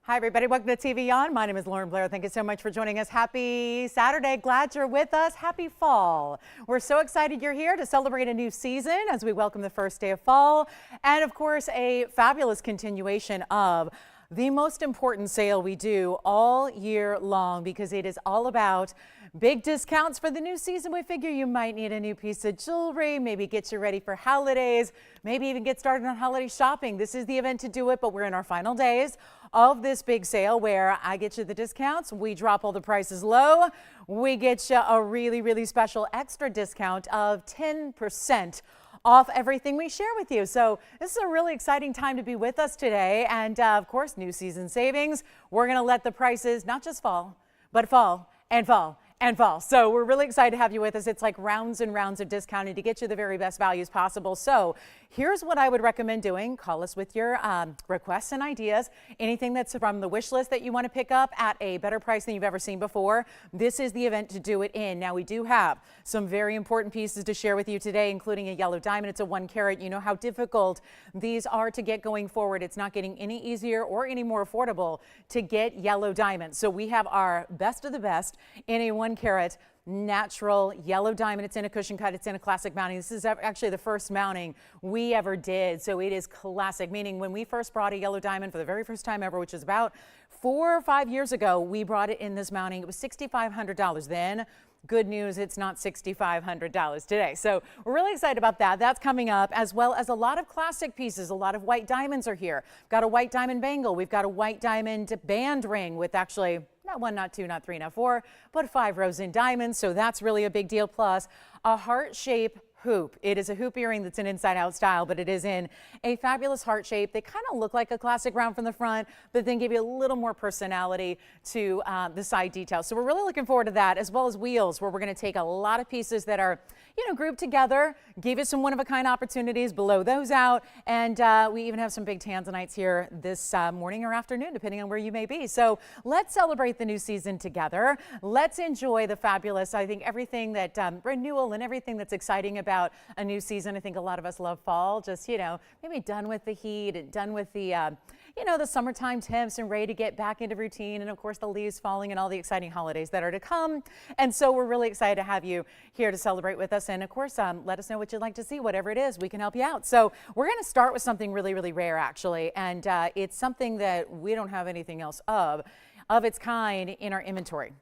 Hi, everybody. Welcome to TVON. My name is Blair. Thank you so much for joining us. Happy Saturday. Glad you're with us. Happy fall. We're so excited you're here to celebrate a new season as we welcome the first day of fall. And of course, a fabulous continuation of the most important sale we do all year long, because it is all about big discounts for the new season. We figure you might need a new piece of jewelry, maybe get you ready for holidays, maybe even get started on holiday shopping. This is the event to do it, but we're in our final days of this big sale where I get you the discounts, we drop all the prices low, we get you a really special extra discount of 10% off everything we share with you. So this is a really exciting time to be with us today. And of course, new season savings. We're going to let the prices not just fall, but fall and fall and fall. So we're really excited to have you with us. It's like rounds and rounds of discounting to get you the very best values possible. So here's what I would recommend doing. Call us with your requests and ideas. Anything that's from the wish list that you want to pick up at a better price than you've ever seen before. This is the event to do it in. Now, we do have some very important pieces to share with you today, including a yellow diamond. It's a 1 carat. You know how difficult these are to get going forward. It's not getting any easier or any more affordable to get yellow diamonds. So we have our best of the best in a 1 carat natural yellow diamond. It's in a cushion cut. It's in a classic mounting. This is actually the first mounting we ever did. So it is classic, meaning when we first brought a yellow diamond for the very first time ever, which is about 4 or 5 years ago, we brought it in this mounting. It was $6,500 then. Good news, it's not $6,500 today. So we're really excited about that. That's coming up, as well as a lot of classic pieces. A lot of white diamonds are here. Got a white diamond bangle. We've got a white diamond band ring with actually not 1, not 2, not 3, not 4, but 5 rows in diamonds. So that's really a big deal. Plus a heart shape hoop. It is a hoop earring that's an inside out style, but it is in a fabulous heart shape. They kind of look like a classic round from the front, but then give you a little more personality to the side details. So we're really looking forward to that, as well as wheels, where we're going to take a lot of pieces that are, you know, grouped together, give you some one-of-a-kind opportunities, blow those out. And we even have some big Tanzanites here this morning or afternoon, depending on where you may be. So let's celebrate the new season together. Let's enjoy the fabulous, I think, everything that renewal and everything that's exciting about a new season. I think a lot of us love fall, just, you know, maybe done with the heat and done with the, you know, the summertime temps and ready to get back into routine. And of course, the leaves falling and all the exciting holidays that are to come. And so we're really excited to have you here to celebrate with us. And of course, let us know what you'd like to see, whatever it is, we can help you out. So we're going to start with something really rare, actually. And it's something that we don't have anything else of its kind in our inventory.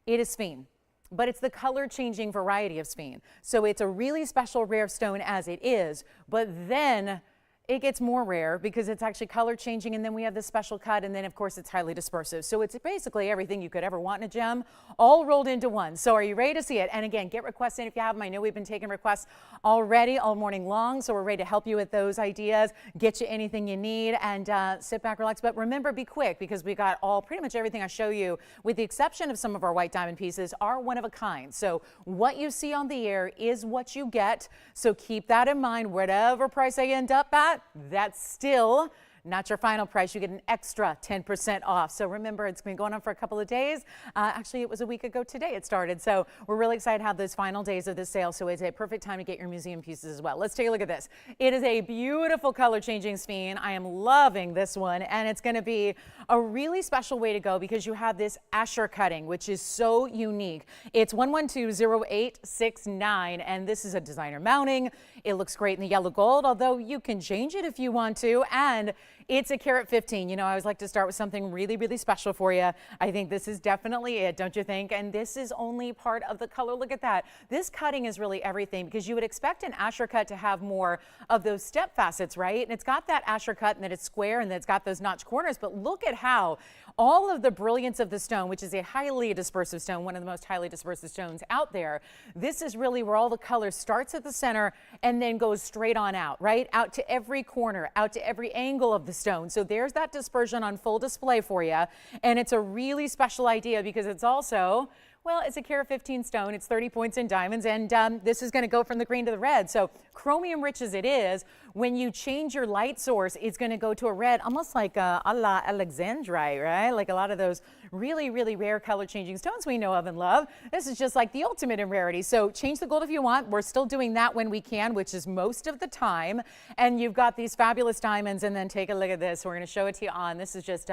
It is sphen. But it's the color changing variety of sphen. So it's a really special rare stone as it is, but then it gets more rare because it's actually color changing, and then we have this special cut, and then of course it's highly dispersive. So it's basically everything you could ever want in a gem all rolled into one. So are you ready to see it? And again, get requests in if you have them. I know we've been taking requests already all morning long, so we're ready to help you with those ideas, get you anything you need, and sit back, relax. But remember, be quick, because we got pretty much everything I show you, with the exception of some of our white diamond pieces, are one of a kind. So what you see on the air is what you get. So keep that in mind. Whatever price I end up at, that's still not your final price. You get an extra 10% off. So remember, it's been going on for a couple of days. Actually, it was a week ago today it started. So we're really excited to have those final days of this sale. So it's a perfect time to get your museum pieces as well. Let's take a look at this. It is a beautiful color changing sphen. I am loving this one. And it's going to be a really special way to go, because you have this Asher cutting, which is so unique. It's 1120869. And this is a designer mounting. It looks great in the yellow gold, although you can change it if you want to. And it's a carat 15. You know, I always like to start with something really special for you. I think this is definitely it, don't you think? And this is only part of the color. Look at that. This cutting is really everything, because you would expect an Asher cut to have more of those step facets, right? And it's got that Asher cut, and that it's square, and that it's got those notch corners. But look at how all of the brilliance of the stone, which is a highly dispersive stone, one of the most highly dispersive stones out there, this is really where all the color starts at the center and then goes straight on out, right? Out to every corner, out to every angle of the stone. So there's that dispersion on full display for you. And it's a really special idea, because it's also Well, it's a carat 15 stone. It's 30 points in diamonds, and this is going to go from the green to the red. So chromium rich as it is, when you change your light source, it's going to go to a red, almost like a la Alexandrite, right? Like a lot of those really, really rare color changing stones we know of and love. This is just like the ultimate in rarity. So change the gold if you want. We're still doing that when we can, which is most of the time. And you've got these fabulous diamonds, and then take a look at this. We're going to show it to you on. This is just,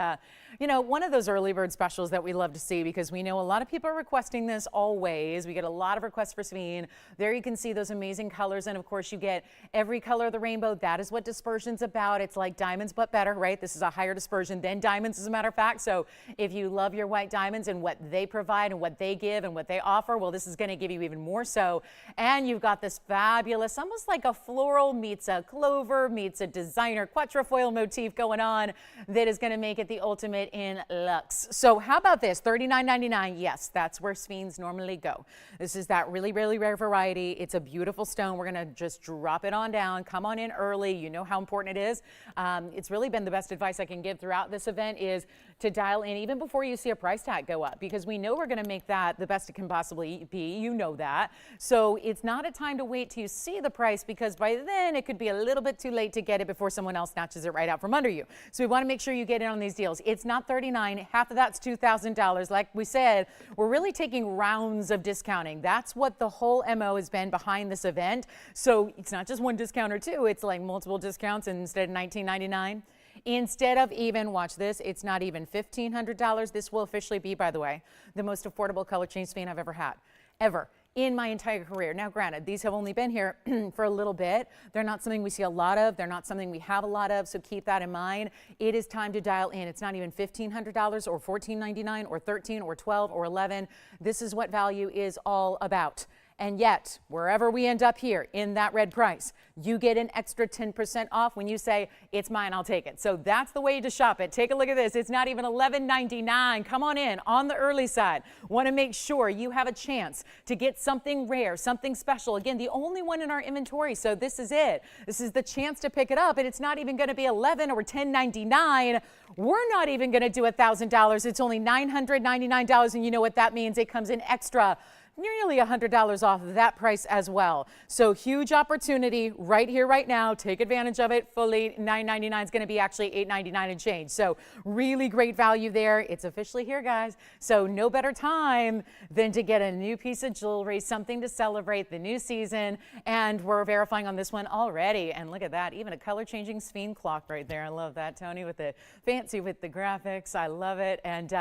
you know, one of those early bird specials that we love to see, because we know a lot of people are requesting this always. We get a lot of requests for sphen. There you can see those amazing colors, and of course you get every color of the rainbow. That is what dispersion's about. It's like diamonds but better, right? This is a higher dispersion than diamonds, as a matter of fact. So if you love your white diamonds and what they provide and what they give and what they offer, well, this is going to give you even more so. And you've got this fabulous, almost like a floral meets a clover meets a designer quatrefoil motif going on that is going to make it the ultimate in luxe. So how about this? $39.99. Yes, that's where sphens normally go. This is that really, really rare variety. It's a beautiful stone. We're going to just drop it on down. Come on in early. You know how important it is. It's really been the best advice I can give throughout this event is to dial in even before you see a price tag go up, because we know we're going to make that the best it can possibly be. You know that. So it's not a time to wait till you see the price, because by then it could be a little bit too late to get it before someone else snatches it right out from under you. So we want to make sure you get in on these deals. It's not $39. Half of that's $2,000. Like we said, we're really taking rounds of discounting. That's what the whole MO has been behind this event. So it's not just one discount or two. It's like multiple discounts, and instead of $19.99. Instead of even, watch this, it's not even $1,500. This will officially be, by the way, the most affordable color change sphen I've ever had, ever, in my entire career. Now, granted, these have only been here for a little bit. They're not something we see a lot of. They're not something we have a lot of, so keep that in mind. It is time to dial in. It's not even $1,500 or $1,499 or $13 or $12 or $11. This is what value is all about. And yet, wherever we end up here in that red price, you get an extra 10% off when you say, it's mine, I'll take it. So that's the way to shop it. Take a look at this. It's not even $11.99. Come on in on the early side. Want to make sure you have a chance to get something rare, something special. Again, the only one in our inventory. So this is it. This is the chance to pick it up. And it's not even going to be $11 or $10.99. We're not even going to do $1,000. It's only $999. And you know what that means? It comes in extra, nearly $100 off that price as well. So huge opportunity right here, right now. Take advantage of it fully. $9.99 is going to be actually $8.99 and change. So really great value there. It's officially here, guys. So no better time than to get a new piece of jewelry, something to celebrate the new season. And we're verifying on this one already. And look at that, even a color changing sphen clock right there. I love that, Tony, with the fancy with the graphics. I love it. And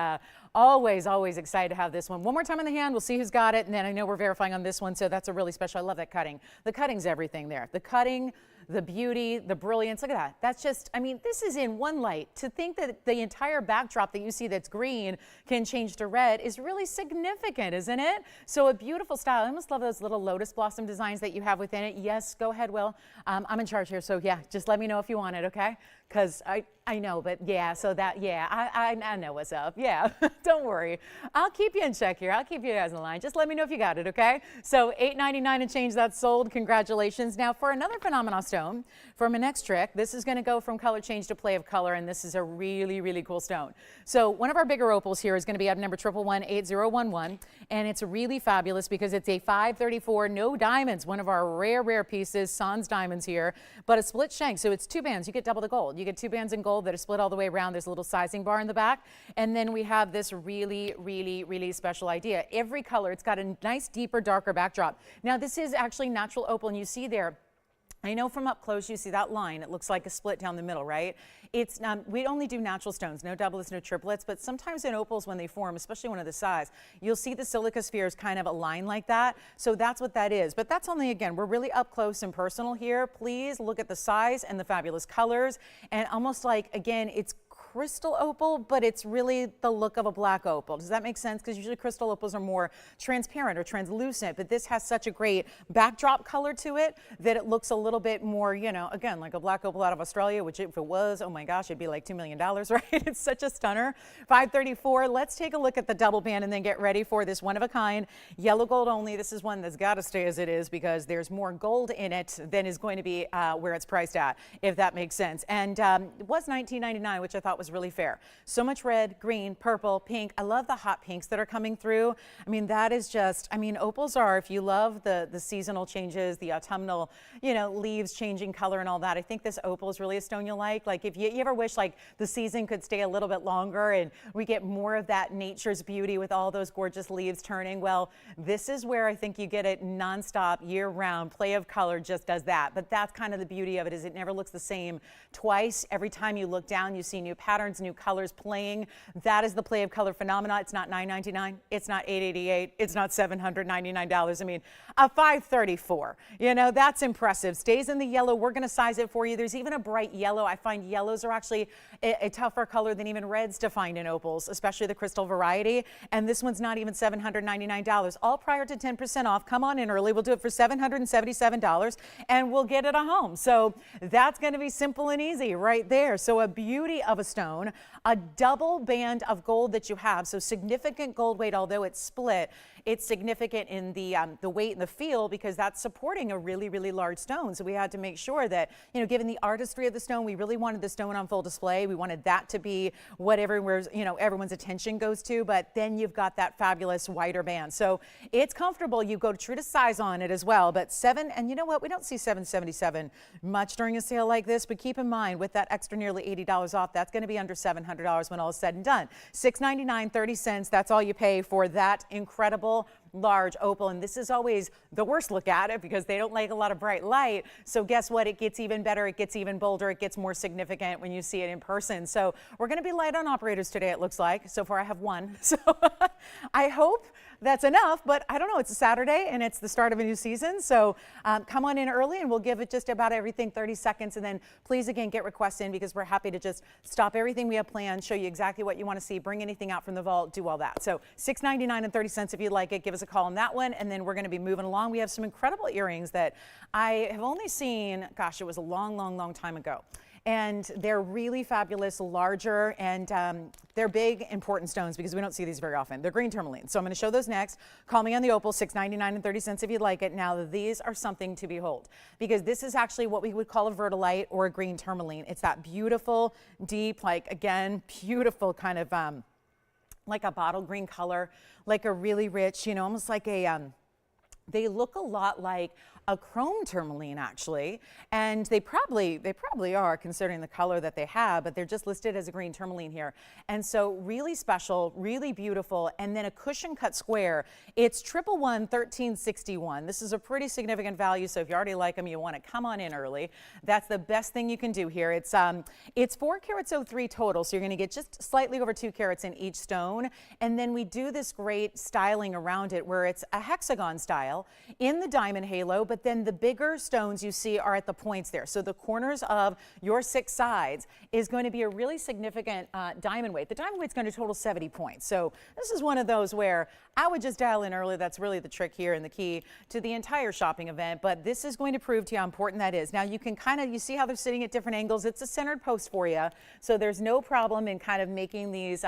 always, always excited to have this one. One more time in the hand. We'll see who's got it. And then I know we're verifying on this one, so that's a really special. I love that cutting. The cutting's everything there. The cutting, the beauty, the brilliance. Look at that. That's just, I mean, this is in one light. To think that the entire backdrop that you see that's green can change to red is really significant, isn't it? So a beautiful style. I almost love those little lotus blossom designs that you have within it. Yes, go ahead, Will. I'm in charge here, so yeah, just let me know if you want it, okay? Because I know, but yeah, so that, yeah, I know what's up. Yeah, don't worry. I'll keep you in check here. I'll keep you guys in line. Just let me know if you got it, okay? So $8.99 and change, that's sold. Congratulations. Now for another phenomenal stone, for my next trick, this is going to go from color change to play of color, and this is a really, really cool stone. So one of our bigger opals here is going to be item number 1118011, and it's really fabulous because it's a 534, no diamonds, one of our rare, rare pieces, sans diamonds here, but a split shank. So it's two bands. You get double the gold. You get two bands in gold that are split all the way around. There's a little sizing bar in the back. And then we have this really, really, really special idea. Every color, it's got a nice, deeper, darker backdrop. Now, this is actually natural opal, and you see there, I know from up close you see that line. It looks like a split down the middle, right? It's we only do natural stones, no doublets, no triplets, but sometimes in opals when they form, especially one of the size, you'll see the silica spheres kind of align like that. So that's what that is. But that's only, again, we're really up close and personal here. Please look at the size and the fabulous colors, and almost like, again, it's crystal opal, but it's really the look of a black opal. Does that make sense? Because usually crystal opals are more transparent or translucent, but this has such a great backdrop color to it that it looks a little bit more, you know, again, like a black opal out of Australia, which if it was, oh my gosh, it'd be like $2 million, right? It's such a stunner. 534. Let's take a look at the double band and then get ready for this one of a kind yellow gold only. This is one that's got to stay as it is because there's more gold in it than is going to be where it's priced at, if that makes sense. And it was $19.99, which I thought was really fair. So much red, green, purple, pink. I love the hot pinks that are coming through. I mean, that is just, I mean, opals are, if you love the seasonal changes, the autumnal, you know, leaves changing color and all that, I think this opal is really a stone you'll like. Like if you ever wish like the season could stay a little bit longer and we get more of that nature's beauty with all those gorgeous leaves turning, well, this is where I think you get it nonstop, year round. Play of color just does that. But that's kind of the beauty of it, is it never looks the same twice. Every time you look down, you see new patterns, new colors playing. That is the play of color phenomena. It's not $9.99. It's not $8.88. It's not $799. I mean, a $534. You know, that's impressive. Stays in the yellow. We're going to size it for you. There's even a bright yellow. I find yellows are actually a tougher color than even reds to find in opals, especially the crystal variety. And this one's not even $799. All prior to 10% off. Come on in early. We'll do it for $777 and we'll get it a home. So that's going to be simple and easy right there. So a beauty of a stone, a double band of gold that you have. So significant gold weight, although it's split, it's significant in the weight and the feel, because that's supporting a really, really large stone. So we had to make sure that, you know, given the artistry of the stone, we really wanted the stone on full display. We wanted that to be what everyone's attention goes to. But then you've got that fabulous wider band. So it's comfortable. You go true to size on it as well. But and you know what? We don't see $777 much during a sale like this. But keep in mind, with that extra nearly $80 off, that's going to be under $700 when all is said and done. $699.30. That's all you pay for that incredible large opal. And this is always the worst look at it because they don't like a lot of bright light. So guess what? It gets even better. It gets even bolder. It gets more significant when you see it in person. So we're going to be light on operators today, it looks like. So far I have one. So I hope that's enough, but I don't know. It's a Saturday and it's the start of a new season. So come on in early and we'll give it just about everything 30 seconds. And then please, again, get requests in, because we're happy to just stop everything we have planned, show you exactly what you want to see, bring anything out from the vault, do all that. So $699.30 if you'd like it. Give us a call on that one. And then we're going to be moving along. We have some incredible earrings that I have only seen, gosh, it was a long, long, long time ago. And they're really fabulous, larger, and they're big, important stones because we don't see these very often. They're green tourmaline. So I'm going to show those next. Call me on the opal, $699.30 if you'd like it. Now, these are something to behold, because this is actually what we would call a verdolite or a green tourmaline. It's that beautiful, deep, like, again, beautiful kind of like a bottle green color, like a really rich, you know, almost like a, they look a lot like a chrome tourmaline, actually, and they probably are, considering the color that they have, but they're just listed as a green tourmaline here. And so really special, really beautiful. And then a cushion cut square. It's 111-1361. This is a pretty significant value. So if you already like them, you want to come on in early. That's the best thing you can do here. It's 4 carats 03 total. So you're going to get just slightly over 2 carats in each stone. And then we do this great styling around it where it's a hexagon style in the diamond halo, but then the bigger stones you see are at the points there. So the corners of your 6 sides is going to be a really significant diamond weight. The diamond weight's going to total 70 points. So this is one of those where I would just dial in early. That's really the trick here and the key to the entire shopping event. But this is going to prove to you how important that is. Now you can you see how they're sitting at different angles. It's a centered post for you. So there's no problem in kind of making these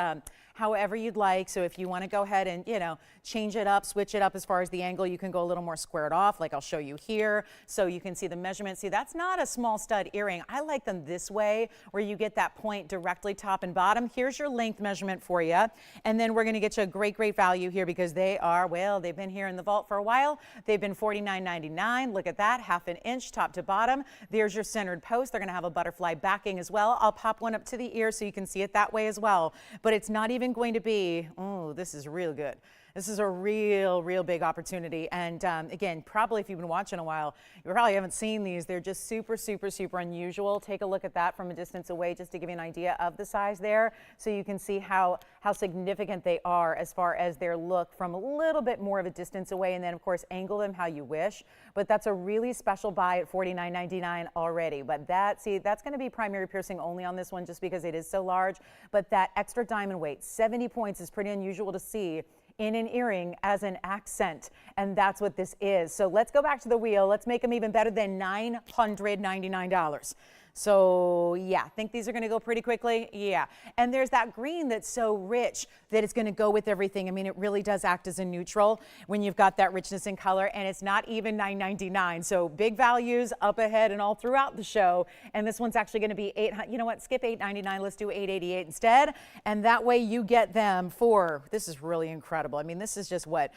however you'd like. So if you want to go ahead and, you know, change it up, switch it up as far as the angle, you can go a little more squared off, like I'll show you here. So you can see the measurement. See, that's not a small stud earring. I like them this way, where you get that point directly top and bottom. Here's your length measurement for you. And then we're going to get you a great, great value here, because they are, well, they've been here in the vault for a while. They've been $49.99. Look at that, 1/2 inch top to bottom. There's your centered post. They're going to have a butterfly backing as well. I'll pop one up to the ear so you can see it that way as well. But it's not even going to be, oh, this is real good. This is a real, real big opportunity. And again, probably if you've been watching a while, you probably haven't seen these. They're just super, super, super unusual. Take a look at that from a distance away just to give you an idea of the size there. So you can see how significant they are as far as their look from a little bit more of a distance away. And then, of course, angle them how you wish. But that's a really special buy at $49.99 already. But that's going to be primary piercing only on this one just because it is so large. But that extra diamond weight, 70 points, is pretty unusual to see in an earring as an accent, and that's what this is. So let's go back to the wheel. Let's make them even better than $999. So yeah, think these are going to go pretty quickly. Yeah. And there's that green that's so rich that it's going to go with everything. I mean, it really does act as a neutral when you've got that richness in color, and it's not even $9.99. So big values up ahead and all throughout the show. And this one's actually going to be $800. You know what? Skip $8.99. Let's do $8.88 instead. And that way you get them for, this is really incredible. I mean, this is what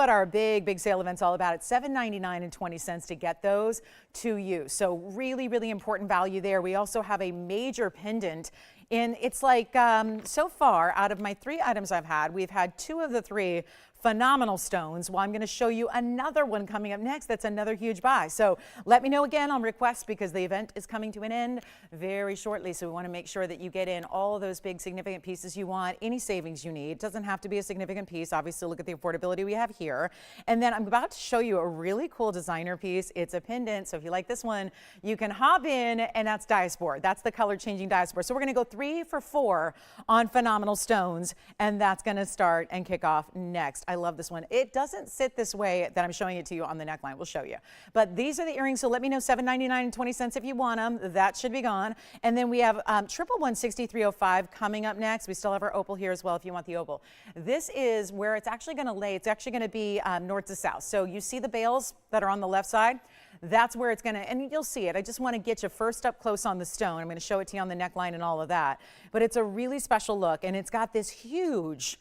our big sale event's all about. It's $7.99 to get those to you. So really, really important value there. We also have a major pendant. And it's like, so far, out of my 3 items I've had, we've had 2 of the 3 phenomenal stones. Well, I'm going to show you another one coming up next. That's another huge buy. So let me know again on request, because the event is coming to an end very shortly. So we want to make sure that you get in all of those big significant pieces you want, any savings you need. It doesn't have to be a significant piece. Obviously, look at the affordability we have here. And then I'm about to show you a really cool designer piece. It's a pendant. So if you like this one, you can hop in, and that's Diaspore. That's the color changing Diaspore. So we're going to go 3 for 4 on phenomenal stones, and that's going to start and kick off next. I love this one. It doesn't sit this way that I'm showing it to you on the neckline. We'll show you. But these are the earrings, so let me know, $7.99 if you want them. That should be gone. And then we have 1116305 coming up next. We still have our opal here as well if you want the opal. This is where it's actually going to lay. It's actually going to be north to south. So you see the bales that are on the left side? That's where it's going to, and you'll see it. I just want to get you first up close on the stone. I'm going to show it to you on the neckline and all of that. But it's a really special look, and it's got this huge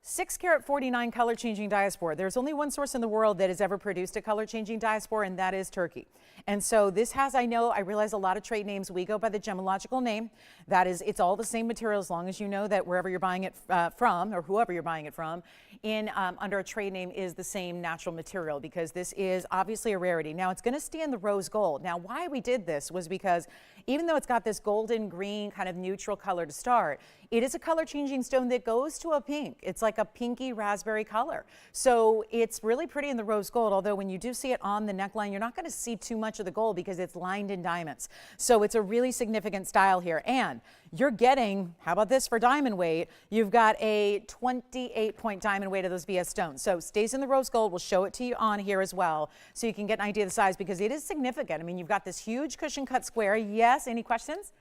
6 carat 49 color changing Diaspore. There's only one source in the world that has ever produced a color changing Diaspore, and that is Turkey. And so this has, I realize a lot of trade names, we go by the gemological name. That is, it's all the same material, as long as you know that wherever you're buying it from, or whoever you're buying it from, under a trade name is the same natural material, because this is obviously a rarity. Now it's going to stay in the rose gold. Now why we did this was because even though it's got this golden green kind of neutral color to start, it is a color changing stone that goes to a pink. It's like a pinky raspberry color. So it's really pretty in the rose gold, although when you do see it on the neckline, you're not going to see too much of the gold because it's lined in diamonds. So it's a really significant style here. And you're getting, how about this for diamond weight? You've got a 28-point diamond weight of those VS stones. So stays in the rose gold. We'll show it to you on here as well, so you can get an idea of the size, because it is significant. I mean, you've got this huge cushion cut square. Yes, any questions?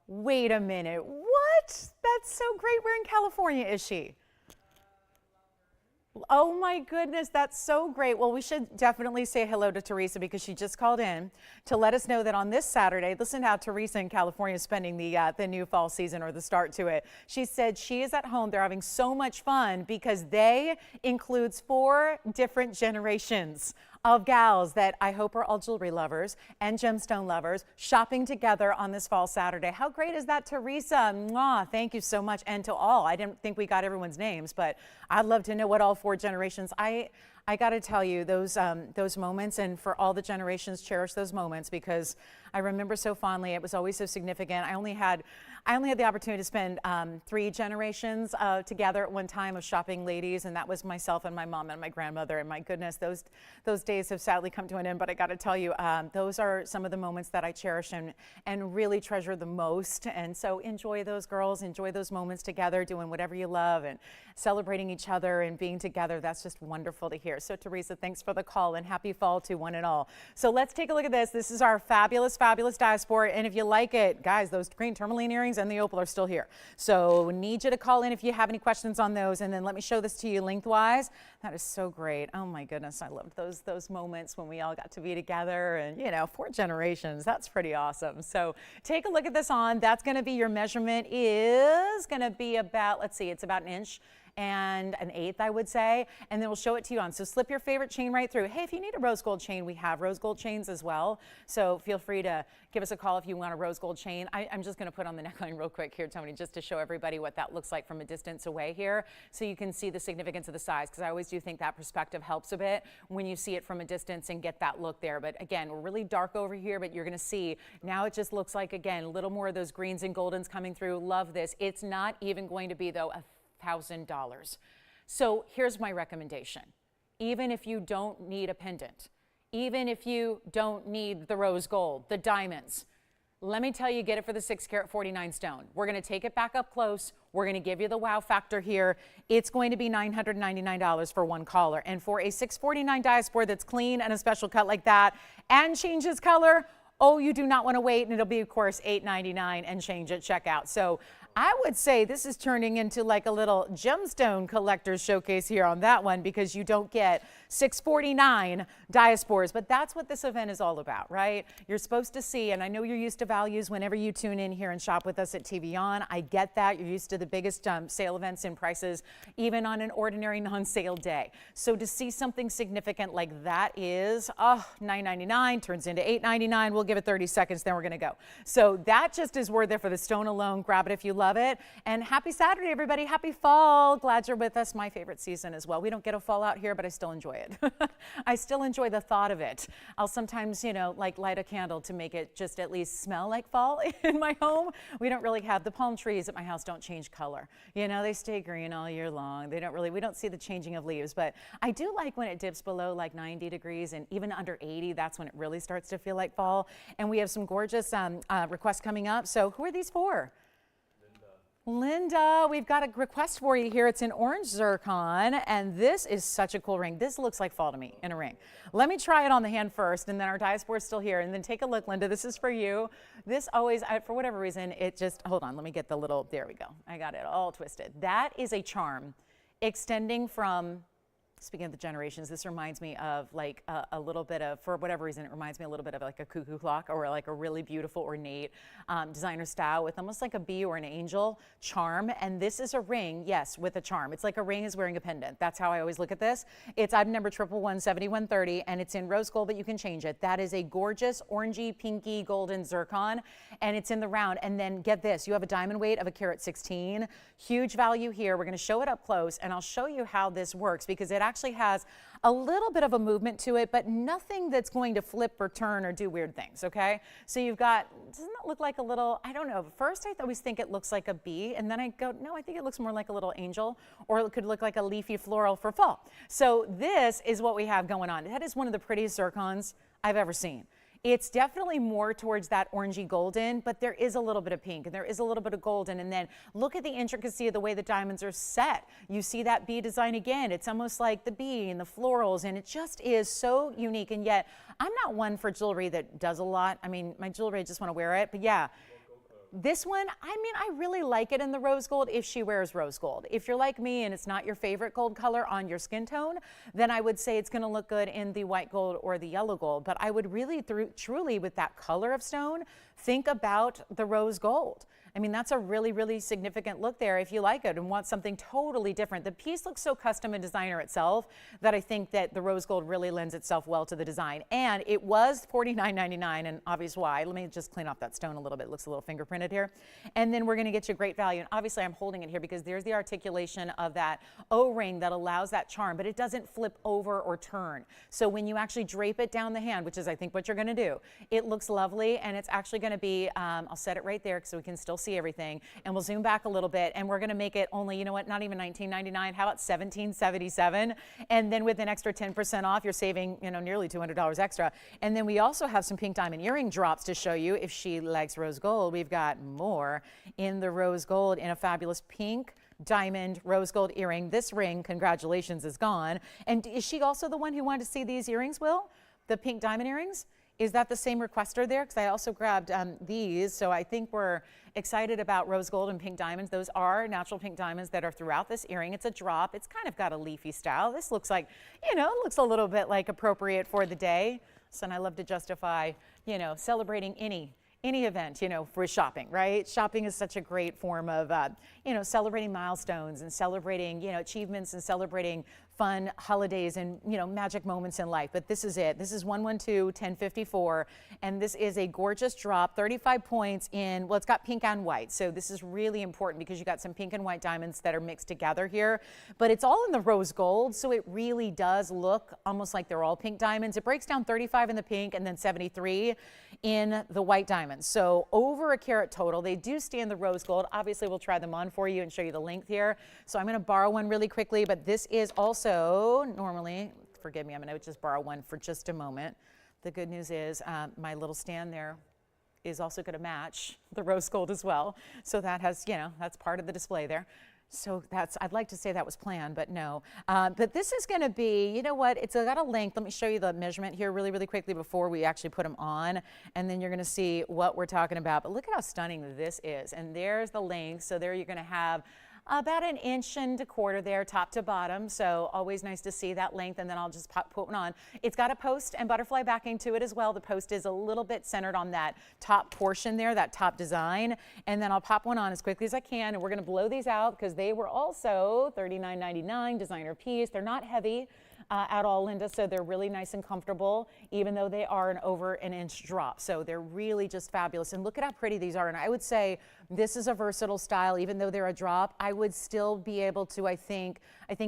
Wait a minute, what? That's so great. Where in California is she? Oh my goodness, that's so great. Well, we should definitely say hello to Teresa, because she just called in to let us know that on this Saturday, listen to how Teresa in California is spending the new fall season, or the start to it. She said she is at home. They're having so much fun because they includes 4 different generations of gals that I hope are all jewelry lovers and gemstone lovers shopping together on this fall Saturday. How great is that, Teresa? Mwah, thank you so much. And to all, I didn't think we got everyone's names, but I'd love to know what all 4 generations. I got to tell you, those moments, and for all the generations, cherish those moments, because I remember so fondly. It was always so significant. I only had the opportunity to spend 3 generations together at one time of shopping ladies, and that was myself and my mom and my grandmother. And my goodness, those days have sadly come to an end. But I got to tell you, those are some of the moments that I cherish and really treasure the most. And so enjoy those, girls. Enjoy those moments together, doing whatever you love and celebrating each other and being together. That's just wonderful to hear. So Teresa, thanks for the call, and happy fall to one and all. So let's take a look at this. This is our fabulous Diaspore. And if you like it, guys, those green tourmaline earrings and the opal are still here. So need you to call in if you have any questions on those. And then let me show this to you lengthwise. That is so great. Oh my goodness, I loved those moments when we all got to be together, and 4 generations. That's pretty awesome. So take a look at this on. That's going to be your measurement is going to be about, let's see, it's about 1 inch and 1/8, I would say, and then we'll show it to you on. So slip your favorite chain right through. Hey, if you need a rose gold chain, we have rose gold chains as well. So feel free to give us a call if you want a rose gold chain. I'm just going to put on the neckline real quick here, Tony, just to show everybody what that looks like from a distance away here, so you can see the significance of the size, because I always do think that perspective helps a bit when you see it from a distance and get that look there. But again, we're really dark over here, but you're going to see now it just looks like, again, a little more of those greens and goldens coming through. Love this. It's not even going to be, though, $1,000. So here's my recommendation. Even if you don't need a pendant, even if you don't need the rose gold, the diamonds, Let me tell you, get it for the 6 carat 49 stone. We're going to take it back up close. We're going to give you the wow factor here. It's going to be $999 for one collar. And for a 649 Diaspore that's clean and a special cut like that and changes color, oh, you do not want to wait. And it'll be, of course, $899 and change at checkout. So I would say this is turning into like a little gemstone collector's showcase here on that one, because you don't get 649 Diaspores, but that's what this event is all about, right? You're supposed to see, and I know you're used to values whenever you tune in here and shop with us at TVON. I get that. You're used to the biggest sale events and prices, even on an ordinary non-sale day. So to see something significant like that is, $999 turns into $899. We'll give it 30 seconds, then we're going to go. So that just is worth it for the stone alone. Grab it if you love it. And happy Saturday, everybody. Happy fall. Glad you're with us. My favorite season as well. We don't get a fall out here, but I still enjoy it. I still enjoy the thought of it. I'll sometimes, you know, like light a candle to make it just at least smell like fall in my home. We don't really have the palm trees at my house don't change color. You know, they stay green all year long. They don't really, we don't see the changing of leaves, but I do like when it dips below like 90 degrees and even under 80, that's when it really starts to feel like fall. And we have some gorgeous requests coming up. So who are these for? Linda, we've got a request for you here. It's an orange zircon, and this is such a cool ring. This looks like fall to me in a ring. Let me try it on the hand first, and then our Diaspore is still here. And then take a look, Linda. This is for you. This always, for whatever reason, it just, hold on, let me get the little, there we go. I got it all twisted. That is a charm extending from, speaking of the generations, this reminds me of like a little bit of, for whatever reason, it reminds me a little bit of like a cuckoo clock or like a really beautiful ornate designer style with almost like a bee or an angel charm. And this is a ring, yes, with a charm. It's like a ring is wearing a pendant. That's how I always look at this. It's item number 1117130, and it's in rose gold, but you can change it. That is a gorgeous orangey, pinky, golden zircon, and it's in the round. And then get this, you have a diamond weight of a carat 16. Huge value here. We're going to show it up close, and I'll show you how this works because it actually has a little bit of a movement to it, but nothing that's going to flip or turn or do weird things, okay? So you've got, doesn't it look like a little, I don't know, first I always think it looks like a bee, and then I go, no, I think it looks more like a little angel, or it could look like a leafy floral for fall. So this is what we have going on. That is one of the prettiest zircons I've ever seen. It's definitely more towards that orangey golden, but there is a little bit of pink and there is a little bit of golden. And then look at the intricacy of the way the diamonds are set. You see that bee design again. It's almost like the bee and the florals, and it just is so unique. And yet I'm not one for jewelry that does a lot. I mean, my jewelry, I just want to wear it, but yeah. This one, I mean, I really like it in the rose gold if she wears rose gold. If you're like me and it's not your favorite gold color on your skin tone, then I would say it's going to look good in the white gold or the yellow gold. But I would really, truly, with that color of stone, think about the rose gold. I mean, that's a really, really significant look there if you like it and want something totally different. The piece looks so custom and designer itself that I think that the rose gold really lends itself well to the design. And it was $49.99, and obvious why. Let me just clean off that stone a little bit. It looks a little fingerprinted here. And then we're going to get you great value. And obviously I'm holding it here because there's the articulation of that O-ring that allows that charm, but it doesn't flip over or turn. So when you actually drape it down the hand, which is I think what you're going to do, it looks lovely, and it's actually going to be, I'll set it right there so we can still see everything, and we'll zoom back a little bit, and we're going to make it only, you know what, not even $19.99. How about $17.77? And then with an extra 10% off, you're saving, you know, nearly $200 extra. And then we also have some pink diamond earring drops to show you if she likes rose gold. We've got more in the rose gold in a fabulous pink diamond rose gold earring. This ring, congratulations, is gone. And is she also the one who wanted to see these earrings, Will? The pink diamond earrings? Is that the same requester there? Because I also grabbed these, so I think we're excited about rose gold and pink diamonds. Those are natural pink diamonds that are throughout this earring. It's a drop. It's kind of got a leafy style. This looks like, you know, it looks a little bit like appropriate for the day. So, and I love to justify, you know, celebrating any event, you know, for shopping, right? Shopping is such a great form of, you know, celebrating milestones and celebrating, you know, achievements and celebrating fun holidays and, you know, magic moments in life. But this is it. This is 112-1054, and this is a gorgeous drop, 35 points in, well, it's got pink and white. So this is really important because you got some pink and white diamonds that are mixed together here, but it's all in the rose gold. So it really does look almost like they're all pink diamonds. It breaks down 35 in the pink and then 73 in the white diamonds. So over a carat total. They do stand the rose gold. Obviously, we'll try them on for you and show you the length here. So I'm going to borrow one really quickly, but this is also normally, forgive me, I'm going to just borrow one for just a moment. The good news is my little stand there is also going to match the rose gold as well. So that has, you know, that's part of the display there. So that's, I'd like to say that was planned, but no. But this is going to be, you know what, it's got a length. Let me show you the measurement here really, really quickly before we actually put them on. And then you're going to see what we're talking about. But look at how stunning this is. And there's the length. So there you're going to have about 1.25 inches there, top to bottom. So always nice to see that length. And then I'll just put one on. It's got a post and butterfly backing to it as well. The post is a little bit centered on that top portion there, that top design. And then I'll pop one on as quickly as I can. And we're going to blow these out because they were also $39.99 designer piece. They're not heavy at all, Linda, so they're really nice and comfortable, even though they are an over 1 inch drop. So they're really just fabulous. And look at how pretty these are. And I would say this is a versatile style. Even though they're a drop, I would still be able to, I think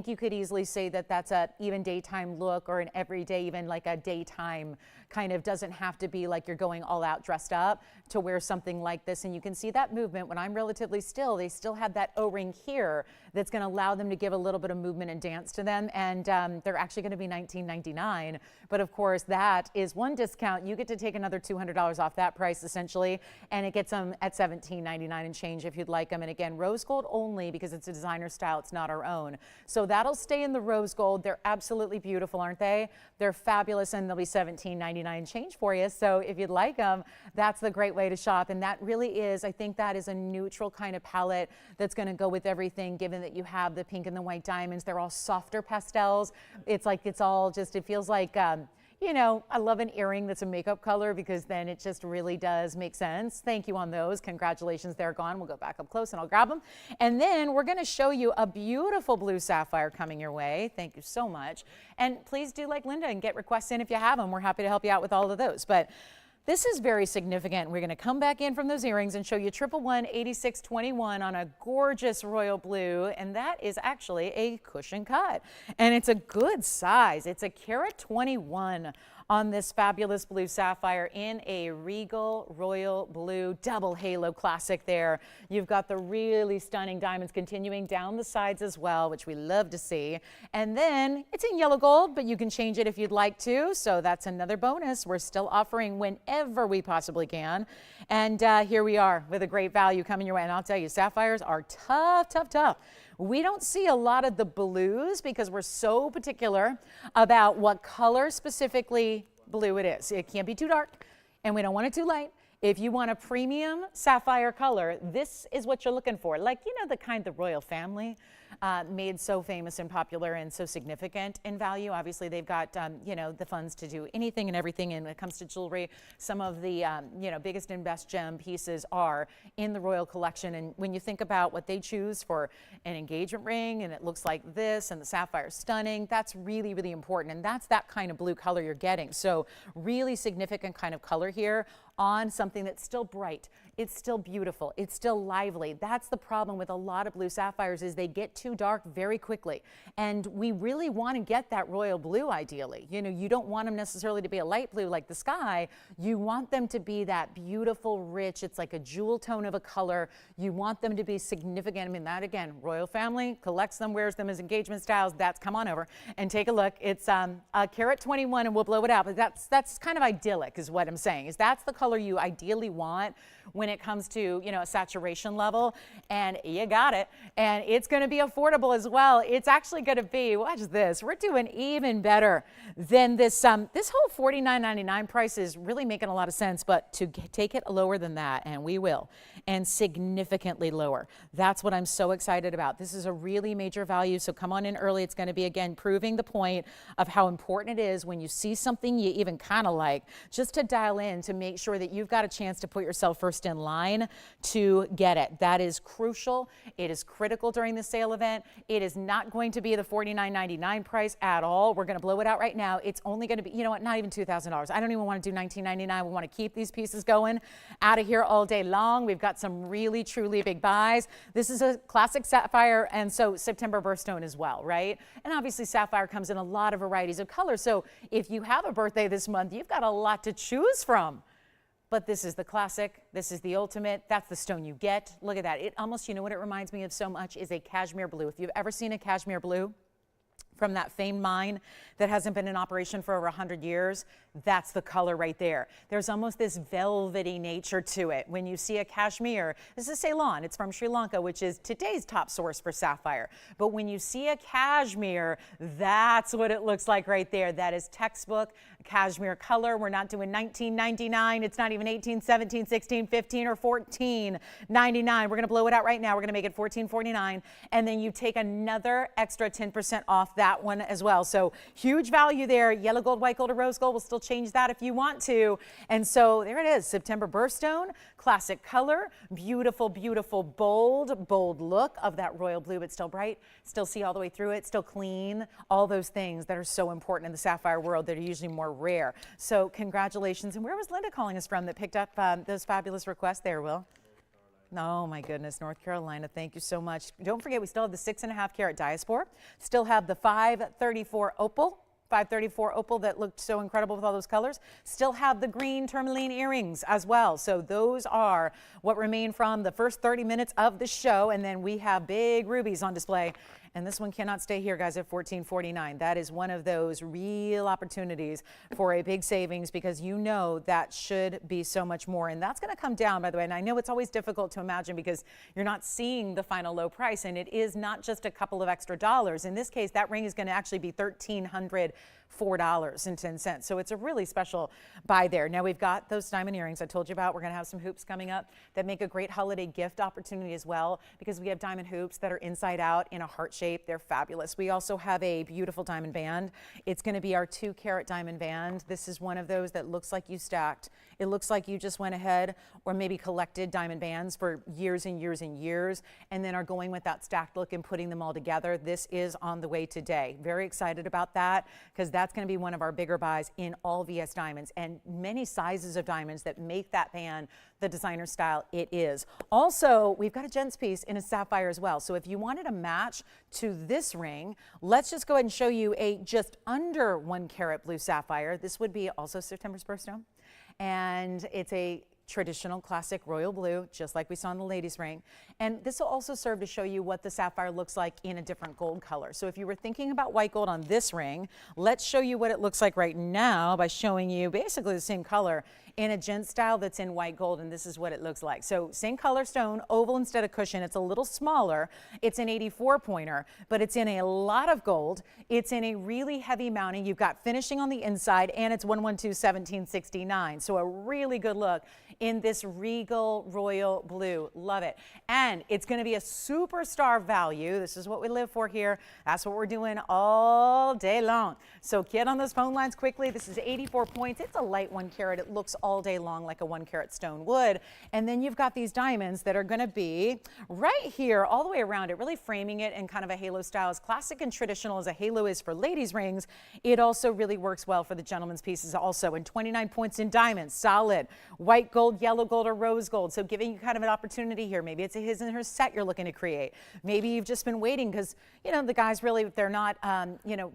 you could easily say that that's a even daytime look, or an everyday, even like a daytime kind of, doesn't have to be like you're going all out dressed up to wear something like this. And you can see that movement when I'm relatively still. They still have that O-ring here that's going to allow them to give a little bit of movement and dance to them. And they're actually going to be $19.99. But of course, that is one discount. You get to take another $200 off that price essentially, and it gets them at $17.99 and change if you'd like them. And again, rose gold only because it's a designer style. It's not our own. So that'll stay in the rose gold. They're absolutely beautiful, aren't they? They're fabulous, and they'll be $17.99 change for you. So if you'd like them, that's the great way to shop. And that really is, I think that is a neutral kind of palette that's going to go with everything, given that you have the pink and the white diamonds. They're all softer pastels. It's like, it's all just, it feels like, you know, I love an earring that's a makeup color because then it just really does make sense. Thank you on those. Congratulations, they're gone. We'll go back up close and I'll grab them. And then we're going to show you a beautiful blue sapphire coming your way. Thank you so much. And please do like Linda and get requests in if you have them. We're happy to help you out with all of those. But this is very significant. We're going to come back in from those earrings and show you 111-8621 on a gorgeous royal blue, and that is actually a cushion cut, and it's a good size. It's a carat 21 on this fabulous blue sapphire in a regal royal blue double halo classic there. You've got the really stunning diamonds continuing down the sides as well, which we love to see. And then it's in yellow gold, but you can change it if you'd like to. So that's another bonus we're still offering whenever we possibly can. And here we are with a great value coming your way. And I'll tell you, sapphires are tough, tough, tough. We don't see a lot of the blues because we're so particular about what color specifically blue it is. It can't be too dark, and we don't want it too light. If you want a premium sapphire color, this is what you're looking for. Like, you know, the kind the royal family made so famous and popular and so significant in value. Obviously, they've got, you know, the funds to do anything and everything. And when it comes to jewelry, some of the, you know, biggest and best gem pieces are in the royal collection. And when you think about what they choose for an engagement ring, and it looks like this, and the sapphire stunning, that's really, really important. And that's that kind of blue color you're getting. So really significant kind of color here on something that's still bright. It's still beautiful. It's still lively. That's the problem with a lot of blue sapphires, is they get too dark very quickly. And we really want to get that royal blue ideally. You know, you don't want them necessarily to be a light blue like the sky. You want them to be that beautiful, rich, it's like a jewel tone of a color. You want them to be significant. I mean, that again, royal family collects them, wears them as engagement styles. That's, come on over and take a look. It's a carat 21, and we'll blow it out. But that's kind of idyllic is what I'm saying, is that's the color you ideally want when it comes to, you know, a saturation level, and you got it. And it's going to be affordable as well. It's actually going to be, watch this, we're doing even better than this. This whole $49.99 price is really making a lot of sense, but to take it lower than that, and we will, and significantly lower. That's what I'm so excited about. This is a really major value, so come on in early. It's going to be, again, proving the point of how important it is when you see something you even kind of like, just to dial in to make sure that you've got a chance to put yourself first in line to get it. That is crucial. It is critical during the sale event. It is not going to be the $49.99 price at all. We're going to blow it out right now. It's only going to be, you know what, not even $2,000. I don't even want to do $19.99. We want to keep these pieces going out of here all day long. We've got some really, truly big buys. This is a classic sapphire, and so September birthstone as well, right? And obviously sapphire comes in a lot of varieties of colors. So if you have a birthday this month, you've got a lot to choose from. But this is the classic. This is the ultimate. That's the stone you get. Look at that. It almost, you know what it reminds me of so much, is a cashmere blue. If you've ever seen a cashmere blue, from that famed mine that hasn't been in operation for over 100 years. That's the color right there. There's almost this velvety nature to it. When you see a cashmere, this is Ceylon, it's from Sri Lanka, which is today's top source for sapphire. But when you see a cashmere, that's what it looks like right there. That is textbook cashmere color. We're not doing $19.99. It's not even $18, $17, $16, $15, or $14.99. We're gonna blow it out right now. We're gonna make it $14.49. And then you take another extra 10% off that one as well. So huge value there. Yellow gold, white gold, or rose gold. We'll still change that if you want to. And so there it is, September birthstone, classic color, beautiful, beautiful, bold look of that royal blue, but still bright, still see all the way through it, still clean, all those things that are so important in the sapphire world that are usually more rare. So congratulations. And where was Linda calling us from that picked up those fabulous requests there, Will? Oh my goodness, North Carolina, thank you so much. Don't forget, we still have the 6.5 carat Diaspore, still have the 534 opal, 534 opal that looked so incredible with all those colors. Still have the green tourmaline earrings as well. So those are what remain from the first 30 minutes of the show. And then we have big rubies on display. And this one cannot stay here, guys, at $14.49. That is one of those real opportunities for a big savings, because you know that should be so much more. And that's going to come down, by the way. And I know it's always difficult to imagine because you're not seeing the final low price. And it is not just a couple of extra dollars. In this case, that ring is going to actually be $1,304.10. So it's a really special buy there. Now we've got those diamond earrings I told you about. We're going to have some hoops coming up that make a great holiday gift opportunity as well, because we have diamond hoops that are inside out in a heart shape. They're fabulous. We also have a beautiful diamond band. It's going to be our 2 carat diamond band. This is one of those that looks like you stacked. It looks like you just went ahead or maybe collected diamond bands for years and years and years, and then are going with that stacked look and putting them all together. This is on the way today. Very excited about that, because that's going to be one of our bigger buys in all VS diamonds, and many sizes of diamonds that make that band the designer style it is. Also, we've got a Gent's piece in a sapphire as well. So if you wanted a match to this ring, let's just go ahead and show you a just under 1 carat blue sapphire. This would be also September's birthstone. And it's a traditional classic royal blue, just like we saw in the ladies ring. And this will also serve to show you what the sapphire looks like in a different gold color. So if you were thinking about white gold on this ring, let's show you what it looks like right now by showing you basically the same color in a Gent style that's in white gold, and this is what it looks like. So same color stone, oval instead of cushion. It's a little smaller. It's an 84 pointer, but it's in a lot of gold. It's in a really heavy mounting. You've got finishing on the inside, and it's 112-1769. So a really good look in this regal royal blue. Love it. And it's going to be a superstar value. This is what we live for here. That's what we're doing all day long. So get on those phone lines quickly. This is 84 points. It's a light 1 carat. It looks all day long like a 1 carat stone would. And then you've got these diamonds that are going to be right here all the way around it, really framing it in kind of a halo style. As classic and traditional as a halo is for ladies rings, it also really works well for the gentleman's pieces also. And 29 points in diamonds, solid, white gold, yellow gold, or rose gold. So giving you kind of an opportunity here. Maybe it's a his and her set you're looking to create. Maybe you've just been waiting because, you know, the guys really, if they're not,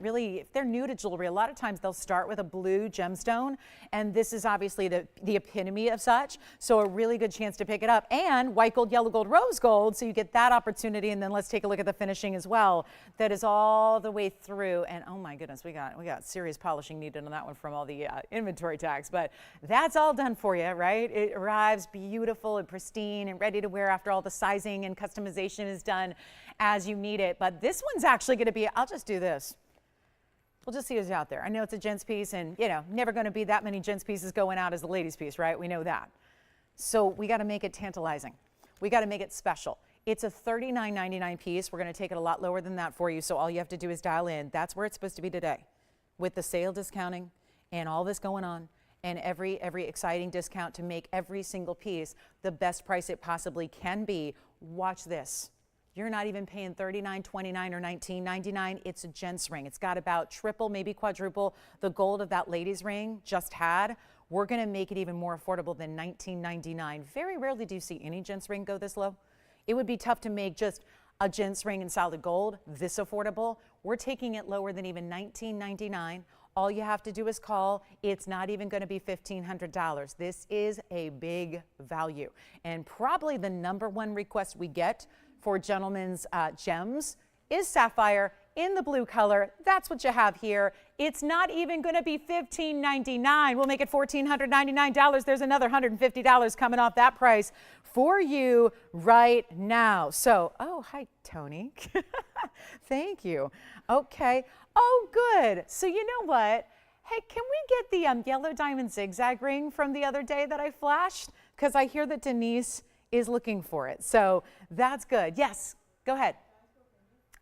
really, if they're new to jewelry, a lot of times they'll start with a blue gemstone. And this is obviously the epitome of such. So a really good chance to pick it up. And white gold, yellow gold, rose gold. So you get that opportunity. And then let's take a look at the finishing as well. That is all the way through. And oh my goodness, we got serious polishing needed on that one from all the inventory tags. But that's all done for you, right? It arrives beautiful and pristine and ready to wear after all the sizing and customization is done as you need it. But this one's actually going to be, I'll just do this. We'll just see who's out there. I know it's a gents piece, and you know, never going to be that many gents pieces going out as the ladies piece, right? We know that. So we got to make it tantalizing. We got to make it special. It's a $39.99 piece. We're going to take it a lot lower than that for you. So all you have to do is dial in. That's where it's supposed to be today, with the sale discounting and all this going on, and every exciting discount to make every single piece the best price it possibly can be. Watch this. You're not even paying $39.29 or $19.99. It's a gents ring. It's got about triple, maybe quadruple the gold of that ladies ring just had. We're going to make it even more affordable than $19.99. Very rarely do you see any gents ring go this low. It would be tough to make just a gents ring in solid gold this affordable. We're taking it lower than even $19.99. All you have to do is call. It's not even going to be $1,500. This is a big value. And probably the #1 request we get for gentlemen's gems is sapphire in the blue color. That's what you have here. It's not even going to be $15.99. We'll make it $1,499. There's another $150 coming off that price for you right now. So, oh, hi, Tony. Thank you. Okay. Oh, good. So you know what? Hey, can we get the yellow diamond zigzag ring from the other day that I flashed? Because I hear that Denise is looking for it. So that's good. Yes, go ahead.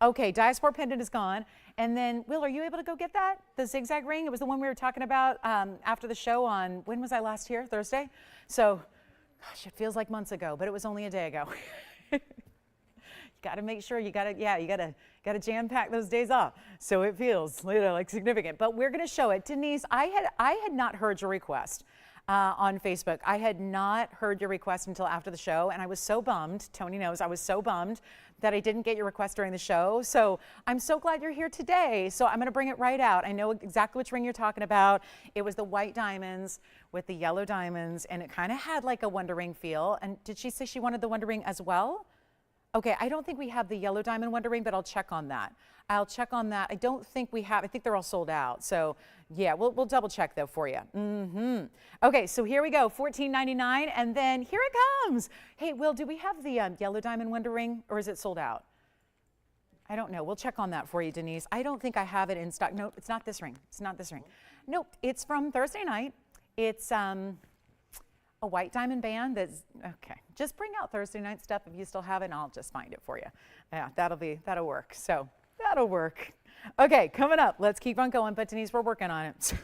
Okay, Diaspore pendant is gone. And then, Will, are you able to go get that? The zigzag ring? It was the one we were talking about after the show on, when was I last here? Thursday? So, gosh, it feels like months ago, but it was only a day ago. You got to make sure you got to jam pack those days off so it feels, like significant. But we're going to show it. Denise, I had not heard your request on Facebook. I had not heard your request until after the show, and I was so bummed. Tony knows I was so bummed that I didn't get your request during the show. So I'm so glad you're here today. So I'm going to bring it right out. I know exactly which ring you're talking about. It was the white diamonds with the yellow diamonds, and it kind of had like a Wonder Ring feel. And did she say she wanted the Wonder Ring as well? Okay, I don't think we have the yellow diamond Wonder Ring, but I'll check on that. I'll check on that. I don't think we have. I think they're all sold out. So yeah, we'll double check though for you. Okay, so here we go, $14.99, and then here it comes. Hey, Will, do we have the yellow diamond Wonder Ring, or is it sold out? I don't know. We'll check on that for you, Denise. I don't think I have it in stock. Nope, it's not this ring. It's not this ring. Nope, it's from Thursday night. It's a white diamond band that's, okay, just bring out Thursday night stuff if you still have it, and I'll just find it for you. Yeah, that'll work. So that'll work. Okay, coming up, let's keep on going, but Denise, we're working on it. So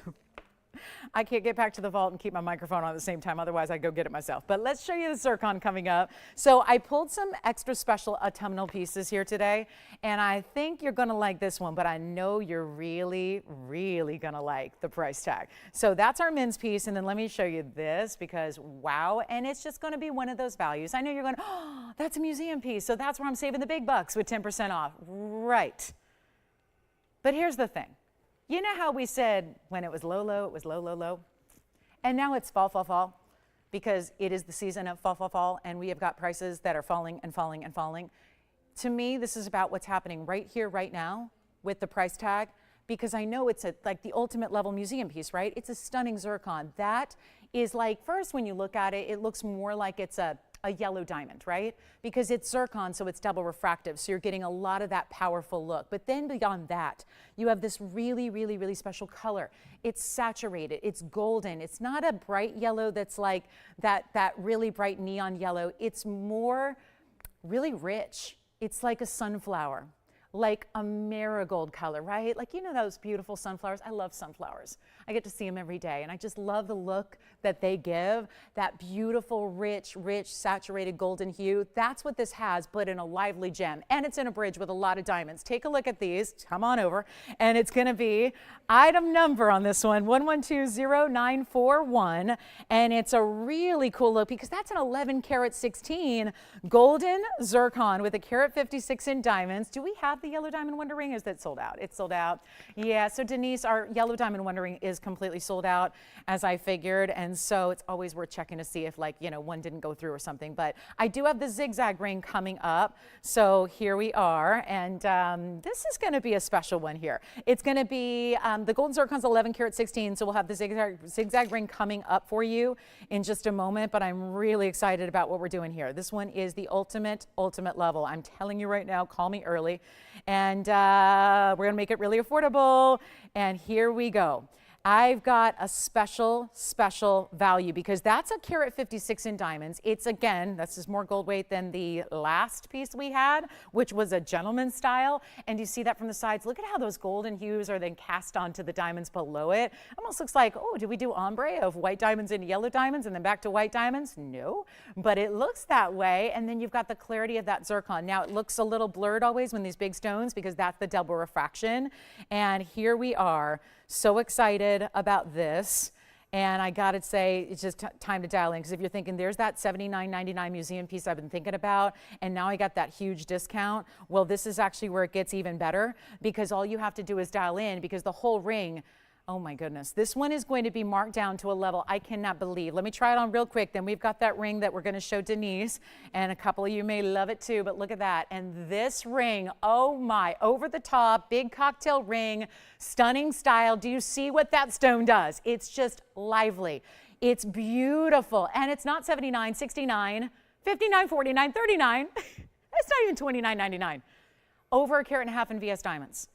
I can't get back to the vault and keep my microphone on at the same time, otherwise I'd go get it myself. But let's show you the Zircon coming up. So I pulled some extra special autumnal pieces here today, and I think you're gonna like this one, but I know you're really, really gonna like the price tag. So that's our men's piece, and then let me show you this, because wow, and it's just gonna be one of those values. I know you're going, oh, that's a museum piece, so that's where I'm saving the big bucks with 10% off. Right. But here's the thing. You know how we said when it was low, low, it was low, low, low? And now it's fall, fall, fall, because it is the season of fall, fall, fall, and we have got prices that are falling and falling and falling. To me, this is about what's happening right here, right now with the price tag, because I know it's like the ultimate level museum piece, right? It's a stunning zircon. That is like, first when you look at it, it looks more like it's a yellow diamond, right? Because it's zircon, so it's double refractive, so you're getting a lot of that powerful look. But then beyond that, you have this really, really, really special color. It's saturated, it's golden. It's not a bright yellow that's like that really bright neon yellow. It's more really rich. It's like a sunflower, like a marigold color, right? Like, you know those beautiful sunflowers? I love sunflowers. I get to see them every day, and I just love the look that they give, that beautiful, rich, saturated golden hue. That's what this has, but in a lively gem, and it's in a bridge with a lot of diamonds. Take a look at these. Come on over, and it's going to be item number on this one, 1120-941, and it's a really cool look because that's an 11 karat 16 golden zircon with a karat 56 in diamonds. Do we have the yellow diamond Wonder Ring? Is that sold out? It's sold out. Yeah, so Denise, our yellow diamond Wonder Ring is completely sold out, as I figured, and so it's always worth checking to see if, like, you know, one didn't go through or something. But I do have the zigzag ring coming up, so here we are, and this is going to be a special one here. It's going to be the golden zircon's 11 karat 16, so we'll have the zigzag ring coming up for you in just a moment, but I'm really excited about what we're doing here. This one is the ultimate level. I'm telling you right now, call me early, and we're going to make it really affordable, and here we go. I've got a special value because that's a karat 56 in diamonds. It's, again, this is more gold weight than the last piece we had, which was a gentleman's style. And you see that from the sides. Look at how those golden hues are then cast onto the diamonds below it. Almost looks like, oh, did we do ombre of white diamonds into yellow diamonds and then back to white diamonds? No, but it looks that way. And then you've got the clarity of that zircon. Now it looks a little blurred always when these big stones because that's the double refraction. And here we are. So excited about this, and I gotta say, it's just time to dial in, because if you're thinking there's that $79.99 museum piece I've been thinking about, and now I got that huge discount, well, this is actually where it gets even better, because all you have to do is dial in, because the whole ring, Oh my goodness. This one is going to be marked down to a level I cannot believe. Let me try it on real quick. Then we've got that ring that we're going to show Denise, and a couple of you may love it too, but look at that. And this ring, oh my, over the top, big cocktail ring, stunning style. Do you see what that stone does? It's just lively. It's beautiful. And it's not $79, $69, $59, $49, $39. It's not even $29.99. Over 1.5 carats in VS diamonds.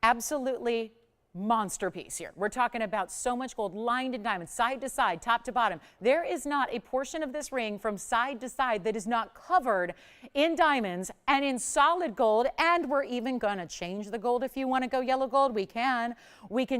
Absolutely monster piece here. We're talking about so much gold lined in diamonds, side to side, top to bottom. There is not a portion of this ring from side to side that is not covered in diamonds and in solid gold. And we're even gonna change the gold. If you want to go yellow gold, we can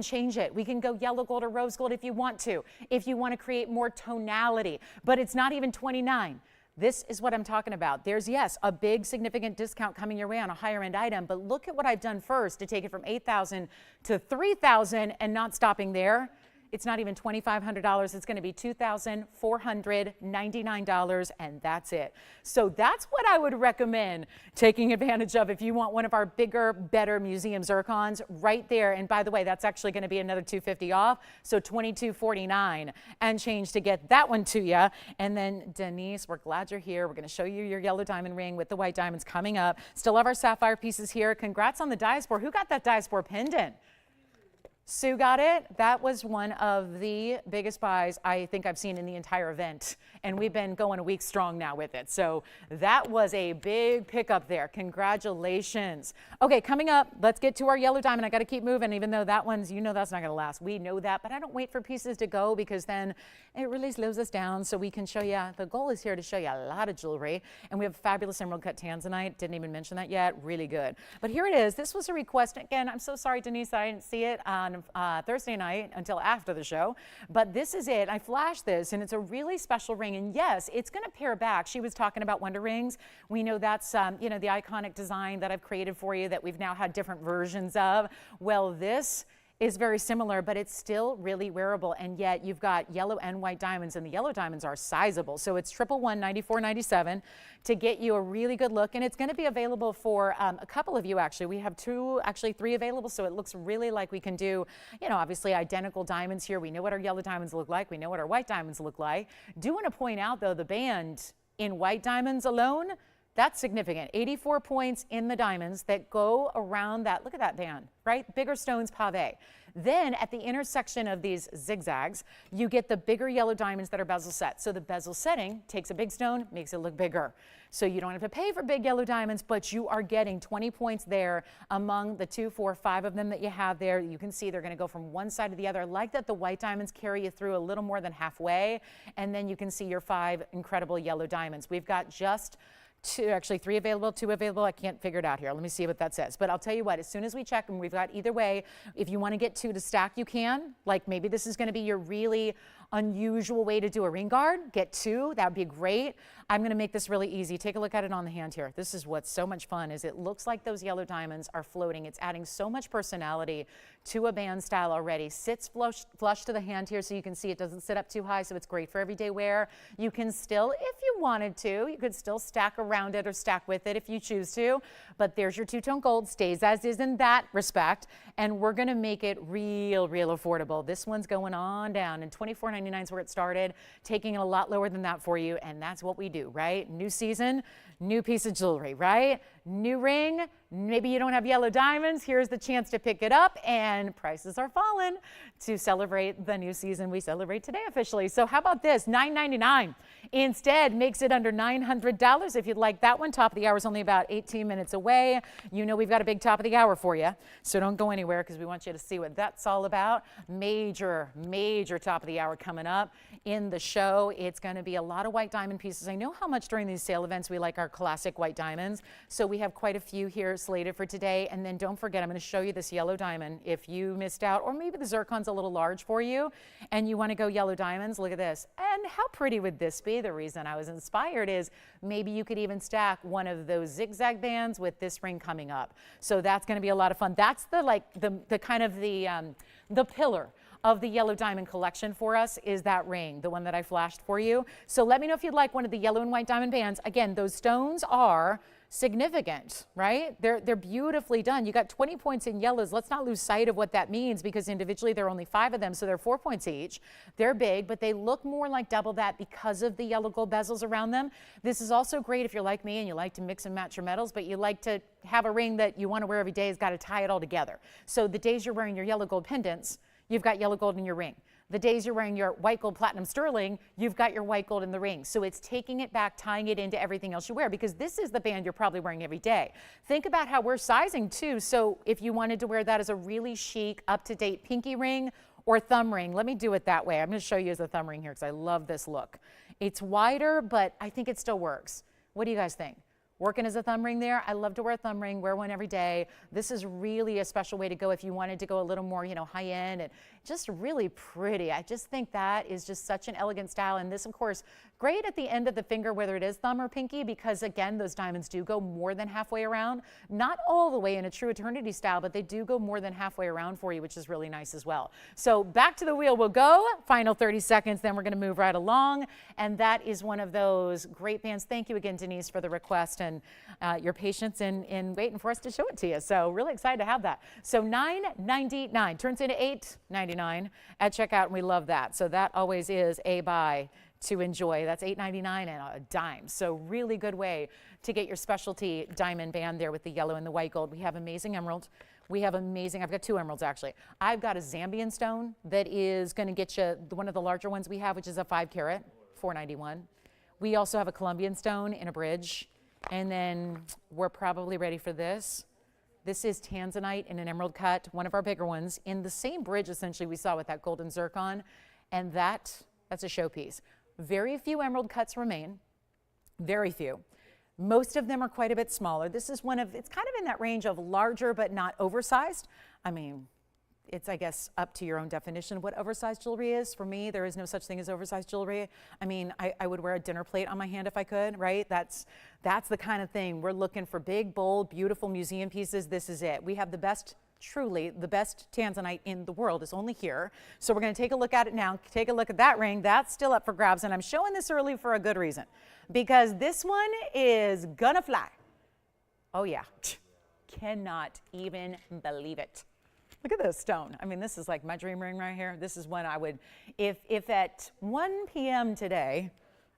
change it. We can go yellow gold or rose gold if you want to, if you want to create more tonality, but it's not even $29. This is what I'm talking about. There's, yes, a big significant discount coming your way on a higher end item, but look at what I've done first to take it from $8,000 to $3,000 and not stopping there. It's not even $2,500. It's going to be $2,499, and that's it. So that's what I would recommend taking advantage of if you want one of our bigger, better museum zircons right there. And by the way, that's actually going to be another $250 off, so $2,249 and change to get that one to you. And then Denise, we're glad you're here. We're going to show you your yellow diamond ring with the white diamonds coming up. Still have our sapphire pieces here. Congrats on the Diaspore. Who got that Diaspore pendant? Sue got it. That was one of the biggest buys I think I've seen in the entire event. And we've been going a week strong now with it. So that was a big pickup there. Congratulations. Okay, coming up, let's get to our yellow diamond. I got to keep moving, even though that one's, you know, that's not going to last. We know that, but I don't wait for pieces to go because then it really slows us down. So we can show you, the goal is here to show you a lot of jewelry. And we have fabulous emerald cut Tanzanite. Didn't even mention that yet. Really good. But here it is. This was a request. Again, I'm so sorry, Denise, that I didn't see it on Thursday night until after the show, but this is it. I flashed this, and it's a really special ring, and yes, it's going to pair back. She was talking about Wonder Rings. We know that's you know, the iconic design that I've created for you that we've now had different versions of. Well, this is very similar, but it's still really wearable, and yet you've got yellow and white diamonds, and the yellow diamonds are sizable. So it's 11194.97 to get you a really good look, and it's going to be available for a couple of you actually. We have three available, so it looks really like we can do, you know, obviously identical diamonds here. We know what our yellow diamonds look like. We know what our white diamonds look like. Do want to point out though, the band in white diamonds alone, that's significant. 84 points in the diamonds that go around that. Look at that band, right? Bigger stones pave. Then at the intersection of these zigzags, you get the bigger yellow diamonds that are bezel set. So the bezel setting takes a big stone, makes it look bigger. So you don't have to pay for big yellow diamonds, but you are getting 20 points there among the 2, 4, 5 of them that you have there. You can see they're going to go from one side to the other. I like that the white diamonds carry you through a little more than halfway, and then you can see your 5 incredible yellow diamonds. We've got just actually 3 available, 2 available. I can't figure it out here. Let me see what that says. But I'll tell you what, as soon as we check, and we've got either way, if you want to get 2 to stack, you can. Like maybe this is going to be your really unusual way to do a ring guard. Get 2. That would be great. I'm going to make this really easy. Take a look at it on the hand here. This is what's so much fun is it looks like those yellow diamonds are floating. It's adding so much personality to a band style already. Sits flush to the hand here so you can see it doesn't sit up too high, so it's great for everyday wear. You can still, if you wanted to, you could still stack around it or stack with it if you choose to, but there's your two-tone gold, stays as is in that respect, and we're going to make it real affordable. This one's going on down, and $24.99 is where it started, taking it a lot lower than that for you, and that's what we do, right? New season, new piece of jewelry, right? New ring, maybe you don't have yellow diamonds, here's the chance to pick it up, and prices are falling to celebrate the new season we celebrate today officially. So how about this, $9.99 instead makes it under $900 if you'd like that one. Top of the hour is only about 18 minutes away. You know we've got a big top of the hour for you, so don't go anywhere because we want you to see what that's all about. Major top of the hour coming up in the show. It's going to be a lot of white diamond pieces. I know how much during these sale events we like our classic white diamonds, so we have quite a few here slated for today. And then don't forget, I'm going to show you this yellow diamond. If you missed out, or maybe the zircon's a little large for you and you want to go yellow diamonds, look at this. And how pretty would this be? The reason I was inspired is maybe you could even stack one of those zigzag bands with this ring coming up. So that's going to be a lot of fun. That's the kind of the pillar of the yellow diamond collection for us is that ring, the one that I flashed for you. So let me know if you'd like one of the yellow and white diamond bands. Again, those stones are significant, right? They're beautifully done. You got 20 points in yellows. Let's not lose sight of what that means, because individually there are only 5 of them, so they're 4 points each. They're big, but they look more like double that because of the yellow gold bezels around them. This is also great if you're like me and you like to mix and match your metals, but you like to have a ring that you want to wear every day. Has got to tie it all together. So the days you're wearing your yellow gold pendants, you've got yellow gold in your ring. The days you're wearing your white gold platinum sterling, you've got your white gold in the ring. So it's taking it back, tying it into everything else you wear, because this is the band you're probably wearing every day. Think about how we're sizing too. So if you wanted to wear that as a really chic, up-to-date pinky ring or thumb ring, let me do it that way. I'm going to show you as a thumb ring here because I love this look. It's wider, but I think it still works. What do you guys think? Working as a thumb ring there? I love to wear a thumb ring, wear one every day. This is really a special way to go if you wanted to go a little more, high end and just really pretty. I just think that is just such an elegant style. And this, of course, great at the end of the finger, whether it is thumb or pinky, because again, those diamonds do go more than halfway around. Not all the way in a true eternity style, but they do go more than halfway around for you, which is really nice as well. So back to the wheel we'll go. Final 30 seconds, then we're going to move right along. And that is one of those great bands. Thank you again, Denise, for the request and your patience in waiting for us to show it to you. So really excited to have that. So $9.99 turns into $8.99 at checkout, and we love that. So that always is a buy to enjoy. That's $8.99 and a dime. So really good way to get your specialty diamond band there with the yellow and the white gold. We have amazing emerald. We have amazing, I've got 2 emeralds actually. I've got a Zambian stone that is going to get you one of the larger ones we have, which is a 5 carat, $4.91. We also have a Colombian stone in a bridge. And then we're probably ready for this. This is Tanzanite in an emerald cut, one of our bigger ones, in the same bridge essentially we saw with that golden zircon. And that's a showpiece. Very few emerald cuts remain, very few. Most of them are quite a bit smaller. This is it's kind of in that range of larger but not oversized. I mean, it's, I guess, up to your own definition of what oversized jewelry is. For me, there is no such thing as oversized jewelry. I mean, I would wear a dinner plate on my hand if I could, right? That's the kind of thing. We're looking for big, bold, beautiful museum pieces. This is it. We have the best, truly the best Tanzanite in the world is only here. So we're going to take a look at it now. Take a look at that ring. That's still up for grabs. And I'm showing this early for a good reason, because this one is gonna fly. Oh yeah, cannot even believe it. Look at this stone. I mean, this is like my dream ring right here. This is one I would, if at 1 p.m. today,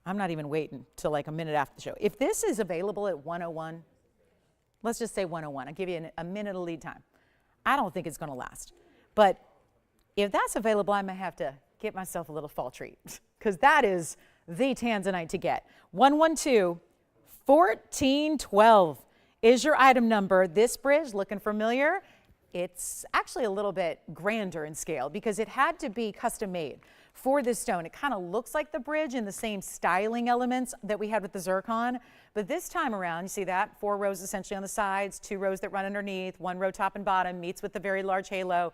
I'm not even waiting till like a minute after the show. If this is available at 1:01, let's just say 1:01. I'll give you a minute of lead time. I don't think it's going to last. But if that's available, I may have to get myself a little fall treat, because that is the Tanzanite to get. 112-1412 is your item number. This bridge, looking familiar? It's actually a little bit grander in scale because it had to be custom made for this stone. It kind of looks like the bridge in the same styling elements that we had with the zircon, but this time around, you see that 4 rows essentially on the sides, 2 rows that run underneath, 1 row top and bottom meets with the very large halo.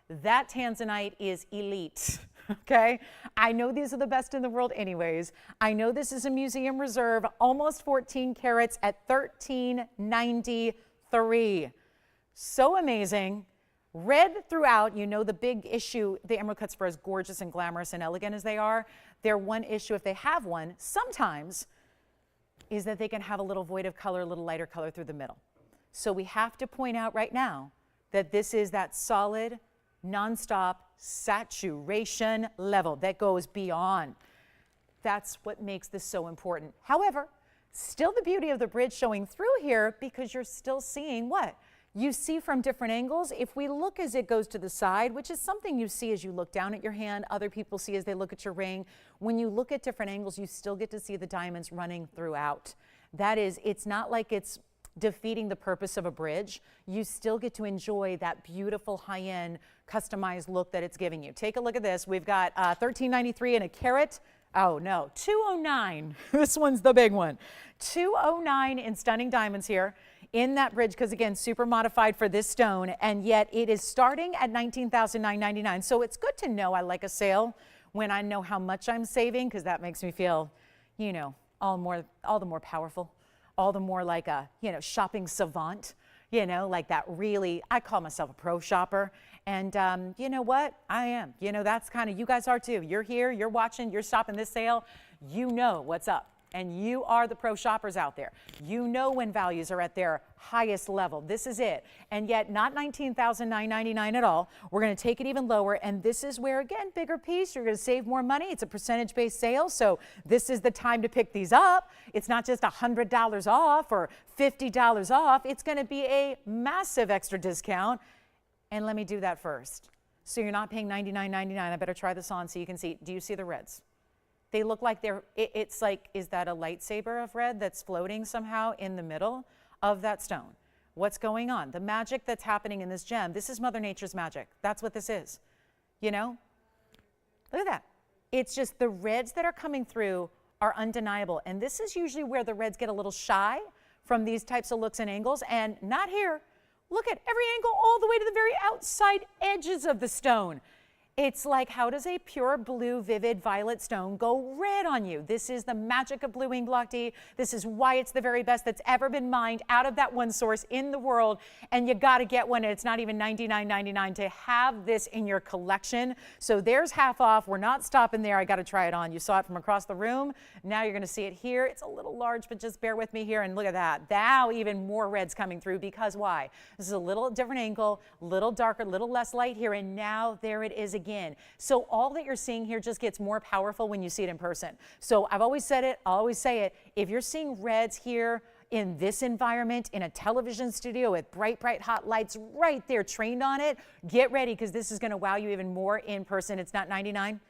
That Tanzanite is elite. Okay, I know these are the best in the world anyways. I know this is a museum reserve, almost 14 carats at $13.93. So amazing. Red throughout. You know the big issue, the emerald cuts, for as gorgeous and glamorous and elegant as they are, their one issue, if they have one, sometimes, is that they can have a little void of color, a little lighter color through the middle. So we have to point out right now that this is that solid, nonstop saturation level that goes beyond. That's what makes this so important. However, still the beauty of the bridge showing through here, because you're still seeing what? You see from different angles. If we look as it goes to the side, which is something you see as you look down at your hand, other people see as they look at your ring. When you look at different angles, you still get to see the diamonds running throughout. That is, it's not like it's defeating the purpose of a bridge. You still get to enjoy that beautiful high-end customized look that it's giving you. Take a look at this. We've got $13.93 in a carat. Oh no, $209. This one's the big one. $209 in stunning diamonds here in that bridge, because again, super modified for this stone, and yet it is starting at $19,999. So it's good to know I like a sale when I know how much I'm saving, because that makes me feel, you know, all the more powerful, all the more like a, you know, shopping savant, you know, like that really, I call myself a pro shopper. And you know what? I am. You know, that's kind of, you guys are too. You're here, you're watching, you're shopping this sale. You know what's up. And you are the pro shoppers out there. You know when values are at their highest level. This is it. And yet not $19,999 at all. We're going to take it even lower. And this is where, again, bigger piece. You're going to save more money. It's a percentage-based sale. So this is the time to pick these up. It's not just $100 off or $50 off. It's going to be a massive extra discount. And let me do that first. So you're not paying $99.99. I better try this on so you can see. Do you see the reds? They look like it's like, is that a lightsaber of red that's floating somehow in the middle of that stone? What's going on? The magic that's happening in this gem, this is Mother Nature's magic. That's what this is. You know? Look at that. It's just the reds that are coming through are undeniable. And this is usually where the reds get a little shy from these types of looks and angles, and not here. Look at every angle all the way to the very outside edges of the stone. It's like, how does a pure blue, vivid violet stone go red on you? This is the magic of blue wing block D. This is why it's the very best that's ever been mined out of that one source in the world. And you got to get one. And it's not even $99.99 to have this in your collection. So there's half off. We're not stopping there. I got to try it on. You saw it from across the room. Now you're going to see it here. It's a little large, but just bear with me here. And look at that. Now even more reds coming through, because why? This is a little different angle, a little darker, a little less light here. And now there it is again. So all that you're seeing here just gets more powerful when you see it in person. So I've always said it, I'll always say it, if you're seeing reds here in this environment, in a television studio with bright, bright hot lights right there trained on it, get ready, because this is going to wow you even more in person. It's not $99,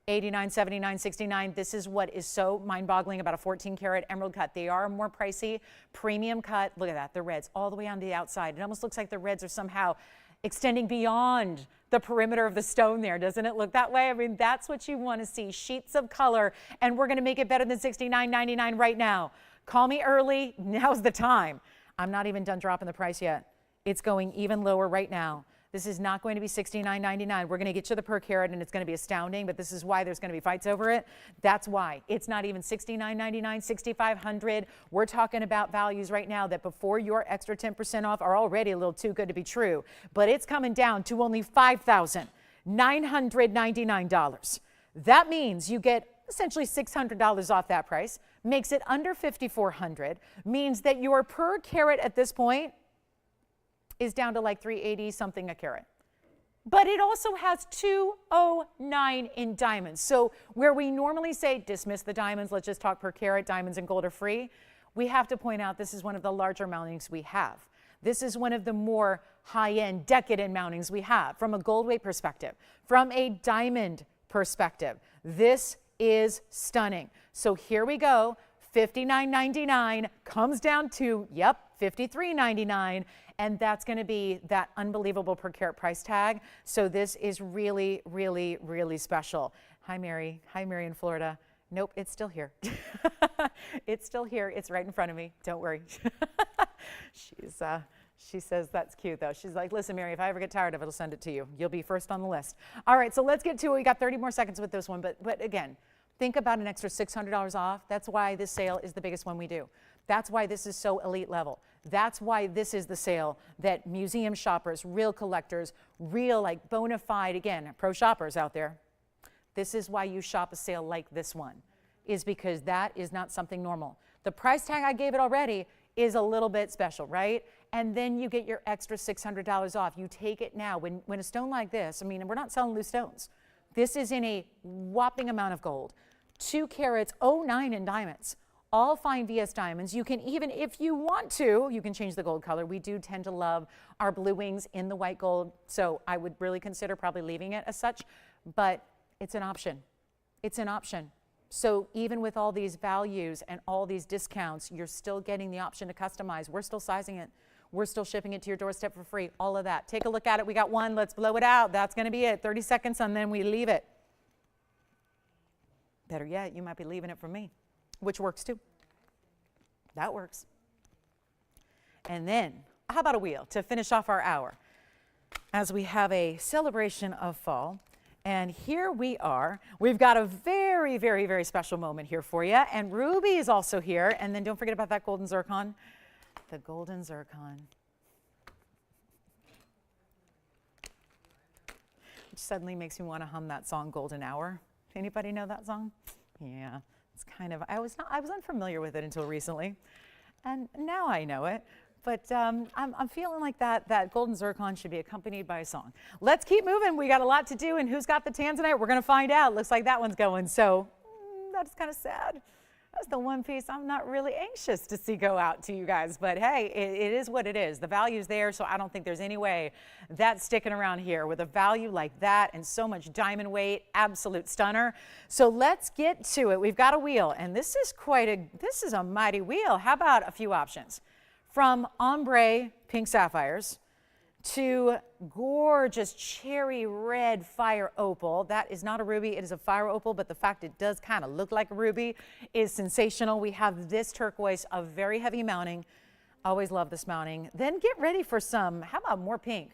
$89, $79, $69. This is what is so mind-boggling about a 14-karat emerald cut. They are more pricey, premium cut. Look at that, the reds all the way on the outside. It almost looks like the reds are somehow extending beyond the perimeter of the stone there. Doesn't it look that way? I mean, that's what you want to see, sheets of color, and we're going to make it better than $69.99 right now. Call me early. Now's the time. I'm not even done dropping the price yet. It's going even lower right now. This is not going to be $69.99. We're going to get you the per carat, and it's going to be astounding, but this is why there's going to be fights over it. That's why. It's not even $69.99, $6,500. We're talking about values right now that before your extra 10% off are already a little too good to be true, but it's coming down to only $5,999. That means you get essentially $600 off that price, makes it under $5,400, means that your per carat at this point is down to like $380 something a carat. But it also has $209 in diamonds. So where we normally say dismiss the diamonds, let's just talk per carat, diamonds and gold are free, we have to point out this is one of the larger mountings we have. This is one of the more high-end, decadent mountings we have from a gold weight perspective. From a diamond perspective, this is stunning. So here we go, $59.99 comes down to, yep, $53.99, and that's going to be that unbelievable per carat price tag. So this is really, really, really special. Hi, Mary. Hi, Mary in Florida. Nope, it's still here. It's still here. It's right in front of me. Don't worry. She says that's cute, though. She's like, listen, Mary, if I ever get tired of it, I'll send it to you. You'll be first on the list. All right, so let's get to it. We got 30 more seconds with this one, but again, think about an extra $600 off. That's why this sale is the biggest one we do. That's why this is so elite level. That's why this is the sale that museum shoppers, real collectors, real like bona fide, again, pro shoppers out there, this is why you shop a sale like this one, is because that is not something normal. The price tag I gave it already is a little bit special, right? And then you get your extra $600 off. You take it now. When a stone like this, I mean, we're not selling loose stones. This is in a whopping amount of gold. 2 carats, 09 in diamonds. All fine VS diamonds. You can even, if you want to, you can change the gold color. We do tend to love our blue wings in the white gold, so I would really consider probably leaving it as such, but it's an option. It's an option. So even with all these values and all these discounts, you're still getting the option to customize. We're still sizing it. We're still shipping it to your doorstep for free, all of that. Take a look at it. We got one. Let's blow it out. That's going to be it. 30 seconds, and then we leave it. Better yet, you might be leaving it for me, which works too. That works. And then, how about a wheel to finish off our hour as we have a celebration of fall. And here we are. We've got a very, very, very special moment here for you. And Ruby is also here. And then don't forget about that golden zircon. The golden zircon. Which suddenly makes me want to hum that song, Golden Hour. Anybody know that song? Yeah, It's kind of, I was unfamiliar with it until recently, and now I know it. But I'm feeling like that golden zircon should be accompanied by a song. Let's keep moving. We got a lot to do, and who's got the Tanzanite? We're going to find out. Looks like that one's going. So that's kind of sad. That's the one piece I'm not really anxious to see go out to you guys. But hey, it is what it is. The value's there, so I don't think there's any way that's sticking around here with a value like that and so much diamond weight. Absolute stunner. So let's get to it. We've got a wheel, and this is a mighty wheel. How about a few options? From ombre pink sapphires to gorgeous cherry red fire opal. That is not a ruby, it is a fire opal, but the fact it does kind of look like a ruby is sensational. We have this turquoise of very heavy mounting. Always love this mounting. Then get ready for some, how about more pink?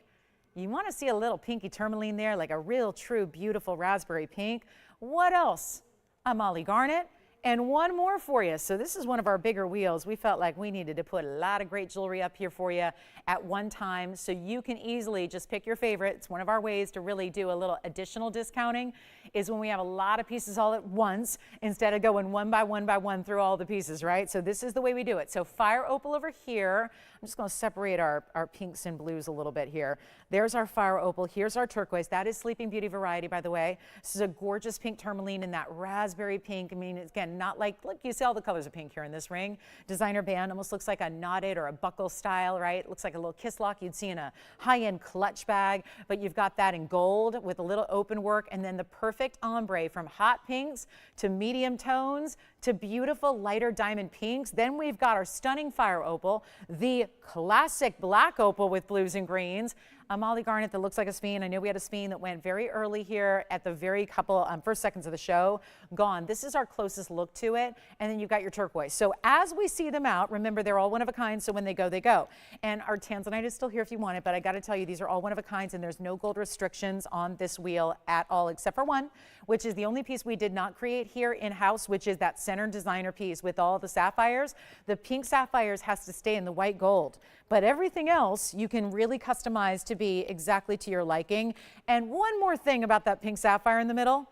You want to see a little pinky tourmaline there, like a real true beautiful raspberry pink. What else? A molly garnet. And one more for you. So this is one of our bigger wheels. We felt like we needed to put a lot of great jewelry up here for you at one time, so you can easily just pick your favorite. It's one of our ways to really do a little additional discounting is when we have a lot of pieces all at once instead of going one by one through all the pieces, right? So this is the way we do it. So fire opal over here. I'm just going to separate our pinks and blues a little bit here. There's our fire opal. Here's our turquoise. That is Sleeping Beauty variety, by the way. This is a gorgeous pink tourmaline in that raspberry pink. I mean, it's, again, not like, look, you see all the colors of pink here in this ring. Designer band, almost looks like a knotted or a buckle style, right? Looks like a little kiss lock you'd see in a high-end clutch bag, but you've got that in gold with a little open work, and then the perfect ombre from hot pinks to medium tones to beautiful lighter diamond pinks. Then we've got our stunning fire opal, the classic black opal with blues and greens, a molly garnet that looks like a sphen. I know we had a sphen that went very early here at the very couple first seconds of the show. Gone. This is our closest look to it. And then you've got your turquoise. So as we see them out, remember they're all one of a kind, so when they go, they go. And our Tanzanite is still here if you want it, but I got to tell you, these are all one of a kinds, and there's no gold restrictions on this wheel at all, except for one, which is the only piece we did not create here in-house, which is that center designer piece with all the sapphires. The pink sapphires has to stay in the white gold, but everything else you can really customize to be exactly to your liking. And one more thing about that pink sapphire in the middle,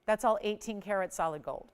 that's all 18 karat solid gold.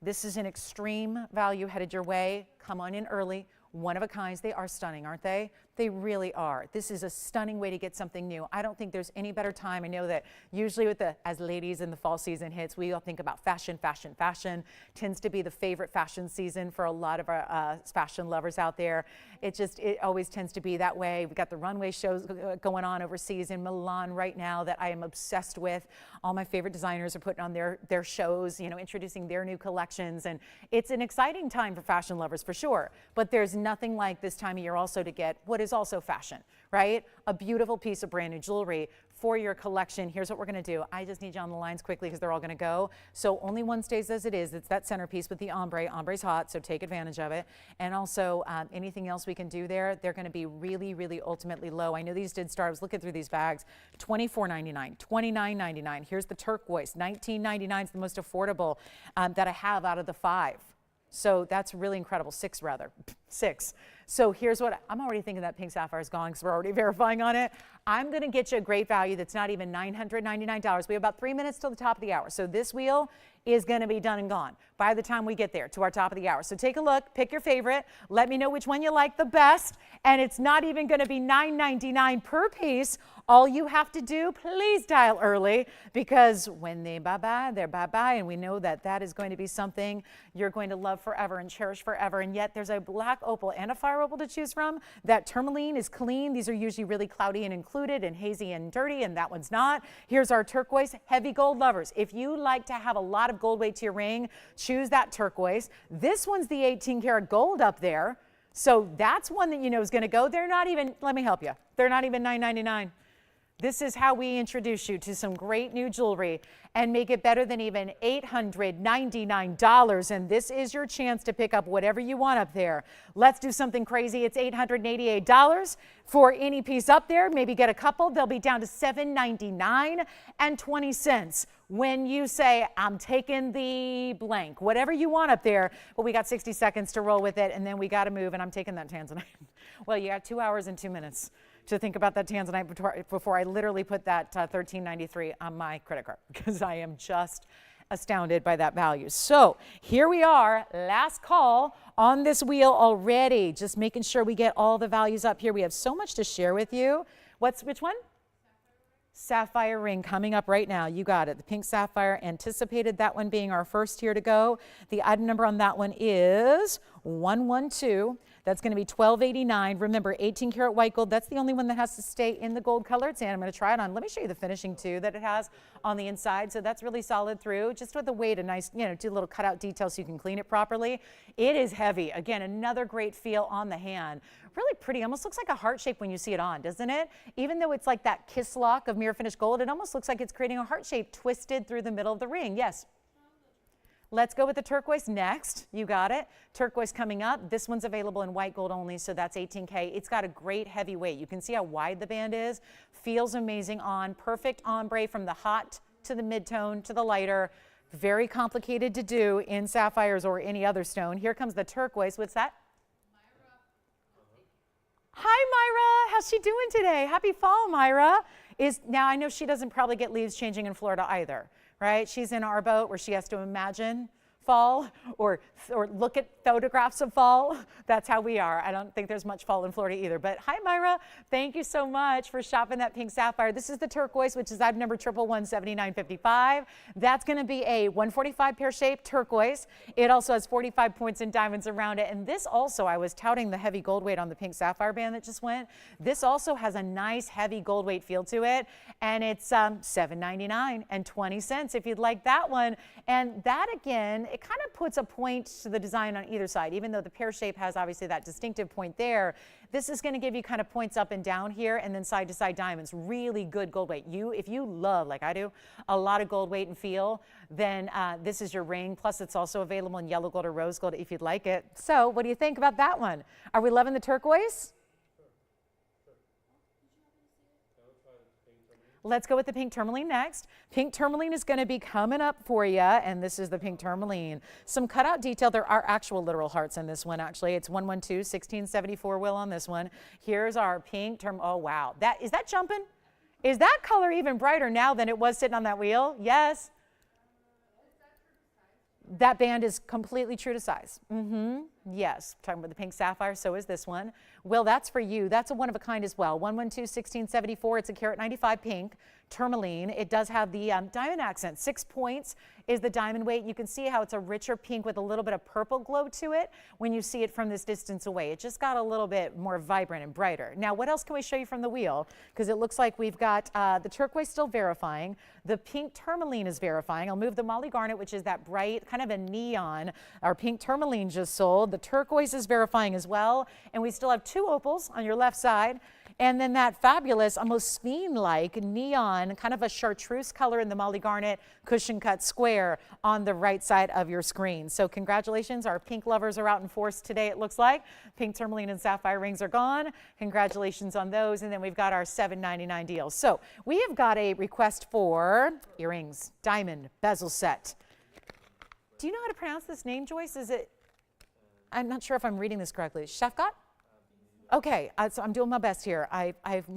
This is an extreme value headed your way. Come on in early. One of a kinds. They are stunning, aren't they? They really are. This is a stunning way to get something new. I don't think there's any better time. I know that usually as ladies in the fall season hits, we all think about fashion, fashion, fashion. Tends to be the favorite fashion season for a lot of our fashion lovers out there. It always tends to be that way. We've got the runway shows going on overseas in Milan right now that I am obsessed with. All my favorite designers are putting on their shows, you know, introducing their new collections. And it's an exciting time for fashion lovers for sure. But there's nothing like this time of year also to get what is also fashion, right? A beautiful piece of brand new jewelry for your collection. Here's what we're going to do. I just need you on the lines quickly because they're all going to go. So only one stays as it is. It's that centerpiece with the ombre. Ombre's hot, so take advantage of it. And also anything else we can do there, they're going to be really, really ultimately low. I know these did start. I was looking through these bags. $24.99, $29.99. Here's the turquoise. $19.99 is the most affordable that I have out of the 5. So that's really incredible. 6 rather. 6. So here's what I'm already thinking that pink sapphire is gone because we're already verifying on it. I'm going to get you a great value that's not even $999. We have about 3 minutes till the top of the hour. So this wheel is going to be done and gone by the time we get there to our top of the hour. So take a look, pick your favorite, let me know which one you like the best, and it's not even going to be $9.99 per piece. All you have to do, please dial early, because when they bye-bye, they're bye-bye, and we know that that is going to be something you're going to love forever and cherish forever. And yet there's a black opal and a fire opal to choose from. That tourmaline is clean. These are usually really cloudy and included and hazy and dirty, and that one's not. Here's our turquoise. Heavy gold lovers, if you like to have a lot of gold weight to your ring, choose that turquoise. This one's the 18 karat gold up there. So that's one that you know is going to go. They're not even, let me help you, they're not even $9.99. This is how we introduce you to some great new jewelry and make it better than even $899. And this is your chance to pick up whatever you want up there. Let's do something crazy. It's $888 for any piece up there. Maybe get a couple. They'll be down to $799.20 when you say, I'm taking the blank, whatever you want up there. But we got 60 seconds to roll with it, and then we got to move, and I'm taking that Tanzanite. Well, you got 2 hours and 2 minutes to think about that Tanzanite before I literally put that $13.93 on my credit card, because I am just astounded by that value. So here we are, last call on this wheel already. Just making sure we get all the values up here. We have so much to share with you. Which one? Sapphire ring coming up right now. You got it. The pink sapphire, anticipated that one being our first here to go. The item number on that one is 112. That's going to be $12.89. Remember, 18 karat white gold. That's the only one that has to stay in the gold colored sand. I'm going to try it on. Let me show you the finishing too that it has on the inside. So that's really solid through, just with the weight, a nice, do a little cutout detail so you can clean it properly. It is heavy. Again, another great feel on the hand. Really pretty. Almost looks like a heart shape when you see it on, doesn't it? Even though it's like that kiss lock of mirror finished gold, it almost looks like it's creating a heart shape twisted through the middle of the ring. Yes. Let's go with the turquoise next. You got it. Turquoise coming up. This one's available in white gold only, so that's 18K. It's got a great heavy weight. You can see how wide the band is. Feels amazing on. Perfect ombre from the hot to the mid-tone to the lighter. Very complicated to do in sapphires or any other stone. Here comes the turquoise. What's that? Hi, Myra. How's she doing today? Happy fall, Myra. Now, I know she doesn't probably get leaves changing in Florida either, right? She's in our boat where she has to imagine fall or look at photographs of fall. That's how we are. I don't think there's much fall in Florida either. But hi, Myra. Thank you so much for shopping that pink sapphire. This is the turquoise, which is item number 1117955. That's going to be a 145 pear shape turquoise. It also has 45 points in diamonds around it. And this also, I was touting the heavy gold weight on the pink sapphire band that just went. This also has a nice heavy gold weight feel to it. And it's $7.99 if you'd like that one. And that again, it kind of puts a point to the design on either side. Even though the pear shape has obviously that distinctive point there, this is going to give you kind of points up and down here and then side to side diamonds. Really good gold weight. If you love, like I do, a lot of gold weight and feel, then this is your ring. Plus it's also available in yellow gold or rose gold if you'd like it. So what do you think about that one? Are we loving the turquoise? Let's go with the pink tourmaline next. Pink tourmaline is going to be coming up for you, and this is the pink tourmaline. Some cutout detail. There are actual literal hearts in this one, actually. It's 112, 1674 will on this one. Here's our pink oh, wow. Is that jumping? Is that color even brighter now than it was sitting on that wheel? Yes. That band is completely true to size. Yes, talking about the pink sapphire, so is this one. Will, that's for you. That's a one of a kind as well. 112, 1674. It's a carat 95 pink tourmaline. It does have the diamond accent. 6 points is the diamond weight. You can see how it's a richer pink with a little bit of purple glow to it when you see it from this distance away. It just got a little bit more vibrant and brighter. Now, what else can we show you from the wheel? Because it looks like we've got the turquoise still verifying. The pink tourmaline is verifying. I'll move the molly garnet, which is that bright, kind of a neon. Our pink tourmaline just sold. The turquoise is verifying as well. And we still have 2 opals on your left side. And then that fabulous, almost sphen-like neon, kind of a chartreuse color in the molly garnet, cushion cut square on the right side of your screen. So congratulations, our pink lovers are out in force today, it looks like. Pink tourmaline and sapphire rings are gone. Congratulations on those. And then we've got our $7.99 deal. So we have got a request for earrings, diamond, bezel set. Do you know how to pronounce this name, Joyce? I'm not sure if I'm reading this correctly. Shafkat? Okay, so I'm doing my best here. I'm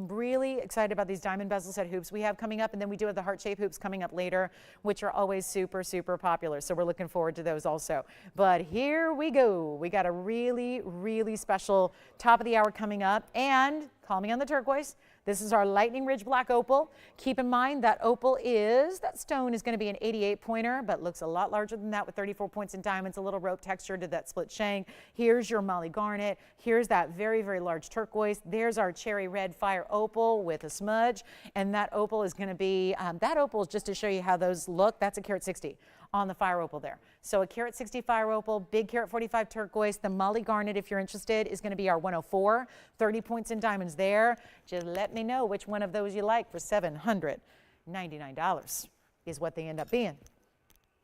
really excited about these diamond bezel set hoops we have coming up, and then we do have the heart-shaped hoops coming up later, which are always super, super popular. So we're looking forward to those also. But here we go. We got a really, really special top of the hour coming up, and call me on the turquoise. This is our lightning ridge black opal. Keep in mind that that stone is going to be an 88 pointer, but looks a lot larger than that with 34 points in diamonds, a little rope texture to that split shank. Here's your molly garnet. Here's that very, very large turquoise. There's our cherry red fire opal with a smudge. And that opal is going to be, that opal is just to show you how those look. That's a carat 60 on the fire opal there. So a carat 60 fire opal, big carat 45 turquoise. The molly garnet, if you're interested, is going to be our 104, 30 points in diamonds there. Just let me know which one of those you like for $799 is what they end up being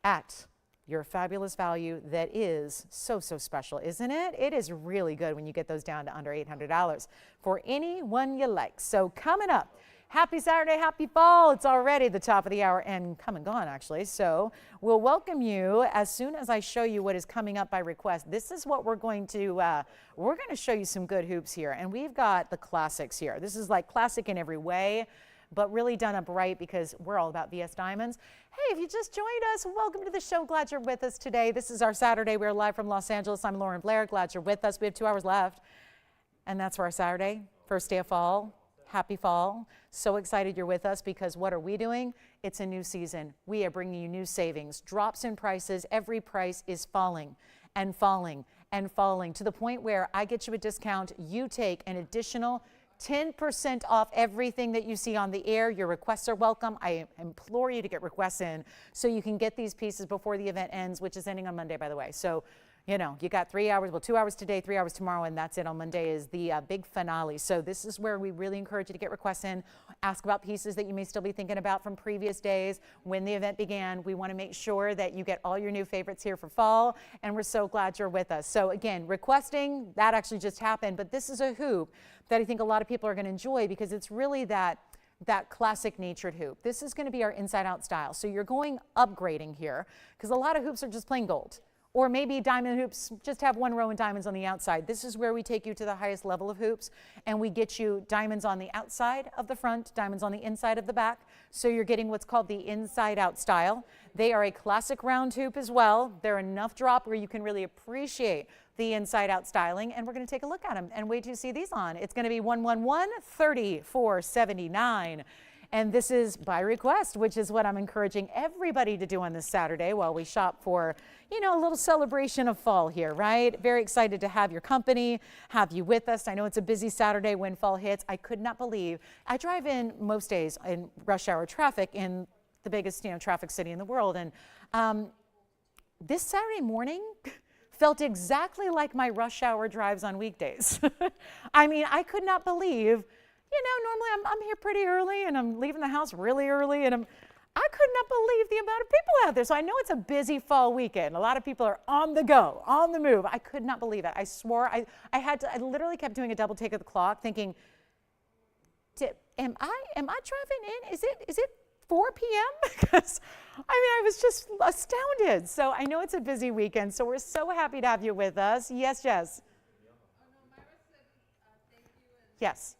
at your fabulous value that is so, so special, isn't it? It is really good when you get those down to under $800 for any one you like. So coming up, happy Saturday, happy fall. It's already the top of the hour and come and gone, actually. So we'll welcome you as soon as I show you what is coming up by request. This is what we're going to show you some good hoops here. And we've got the classics here. This is like classic in every way. but really done up right because we're all about VS Diamonds. Hey, if you just joined us, welcome to the show. Glad you're with us today. This is our Saturday. We're live from Los Angeles. I'm Lauren Blair. Glad you're with us. We have 2 hours left, and that's for our Saturday, first day of fall. Happy fall. So excited you're with us because what are we doing? It's a new season. We are bringing you new savings, drops in prices. Every price is falling and falling and falling to the point where I get you a discount. You take an additional 10% off everything that you see on the air. Your requests are welcome. I implore you to get requests in so you can get these pieces before the event ends, which is ending on Monday, by the way. So, you know, you got 3 hours, well, 2 hours today, 3 hours tomorrow, and that's it. On Monday is the big finale. So this is where we really encourage you to get requests in, ask about pieces that you may still be thinking about from previous days when the event began. We want to make sure that you get all your new favorites here for fall, and we're so glad you're with us. So again, requesting, that actually just happened, but this is a hoop that I think a lot of people are going to enjoy because it's really that classic natured hoop. This is going to be our inside out style. So you're going upgrading here because a lot of hoops are just plain gold. Or maybe diamond hoops just have one row of diamonds on the outside. This is where we take you to the highest level of hoops, and we get you diamonds on the outside of the front, diamonds on the inside of the back. So you're getting what's called the inside out style. They are a classic round hoop as well. They're enough drop where you can really appreciate the inside out styling, and we're going to take a look at them and wait to see these on. It's going to be 111-3479. And this is by request, which is what I'm encouraging everybody to do on this Saturday while we shop for, you know, a little celebration of fall here, right? Very excited to have your company, have you with us. I know it's a busy Saturday when fall hits. I could not believe, I drive in most days in rush hour traffic in the biggest, you know, traffic city in the world. And this Saturday morning felt exactly like my rush hour drives on weekdays. I mean, I could not believe. You know, normally I'm here pretty early and I'm leaving the house really early, and I could not believe the amount of people out there. So I know it's a busy fall weekend. A lot of people are on the go, on the move. I could not believe it. I swore I literally kept doing a double take of the clock thinking, am I driving in? Is it 4 p.m.? Because I mean, I was just astounded. So I know it's a busy weekend. So we're so happy to have you with us. Yes, Jess. Yes.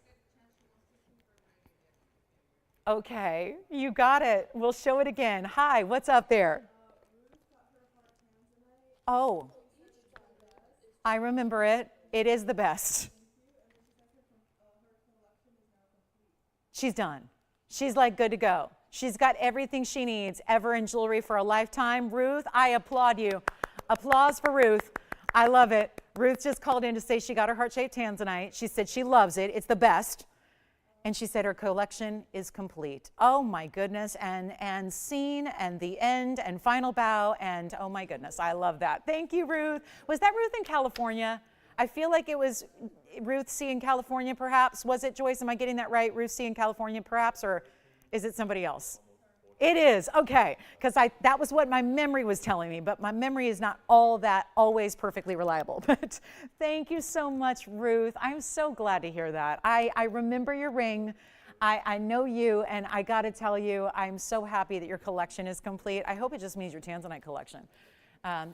Okay, you got it. We'll show it again. Hi, what's up there? Oh, I remember it. It is the best. She's done. She's like good to go. She's got everything she needs ever in jewelry for a lifetime. Ruth, I applaud you. Applause for Ruth. I love it. Ruth just called in to say she got her heart-shaped Tanzanite. She said she loves it. It's the best. And she said her collection is complete. Oh my goodness, and scene and the end and final bow, and oh my goodness, I love that. Thank you, Ruth. Was that Ruth in California? I feel like it was Ruth C in California, perhaps. Was it, Joyce? Am I getting that right? Ruth C in California, perhaps, or is it somebody else? It is, okay, because that was what my memory was telling me, but my memory is not all that always perfectly reliable. But thank you so much, Ruth. I'm so glad to hear that. I remember your ring. I know you, and I got to tell you, I'm so happy that your collection is complete. I hope it just means your Tanzanite collection.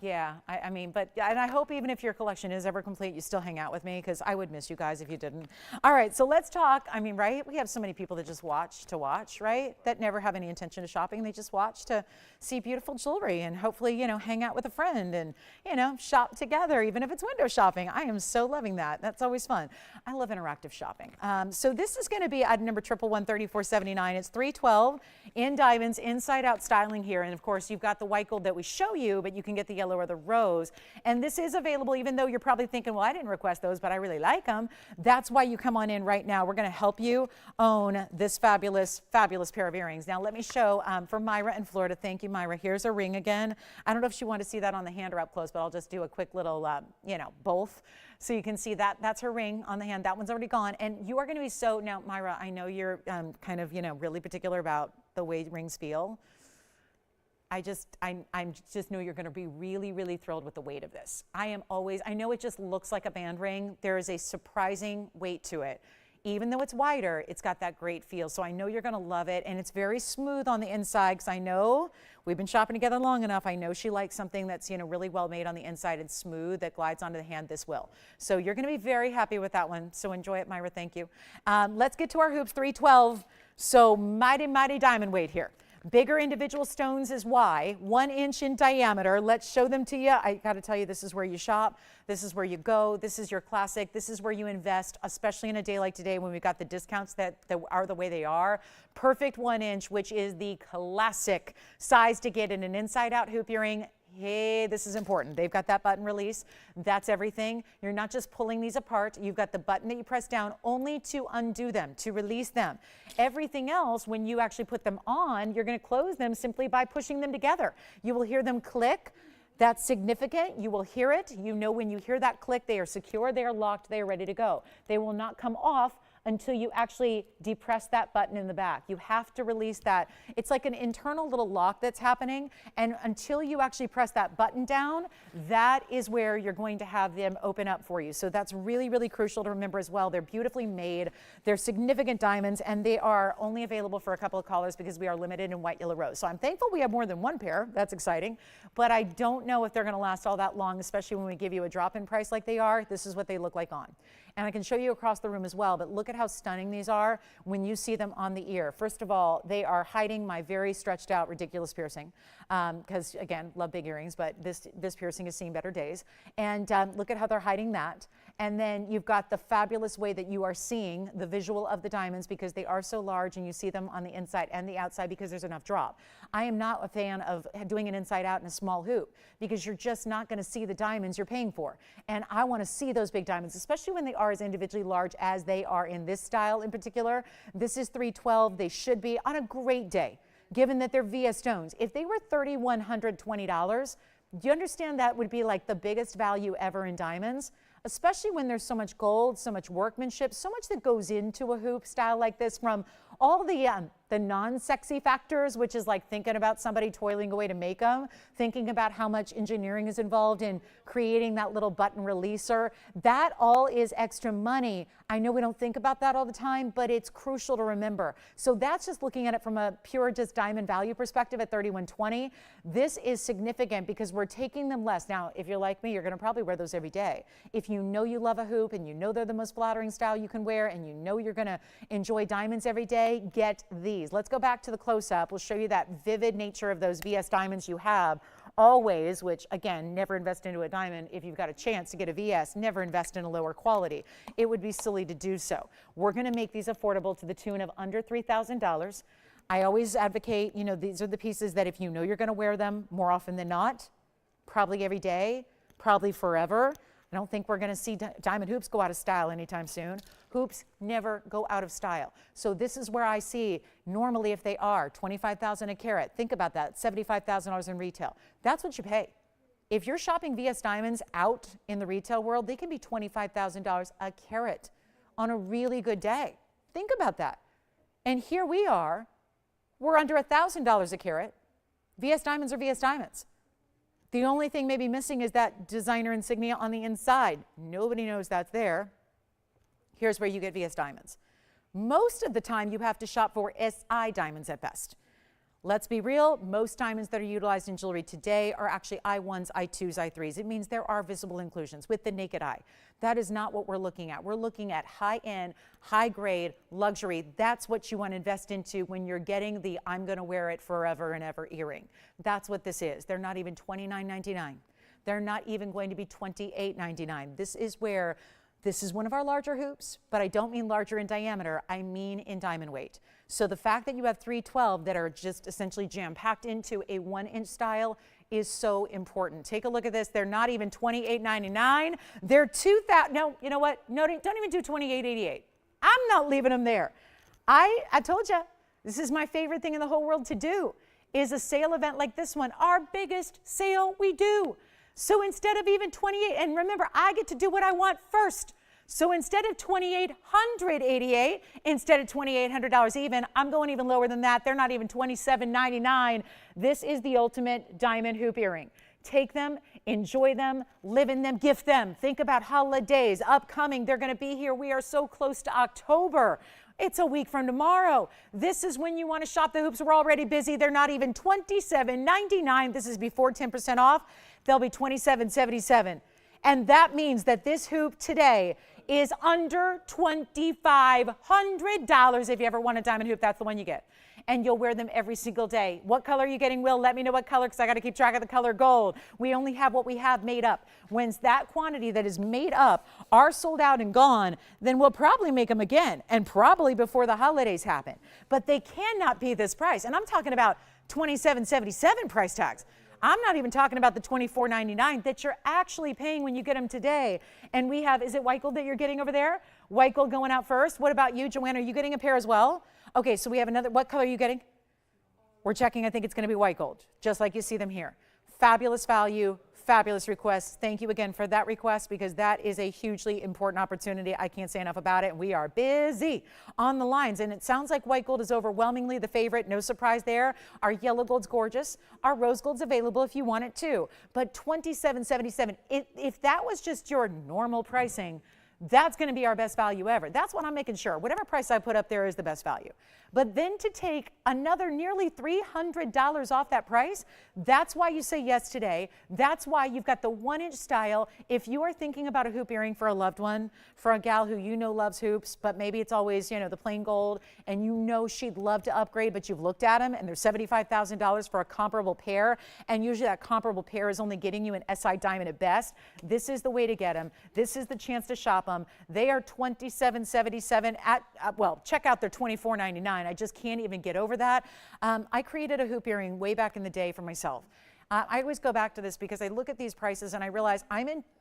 Yeah, I mean, and I hope even if your collection is ever complete, you still hang out with me, because I would miss you guys if you didn't. All right, so let's talk. I mean, right? We have so many people that just watch to watch, right? That never have any intention of shopping. They just watch to see beautiful jewelry and hopefully, you know, hang out with a friend and, you know, shop together, even if it's window shopping. I am so loving that. That's always fun. I love interactive shopping. So this is going to be item number 111-3479. It's 312 in diamonds, inside out styling here. And of course, you've got the white gold that we show you, but you can get the yellow or the rose. And this is available, even though you're probably thinking, well, I didn't request those, but I really like them. That's why you come on in right now. We're going to help you own this fabulous, fabulous pair of earrings. Now, let me show for Myra in Florida. Thank you, Myra. Here's a ring again. I don't know if she wanted to see that on the hand or up close, but I'll just do a quick little, you know, both. So you can see that that's her ring on the hand. That one's already gone. And you are going to be so, now, Myra, I know you're kind of, you know, really particular about the way rings feel. I just know you're going to be really, really thrilled with the weight of this. I know it just looks like a band ring. There is a surprising weight to it. even though it's wider, it's got that great feel. So I know you're going to love it, and it's very smooth on the inside because I know we've been shopping together long enough. I know she likes something that's, you know, really well made on the inside and smooth that glides onto the hand. This will. So you're going to be very happy with that one. So enjoy it, Myra. Thank you. Let's get to our hoops. 312. So mighty, mighty diamond weight here. Bigger individual stones is why, 1 inch in diameter. Let's show them to you. I got to tell you, this is where you shop. This is where you go. This is your classic. This is where you invest, especially in a day like today when we've got the discounts that are the way they are. Perfect 1 inch, which is the classic size to get in an inside out hoop earring. Hey, this is important. They've got that button release. That's everything. You're not just pulling these apart. You've got the button that you press down only to undo them, to release them. Everything else, when you actually put them on, you're going to close them simply by pushing them together. You will hear them click. That's significant. You will hear it. You know when you hear that click, they are secure, they are locked, they are ready to go. They will not come off until you actually depress that button in the back. You have to release that. It's like an internal little lock that's happening, and until you actually press that button down, that is where you're going to have them open up for you. So that's really, really crucial to remember as well. They're beautifully made. They're significant diamonds, and they are only available for a couple of colors because we are limited in white, yellow, rose. So I'm thankful we have more than one pair. That's exciting, but I don't know if they're going to last all that long, especially when we give you a drop-in price like they are. This is what they look like on. And I can show you across the room as well, but look at how stunning these are when you see them on the ear. First of all, they are hiding my very stretched out, ridiculous piercing. Because again, love big earrings, but this piercing has seen better days. And look at how they're hiding that. And then you've got the fabulous way that you are seeing the visual of the diamonds because they are so large, and you see them on the inside and the outside because there's enough drop. I am not a fan of doing an inside out in a small hoop because you're just not going to see the diamonds you're paying for. And I want to see those big diamonds, especially when they are as individually large as they are in this style in particular. This is 312. They should be on a great day, given that they're via stones. If they were $3,120, do you understand that would be like the biggest value ever in diamonds? Especially when there's so much gold, so much workmanship, so much that goes into a hoop style like this, from all the non-sexy factors, which is like thinking about somebody toiling away to make them, thinking about how much engineering is involved in creating that little button releaser. That all is extra money. I know we don't think about that all the time, but it's crucial to remember. So that's just looking at it from a pure just diamond value perspective at $3,120. This is significant because we're taking them less. Now, if you're like me, you're going to probably wear those every day. If you know you love a hoop and you know they're the most flattering style you can wear and you know you're going to enjoy diamonds every day, get these. Let's go back to the close-up. We'll show you that vivid nature of those VS diamonds you have always, which again, never invest into a diamond. If you've got a chance to get a VS, never invest in a lower quality. It would be silly to do so. We're going to make these affordable to the tune of under $3,000. I always advocate, you know, these are the pieces that if you know you're going to wear them more often than not, probably every day, probably forever. I don't think we're going to see diamond hoops go out of style anytime soon. Hoops never go out of style. So this is where I see normally if they are $25,000 a carat, think about that, $75,000 in retail. That's what you pay. If you're shopping VS diamonds out in the retail world, they can be $25,000 a carat on a really good day. Think about that. And here we are, we're under $1,000 a carat. VS diamonds are VS diamonds. The only thing maybe missing is that designer insignia on the inside. Nobody knows that's there. Here's where you get VS diamonds. Most of the time you have to shop for SI diamonds at best. Let's be real, most diamonds that are utilized in jewelry today are actually I1s, I2s, I3s. It means there are visible inclusions with the naked eye. That is not what we're looking at. We're looking at high-end, high-grade, luxury. That's what you want to invest into when you're getting the I'm going to wear it forever and ever earring. That's what this is. They're not even $29.99. They're not even going to be $28.99. This is one of our larger hoops, but I don't mean larger in diameter, I mean in diamond weight. So the fact that you have 312 that are just essentially jam-packed into a 1-inch style is so important. Take a look at this. They're not even $28.99. They're $2,000. No, you know what? No, don't even do $28.88. I'm not leaving them there. I told you, this is my favorite thing in the whole world to do, is a sale event like this one, our biggest sale we do. So instead of even $28, and remember, I get to do what I want first. So instead of $2,888, instead of $2,800 even, I'm going even lower than that. They're not even $27.99. This is the ultimate diamond hoop earring. Take them. enjoy them, live in them, gift them. Think about holidays upcoming. They're going to be here. We are so close to October. It's a week from tomorrow. This is when you want to shop the hoops. We're already busy. They're not even $27.99. This is before 10% off. They'll be $27.77. And that means that this hoop today is under $2,500. If you ever want a diamond hoop, that's the one you get. And you'll wear them every single day. What color are you getting, Will? Let me know what color, because I got to keep track of the color gold. We only have what we have made up. When that quantity that is made up are sold out and gone, then we'll probably make them again, and probably before the holidays happen. But they cannot be this price. And I'm talking about $27.77 price tags. I'm not even talking about the $24.99 that you're actually paying when you get them today. And we have, is it white gold that you're getting over there? White gold going out first. What about you, Joanne? Are you getting a pair as well? Okay, so we have another, what color are you getting? We're checking, I think it's going to be white gold, just like you see them here. Fabulous value, fabulous request. Thank you again for that request, because that is a hugely important opportunity. I can't say enough about it. We are busy on the lines, and it sounds like white gold is overwhelmingly the favorite. No surprise there. Our yellow gold's gorgeous. Our rose gold's available if you want it too. But $27.77, if that was just your normal pricing, that's going to be our best value ever. That's what I'm making sure. Whatever price I put up there is the best value. But then to take another nearly $300 off that price, that's why you say yes today. That's why you've got the 1-inch style. If you are thinking about a hoop earring for a loved one, for a gal who you know loves hoops, but maybe it's always, you know, the plain gold, and you know she'd love to upgrade, but you've looked at them and they're $75,000 for a comparable pair, and usually that comparable pair is only getting you an SI diamond at best. This is the way to get them. This is the chance to shop them. They are $27.77 at, well, check out their $24.99. I just can't even get over that. I created a hoop earring way back in the day for myself. I always go back to this because I look at these prices and I realize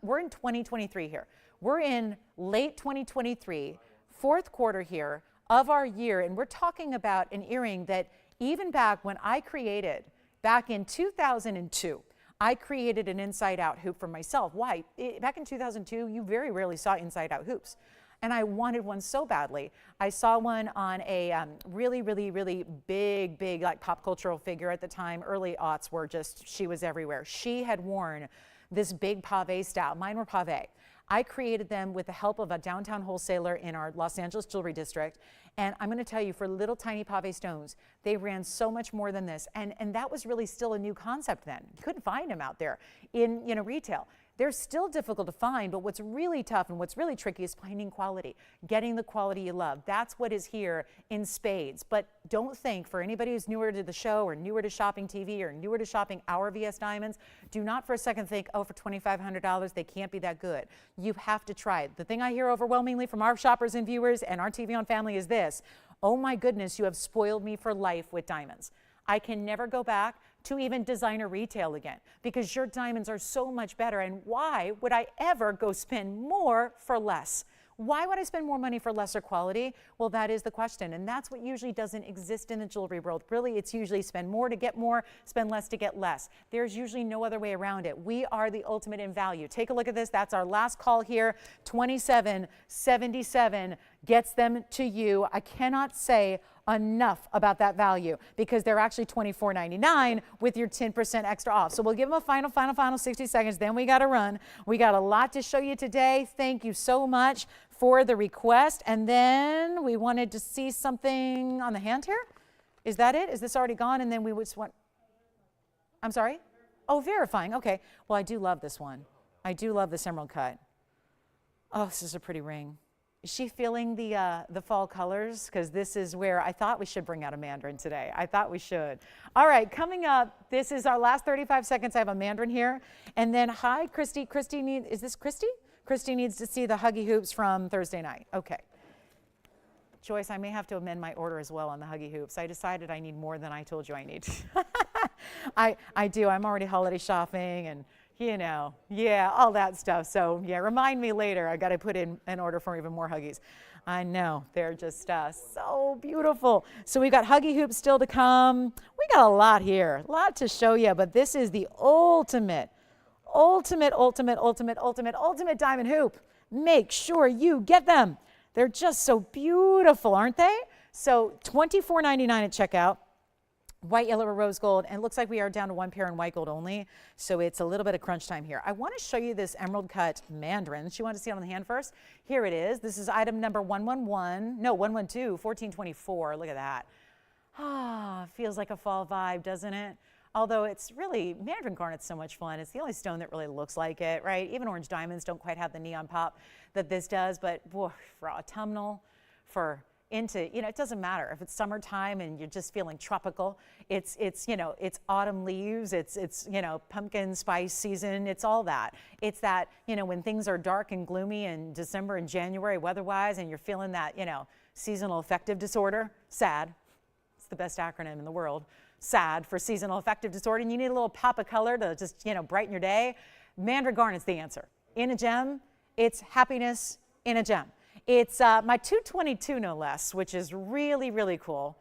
we're in 2023 here. We're in late 2023, fourth quarter here of our year, and we're talking about an earring that even back when I created, back in 2002, I created an inside-out hoop for myself. Why? Back in 2002, you very rarely saw inside-out hoops. And I wanted one so badly. I saw one on a really, really, really big, like pop cultural figure at the time. Early aughts were just, she was everywhere. She had worn this big pave style. Mine were pave. I created them with the help of a downtown wholesaler in our Los Angeles jewelry district. And I'm going to tell you, for little tiny pave stones, they ran so much more than this. And that was really still a new concept then. You couldn't find them out there in retail. They're still difficult to find, but what's really tough and what's really tricky is finding quality, getting the quality you love. That's what is here in spades. But don't think, for anybody who's newer to the show or newer to shopping TV or newer to shopping our VS Diamonds, do not for a second think, oh, for $2,500, they can't be that good. You have to try it. The thing I hear overwhelmingly from our shoppers and viewers and our TVON family is this: oh my goodness, you have spoiled me for life with diamonds. I can never go back to even designer retail again, because your diamonds are so much better. And why would I ever go spend more for less? Why would I spend more money for lesser quality? Well, that is the question. And that's what usually doesn't exist in the jewelry world. Really, it's usually spend more to get more, spend less to get less. There's usually no other way around it. We are the ultimate in value. Take a look at this. That's our last call here. $27.77 gets them to you. I cannot say enough about that value, because they're actually $24.99 with your 10% extra off. So we'll give them a final 60 seconds. Then we got to run. We got a lot to show you today. Thank you so much for the request. And then we wanted to see something on the hand here. Is that it? Is this already gone? And then we just want, I'm sorry? Oh, verifying. Okay. Well, I do love this one. I do love this emerald cut. Oh, this is a pretty ring. Is she feeling the fall colors? Because this is where I thought we should bring out a Mandarin today. I thought we should. All right, coming up, this is our last 35 seconds. I have a Mandarin here. And then, hi, Christy. Christy needs, is this Christy? Christy needs to see the huggy hoops from Thursday night. Okay. Joyce, I may have to amend my order as well on the huggy hoops. I decided I need more than I told you I need. I do. I'm already holiday shopping and, you know, yeah, all that stuff. So, yeah, remind me later. I got to put in an order for even more huggies. I know. They're just so beautiful. So we've got huggy hoops still to come. We got a lot here, a lot to show you. But this is the ultimate diamond hoop. Make sure you get them. They're just so beautiful, aren't they? So $24.99 at checkout. white, yellow, or rose gold, and it looks like we are down to one pair in white gold only, so it's a little bit of crunch time here. I want to show you this emerald cut Mandarin. She wanted to see it on the hand first. Here it is. This is item number 112, 1424. Look at that. Ah, feels like a fall vibe, doesn't it? Although it's really, Mandarin garnet's so much fun. It's the only stone that really looks like it, right? Even orange diamonds don't quite have the neon pop that this does, but boy, for autumnal, for into, it doesn't matter if it's summertime and you're just feeling tropical. It's autumn leaves, it's pumpkin spice season. It's all that. It's that, when things are dark and gloomy in December and January weather-wise, and you're feeling that, seasonal affective disorder, SAD. It's the best acronym in the world. SAD for seasonal affective disorder, and you need a little pop of color to just, brighten your day. Mandarin garnet's the answer. In a gem, it's happiness in a gem. It's my 222 no less, which is really, really cool.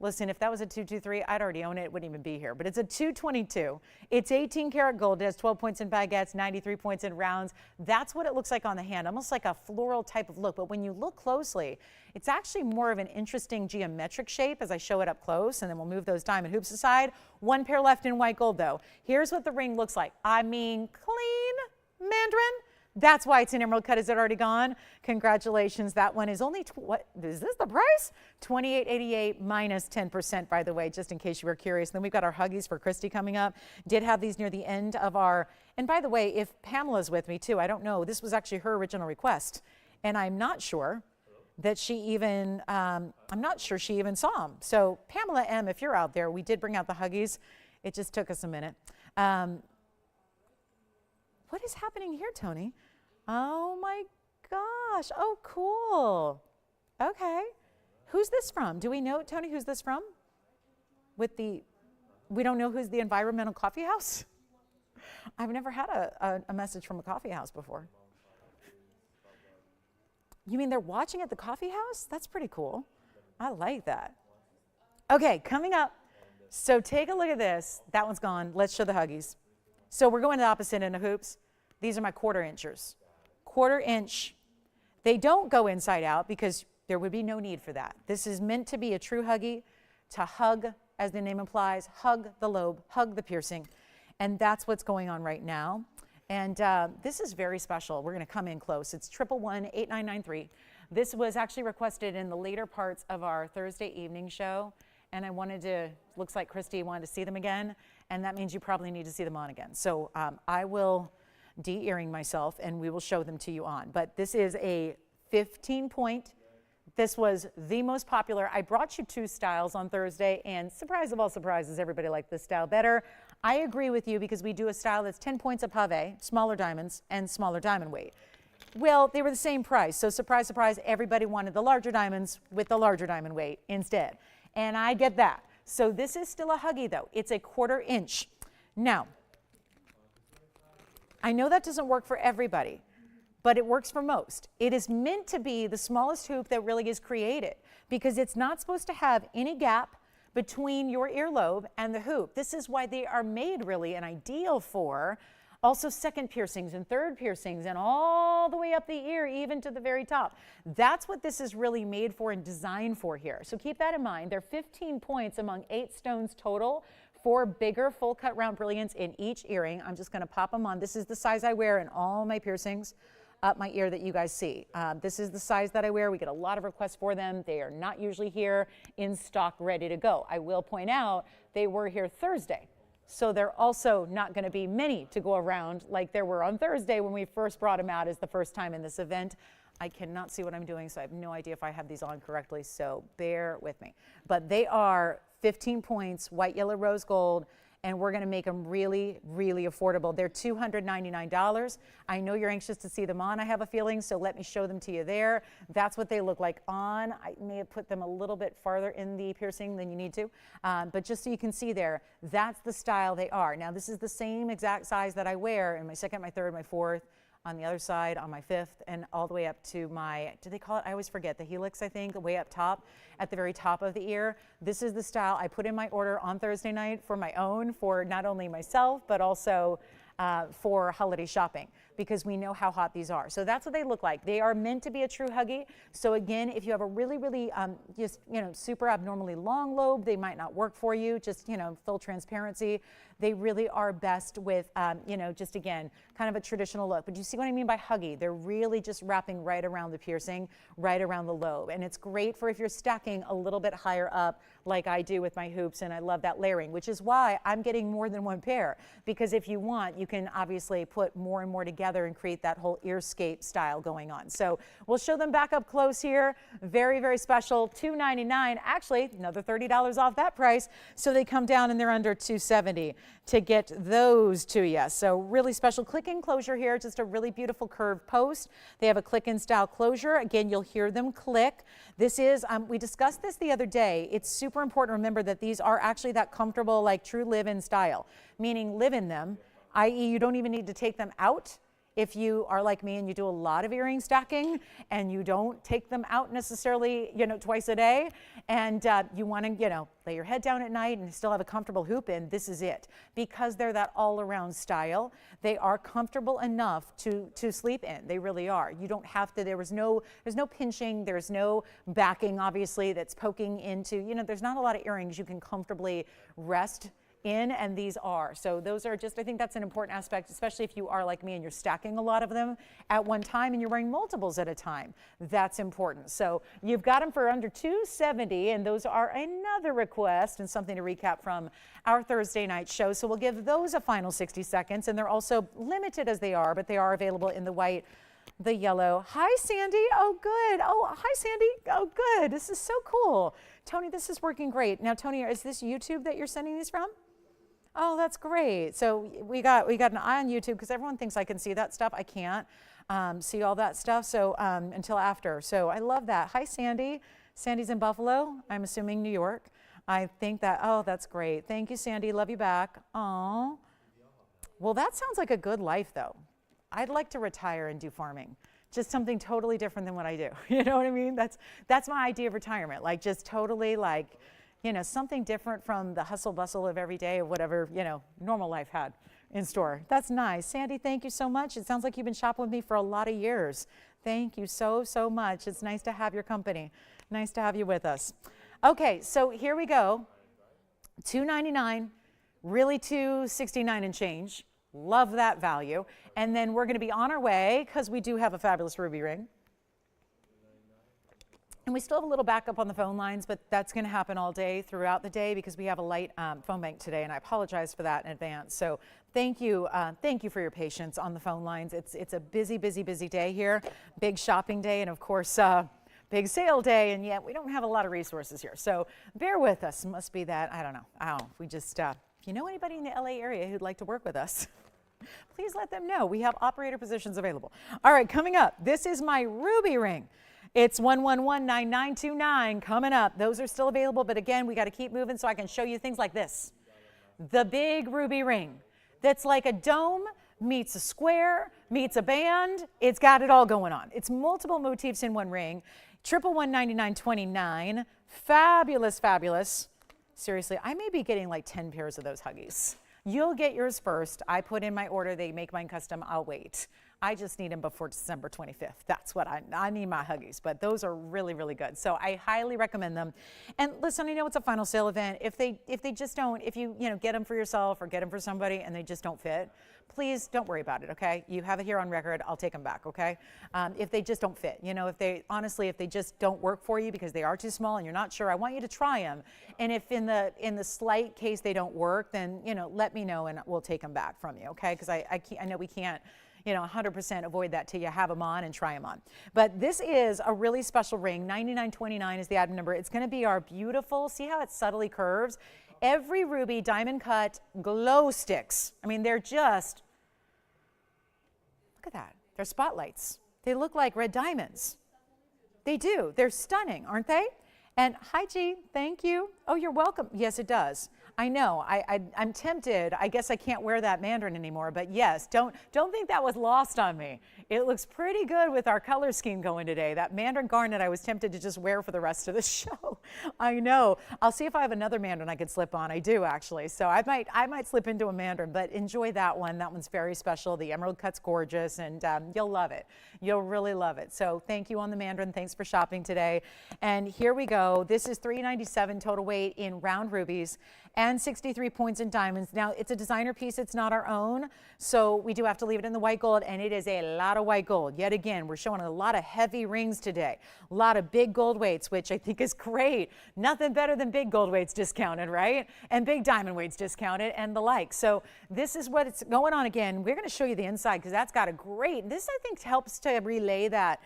Listen, if that was a 223, I'd already own it. It wouldn't even be here. But it's a 222. It's 18 karat gold. It has 12 points in baguettes, 93 points in rounds. That's what it looks like on the hand, almost like a floral type of look. But when you look closely, it's actually more of an interesting geometric shape as I show it up close, and then we'll move those diamond hoops aside. One pair left in white gold, though. Here's what the ring looks like. I mean, clean Mandarin. That's why it's an emerald cut. Is it already gone? Congratulations. That one is only, what is this the price? $28.88 minus 10%, by the way, just in case you were curious. Then we've got our huggies for Christy coming up. Did have these near the end of our, and by the way, if Pamela's with me too, I don't know. This was actually her original request. And I'm not sure that she even, I'm not sure she even saw them. So Pamela M., if you're out there, we did bring out the huggies. It just took us a minute. What is happening here, Tony? Oh my gosh. Oh, cool. Okay. Who's this from? Do we know, Tony, who's this from? We don't know who's the environmental coffee house? I've never had a message from a coffee house before. You mean they're watching at the coffee house? That's pretty cool. I like that. Okay, coming up. So take a look at this. That one's gone. Let's show the huggies. So we're going to the opposite end of hoops. These are my 1/4 inchers. 1/4 inch. They don't go inside out because there would be no need for that. This is meant to be a true huggy, to hug, as the name implies, hug the lobe, hug the piercing. And that's what's going on right now. And this is very special. We're going to come in close. It's 111-8993. This was actually requested in the later parts of our Thursday evening show. And I wanted to, looks like Christy wanted to see them again. And that means you probably need to see them on again. So I will de-earring myself and we will show them to you on. But this is a 15-point. This was the most popular. I brought you 2 styles on Thursday, and surprise of all surprises, everybody liked this style better. I agree with you because we do a style that's 10 points of pave, smaller diamonds, and smaller diamond weight. Well, they were the same price, so surprise, surprise, everybody wanted the larger diamonds with the larger diamond weight instead. And I get that. So this is still a huggy, though. It's a 1/4 inch. Now, I know that doesn't work for everybody, but it works for most. It is meant to be the smallest hoop that really is created because it's not supposed to have any gap between your earlobe and the hoop. This is why they are made really and ideal for also second piercings and third piercings and all the way up the ear, even to the very top. That's what this is really made for and designed for here. So keep that in mind. There are 15 points among 8 stones total. 4 bigger full cut round brilliants in each earring. I'm just going to pop them on. This is the size I wear in all my piercings up my ear that you guys see. This is the size that I wear. We get a lot of requests for them. They are not usually here in stock ready to go. I will point out they were here Thursday. So they're also not going to be many to go around like there were on Thursday when we first brought them out as the first time in this event. I cannot see what I'm doing, so I have no idea if I have these on correctly, so bear with me. But they are 15 points, white, yellow, rose gold, and we're going to make them really, really affordable. They're $299. I know you're anxious to see them on, I have a feeling, so let me show them to you there. That's what they look like on. I may have put them a little bit farther in the piercing than you need to, but just so you can see there, that's the style they are. Now, this is the same exact size that I wear in my 2nd, my 3rd, my 4th, on the other side, on my 5th, and all the way up to my, do they call it, I always forget, the helix, I think, way up top, at the very top of the ear. This is the style I put in my order on Thursday night for my own, for not only myself, but also for holiday shopping. because we know how hot these are. So that's what they look like. They are meant to be a true huggy. So again, if you have a really, really just, super abnormally long lobe, they might not work for you. Just, full transparency. They really are best with, just again, kind of a traditional look. But you see what I mean by huggy? They're really just wrapping right around the piercing, right around the lobe. And it's great for if you're stacking a little bit higher up like I do with my hoops, and I love that layering, which is why I'm getting more than one pair. Because if you want, you can obviously put more and more together and create that whole earscape style going on. So we'll show them back up close here. Very, very special, $299. Actually, another $30 off that price. So they come down and they're under $270 to get those to you. So really special click-in closure here, just a really beautiful curved post. They have a click-in style closure. Again, you'll hear them click. This is, we discussed this the other day. It's super important to remember that these are actually that comfortable, like true live-in style, meaning live in them, i.e. you don't even need to take them out. If you are like me and you do a lot of earring stacking and you don't take them out necessarily, twice a day, and you want to, lay your head down at night and still have a comfortable hoop in, this is it. Because they're that all-around style, they are comfortable enough to sleep in. They really are. You don't have to, there's no pinching, there's no backing, obviously, that's poking into, there's not a lot of earrings you can comfortably rest in, and these are. So those are just, I think that's an important aspect, especially if you are like me and you're stacking a lot of them at one time and you're wearing multiples at a time. That's important. So you've got them for under $270, and those are another request and something to recap from our Thursday night show. So we'll give those a final 60 seconds, and they're also limited as they are, but they are available in the white, the yellow. Hi, Sandy. Oh, good. Oh, hi, Sandy. Oh, good. This is so cool. Tony, this is working great. Now, Tony, is this YouTube that you're sending these from? Oh, that's great. So we got an eye on YouTube because everyone thinks I can see that stuff. I can't see all that stuff until after. So I love that. Hi, Sandy. Sandy's in Buffalo. I'm assuming New York. I think that, oh, that's great. Thank you, Sandy. Love you back. Oh. Well, that sounds like a good life, though. I'd like to retire and do farming. Just something totally different than what I do. You know what I mean? That's my idea of retirement. Like just totally like, something different from the hustle bustle of every day of whatever, normal life had in store. That's nice. Sandy, thank you so much. It sounds like you've been shopping with me for a lot of years. Thank you so, so much. It's nice to have your company. Nice to have you with us. Okay, so here we go. $299, really $269 and change. Love that value. And then we're going to be on our way because we do have a fabulous ruby ring. And we still have a little backup on the phone lines, but that's going to happen all day throughout the day because we have a light phone bank today, and I apologize for that in advance. So thank you for your patience on the phone lines. It's a busy, busy, busy day here, big shopping day, and of course, big sale day, and yet we don't have a lot of resources here. So bear with us. Must be that, I don't know. We just, if you know anybody in the LA area who'd like to work with us, please let them know. We have operator positions available. All right, coming up, this is my ruby ring. It's 111-9929 coming up. Those are still available, but again, we got to keep moving so I can show you things like this. The big ruby ring that's like a dome meets a square, meets a band. It's got it all going on. It's multiple motifs in one ring. 111-9929. Fabulous, fabulous. Seriously, I may be getting like 10 pairs of those huggies. You'll get yours first. I put in my order. They make mine custom. I'll wait. I just need them before December 25th. That's what I need my huggies, but those are really, really good. So I highly recommend them. And listen, I know it's a final sale event. If they just don't, if you get them for yourself or get them for somebody and they just don't fit, please don't worry about it, okay? You have it here on record. I'll take them back, okay? If they just don't fit, if they just don't work for you because they are too small and you're not sure, I want you to try them. And if in the slight case they don't work, then let me know and we'll take them back from you, okay? Because I know we can't 100% avoid that till you have them on and try them on. But this is a really special ring. 9929 is the item number. It's going to be our beautiful, see how it subtly curves? Every ruby diamond cut glow sticks. I mean, they're just, look at that. They're spotlights. They look like red diamonds. They do. They're stunning, aren't they? And hi, G, thank you. Oh, you're welcome. Yes, it does. I know. I'm tempted. I guess I can't wear that Mandarin anymore. But yes, don't think that was lost on me. It looks pretty good with our color scheme going today. That Mandarin garnet I was tempted to just wear for the rest of the show. I know. I'll see if I have another Mandarin I could slip on. I do actually. So I might slip into a Mandarin. But enjoy that one. That one's very special. The emerald cut's gorgeous, and you'll love it. You'll really love it. So thank you on the Mandarin. Thanks for shopping today. And here we go. This is $397 total weight in round rubies and 63 points in diamonds. Now, it's a designer piece. It's not our own, so we do have to leave it in the white gold, and it is a lot of white gold. Yet again, we're showing a lot of heavy rings today, a lot of big gold weights, which I think is great. Nothing better than big gold weights discounted, right? And big diamond weights discounted and the like. So this is what's going on again. We're going to show you the inside because that's got a great, this I think helps to relay that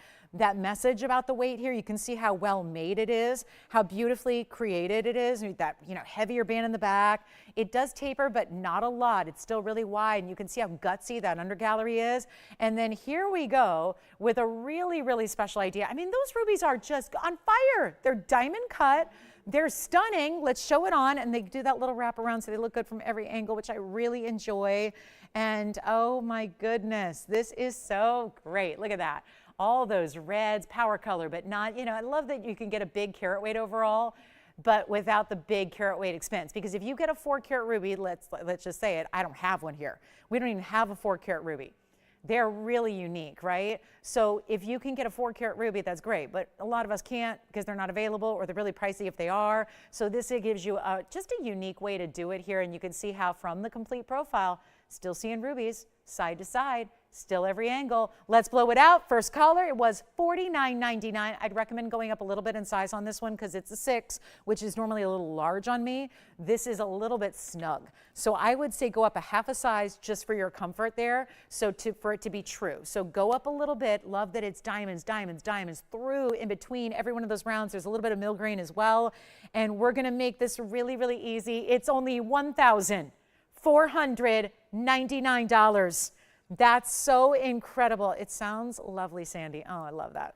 message about the weight here. You can see how well made it is, how beautifully created it is. That, you know, heavier band in the back. It does taper, but not a lot. It's still really wide, and you can see how gutsy that undergallery is. And then here we go with a really, really special idea. I mean, those rubies are just on fire. They're diamond cut. They're stunning. Let's show it on. And they do that little wrap around so they look good from every angle, which I really enjoy. And oh my goodness, this is so great. Look at that. All those reds, power color, but not, you know, I love that you can get a big carat weight overall, but without the big carat weight expense. Because if you get a 4-carat ruby, let's just say it, I don't have one here. We don't even have a 4-carat ruby. They're really unique, right? So if you can get a 4-carat ruby, that's great. But a lot of us can't because they're not available, or they're really pricey if they are. So this gives you just a unique way to do it here. And you can see how from the complete profile, still seeing rubies side to side, still every angle. Let's blow it out. First color, it was $49.99. I'd recommend going up a little bit in size on this one because it's a 6, which is normally a little large on me. This is a little bit snug. So I would say go up a half a size just for your comfort there, so for it to be true. So go up a little bit. Love that it's diamonds, diamonds, diamonds through in between every one of those rounds. There's a little bit of milgrain as well. And we're going to make this really, really easy. It's only $1,499. That's so incredible. It sounds lovely, Sandy. Oh, I love that.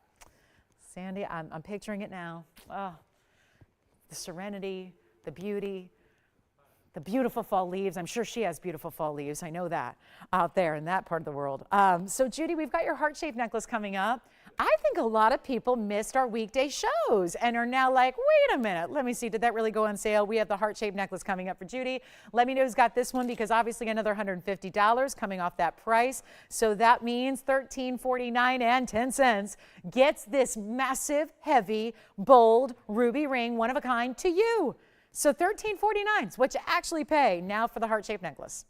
Sandy, I'm picturing it now. Oh, the serenity, the beauty, the beautiful fall leaves. I'm sure she has beautiful fall leaves. I know that out there in that part of the world. So Judy, we've got your heart-shaped necklace coming up. I think a lot of people missed our weekday shows and are now like, wait a minute, let me see, did that really go on sale? We have the heart-shaped necklace coming up for Judy. Let me know who's got this one, because obviously another $150 coming off that price. So that means $13.49 gets this massive, heavy, bold ruby ring, one of a kind, to you. So $13.49 is what you actually pay now for the heart-shaped necklace.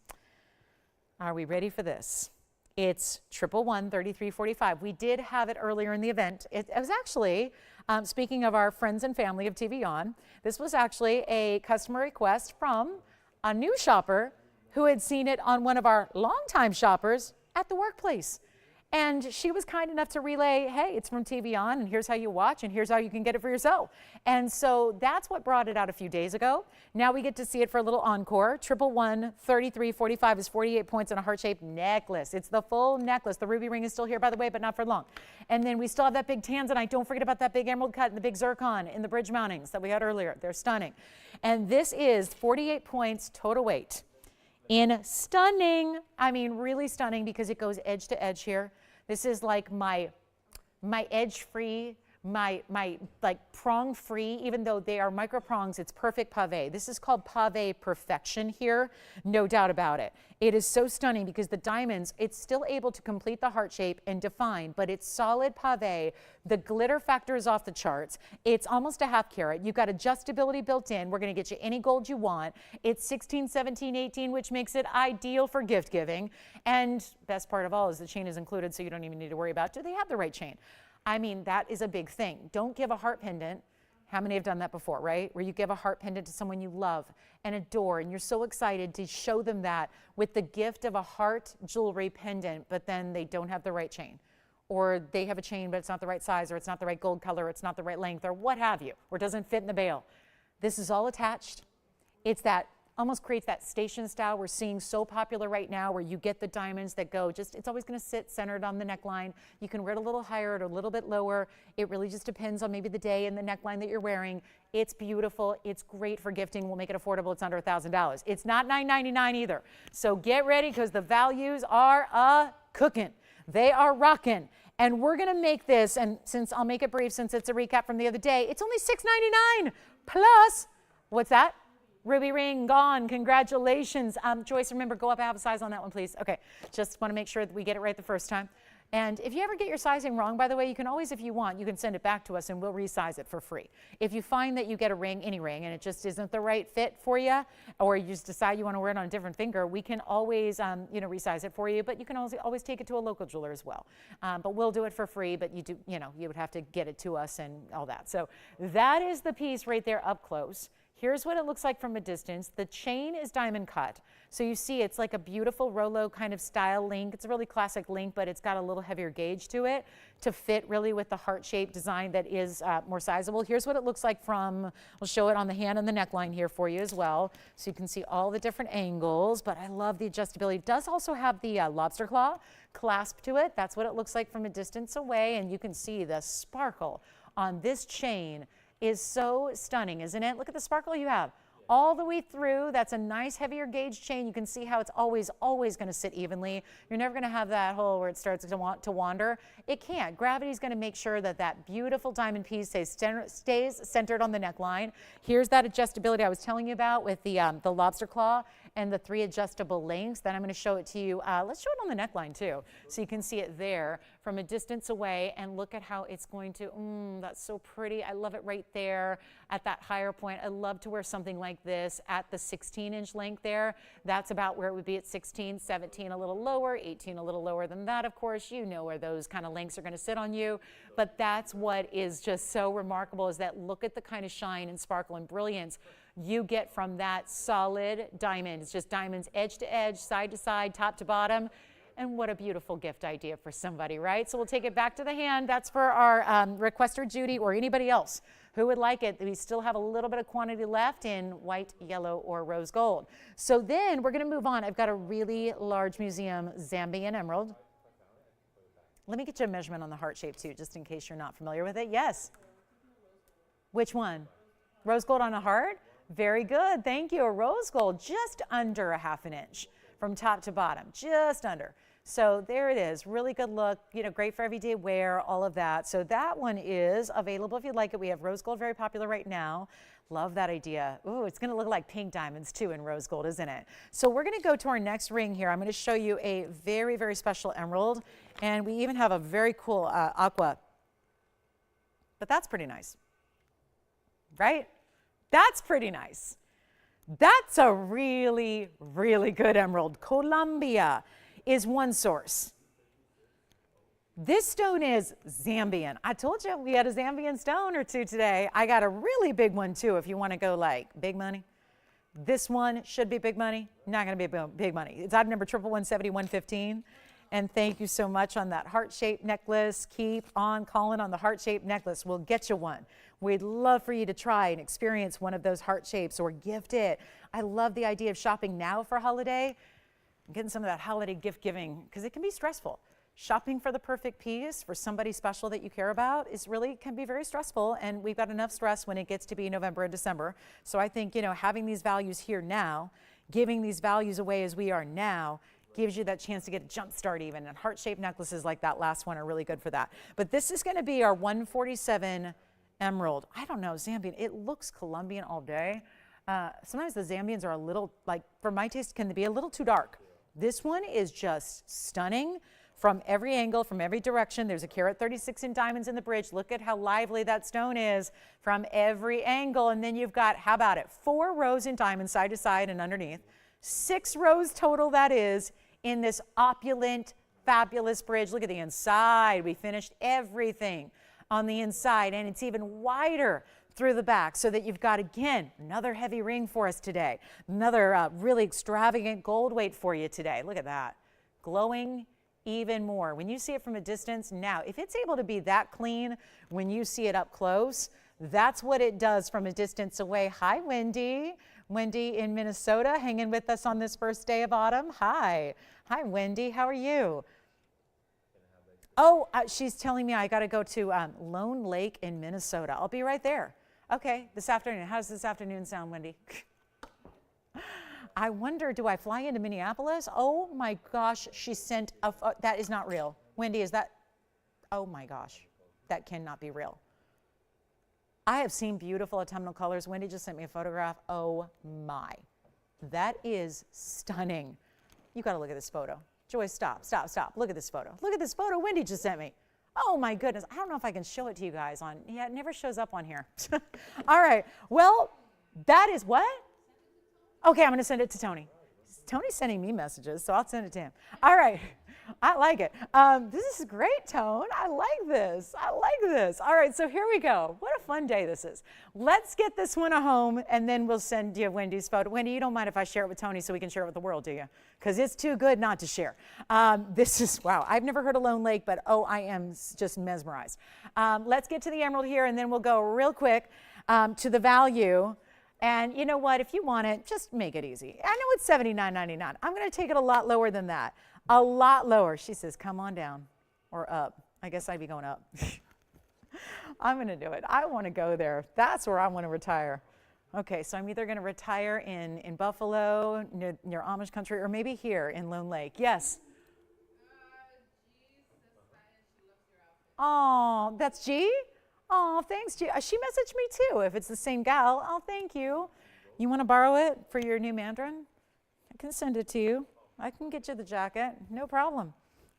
Are we ready for this? It's 111 3345. We did have it earlier in the event. It was actually, speaking of our friends and family of TVON, this was actually a customer request from a new shopper who had seen it on one of our longtime shoppers at the workplace. And she was kind enough to relay, hey, it's from TVON, and here's how you watch, and here's how you can get it for yourself. And so that's what brought it out a few days ago. Now we get to see it for a little encore. 111 3345 is 48 points on a heart-shaped necklace. It's the full necklace. The ruby ring is still here, by the way, but not for long. And then we still have that big Tanzanite. Don't forget about that big emerald cut and the big Zircon in the bridge mountings that we had earlier. They're stunning. And this is 48 points total weight. In stunning, I mean really stunning, because it goes edge to edge here. This is like my edge free, my like prong free, even though they are micro prongs, it's perfect pave. This is called pave perfection here, no doubt about it. It is so stunning because the diamonds, it's still able to complete the heart shape and define, but it's solid pave. The glitter factor is off the charts. It's almost a half carat. You've got adjustability built in. We're going to get you any gold you want. It's 16, 17, 18, which makes it ideal for gift giving. And best part of all is the chain is included, so you don't even need to worry about, do they have the right chain? I mean, that is a big thing. Don't give a heart pendant. How many have done that before, right? Where you give a heart pendant to someone you love and adore, and you're so excited to show them that with the gift of a heart jewelry pendant, but then they don't have the right chain. Or they have a chain, but it's not the right size, or it's not the right gold color, or it's not the right length, or what have you, or it doesn't fit in the bail. This is all attached. It's that almost creates that station style we're seeing so popular right now, where you get the diamonds that go just, it's always going to sit centered on the neckline. You can wear it a little higher or a little bit lower. It really just depends on maybe the day and the neckline that you're wearing. It's beautiful. It's great for gifting. We'll make it affordable. It's under $1,000. It's not $9.99 either. So get ready, because the values are cooking. They are rocking. And we're going to make this, and since I'll make it brief since it's a recap from the other day, it's only $6.99 plus, what's that? Ruby ring gone. Congratulations. Joyce, remember, go up half a size on that one, please. Okay, just want to make sure that we get it right the first time. And if you ever get your sizing wrong, by the way, you can always, if you want, you can send it back to us and we'll resize it for free. If you find that you get a ring, any ring, and it just isn't the right fit for you, or you just decide you want to wear it on a different finger, we can always, resize it for you. But you can always take it to a local jeweler as well. But we'll do it for free. But you do, you would have to get it to us and all that. So that is the piece right there up close. Here's what it looks like from a distance. The chain is diamond cut. So you see it's like a beautiful Rolo kind of style link. It's a really classic link, but it's got a little heavier gauge to it to fit really with the heart-shaped design that is more sizable. Here's what it looks like from, we'll show it on the hand and the neckline here for you as well. So you can see all the different angles, but I love the adjustability. It does also have the lobster claw clasp to it. That's what it looks like from a distance away, and you can see the sparkle on this chain is so stunning, isn't it? Look at the sparkle you have all the way through. That's a nice heavier gauge chain. You can see how it's always going to sit evenly. You're never going to have that hole where it starts to wander. It can't. Gravity's going to make sure that that beautiful diamond piece stays centered on the neckline. Here's that adjustability I was telling you about with the lobster claw and the 3 adjustable links. Then I'm going to show it to you. Let's show it on the neckline too, so you can see it there from a distance away, and look at how it's going to, that's so pretty. I love it right there at that higher point. I love to wear something like this at the 16-inch length there. That's about where it would be at 16, 17 a little lower, 18 a little lower than that, of course. You know where those kind of links are going to sit on you. But that's what is just so remarkable, is that look at the kind of shine and sparkle and brilliance you get from that solid diamond. It's just diamonds edge to edge, side to side, top to bottom. And what a beautiful gift idea for somebody, right? So we'll take it back to the hand. That's for our requester, Judy, or anybody else who would like it. We still have a little bit of quantity left in white, yellow, or rose gold. So then we're going to move on. I've got a really large museum Zambian emerald. Let me get you a measurement on the heart shape too, just in case you're not familiar with it. Yes. Which one? Rose gold on a heart? Very good. Thank you. A rose gold, just under a ½ inch from top to bottom, just under. So there it is. Really good look, great for everyday wear, all of that. So that one is available if you'd like it. We have rose gold, very popular right now. Love that idea. Ooh, it's going to look like pink diamonds too in rose gold, isn't it? So we're going to go to our next ring here. I'm going to show you a very, very special emerald. And we even have a very cool aqua. But that's pretty nice, right? That's pretty nice. That's a really, really good emerald. Colombia is one source. This stone is Zambian. I told you we had a Zambian stone or two today. I got a really big one too if you want to go like big money. This one should be big money. Not going to be big money. It's item number 1117115. And thank you so much on that heart-shaped necklace. Keep on calling on the heart-shaped necklace. We'll get you one. We'd love for you to try and experience one of those heart shapes or gift it. I love the idea of shopping now for holiday. Getting some of that holiday gift giving, because it can be stressful. Shopping for the perfect piece for somebody special that you care about can be very stressful, and we've got enough stress when it gets to be November and December. So I think, having these values here now, giving these values away as we are now, gives you that chance to get a jump start even. And heart-shaped necklaces like that last one are really good for that. But this is going to be our 147 emerald. I don't know, Zambian. It looks Colombian all day. Sometimes the Zambians are a little, for my taste, can be a little too dark. This one is just stunning from every angle, from every direction. There's a carat 36 in diamonds in the bridge. Look at how lively that stone is from every angle. And then you've got, how about it, 4 rows in diamonds side to side and underneath. 6 rows total, that is, in this opulent, fabulous bridge. Look at the inside. We finished everything on the inside, and it's even wider through the back, so that you've got, again, another heavy ring for us today. Another really extravagant gold weight for you today. Look at that. Glowing even more. When you see it from a distance, now, if it's able to be that clean when you see it up close, that's what it does from a distance away. Hi, Wendy. Wendy in Minnesota hanging with us on this first day of autumn. Hi. Hi, Wendy. How are you? Oh, she's telling me I got to go to Lone Lake in Minnesota. I'll be right there. Okay, this afternoon. How does this afternoon sound, Wendy? I wonder, do I fly into Minneapolis? Oh my gosh, she sent a, that is not real. Wendy, is that, oh my gosh, that cannot be real. I have seen beautiful autumnal colors. Wendy just sent me a photograph. Oh my, that is stunning. You got to look at this photo. Joyce, stop. Look at this photo. Look at this photo Wendy just sent me. Oh my goodness, I don't know if I can show it to you guys on, yeah, it never shows up on here. All right, well, that is what? Okay, I'm gonna send it to Tony. Tony's sending me messages, so I'll send it to him. All right, I like it. This is great, Tone. I like this. All right, so here we go. What a fun day this is. Let's get this one home, and then we'll send you Wendy's photo. Wendy, you don't mind if I share it with Tony so we can share it with the world, do you? Because it's too good not to share. This is, wow, I've never heard of Lone Lake, but oh, I am just mesmerized. Let's get to the emerald here, and then we'll go real quick to the value. And you know what, if you want it, just make it easy. I know it's $79.99. I'm gonna take it a lot lower than that. A lot lower. She says, come on down or up. I guess I'd be going up. I'm gonna do it. I wanna go there. That's where I wanna retire. Okay, so I'm either gonna retire in Buffalo, near Amish country, or maybe here in Lone Lake. Yes? Oh, that's G? Oh, thanks, G. She messaged me too, if it's the same gal. Oh, thank you. You want to borrow it for your new Mandarin? I can send it to you. I can get you the jacket, no problem.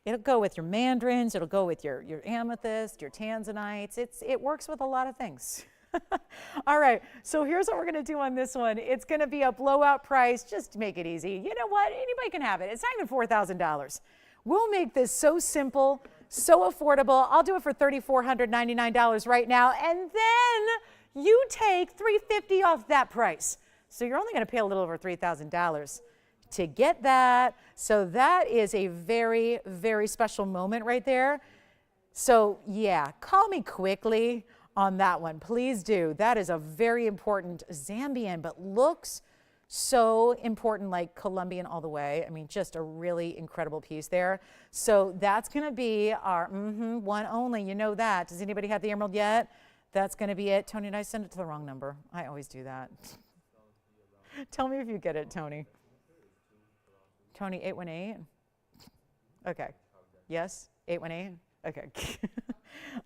It'll go with your Mandarins, it'll go with your amethyst, your Tanzanites. It works with a lot of things. All right, so here's what we're gonna do on this one. It's gonna be a blowout price, just to make it easy. You know what, anybody can have it. It's not even $4,000. We'll make this so simple, so affordable. I'll do it for $3,499 right now, and then you take $350 off that price. So you're only gonna pay a little over $3,000 to get that. So that is a very, very special moment right there. So yeah, call me quickly on that one, please do. That is a very important Zambian, but looks so important, like Colombian all the way. I mean, just a really incredible piece there. So that's gonna be our one only, you know that. Does anybody have the emerald yet? That's gonna be it. Tony, did I send it to the wrong number? I always do that. Tell me if you get it, Tony. Tony, 818? Okay, yes, 818? Okay.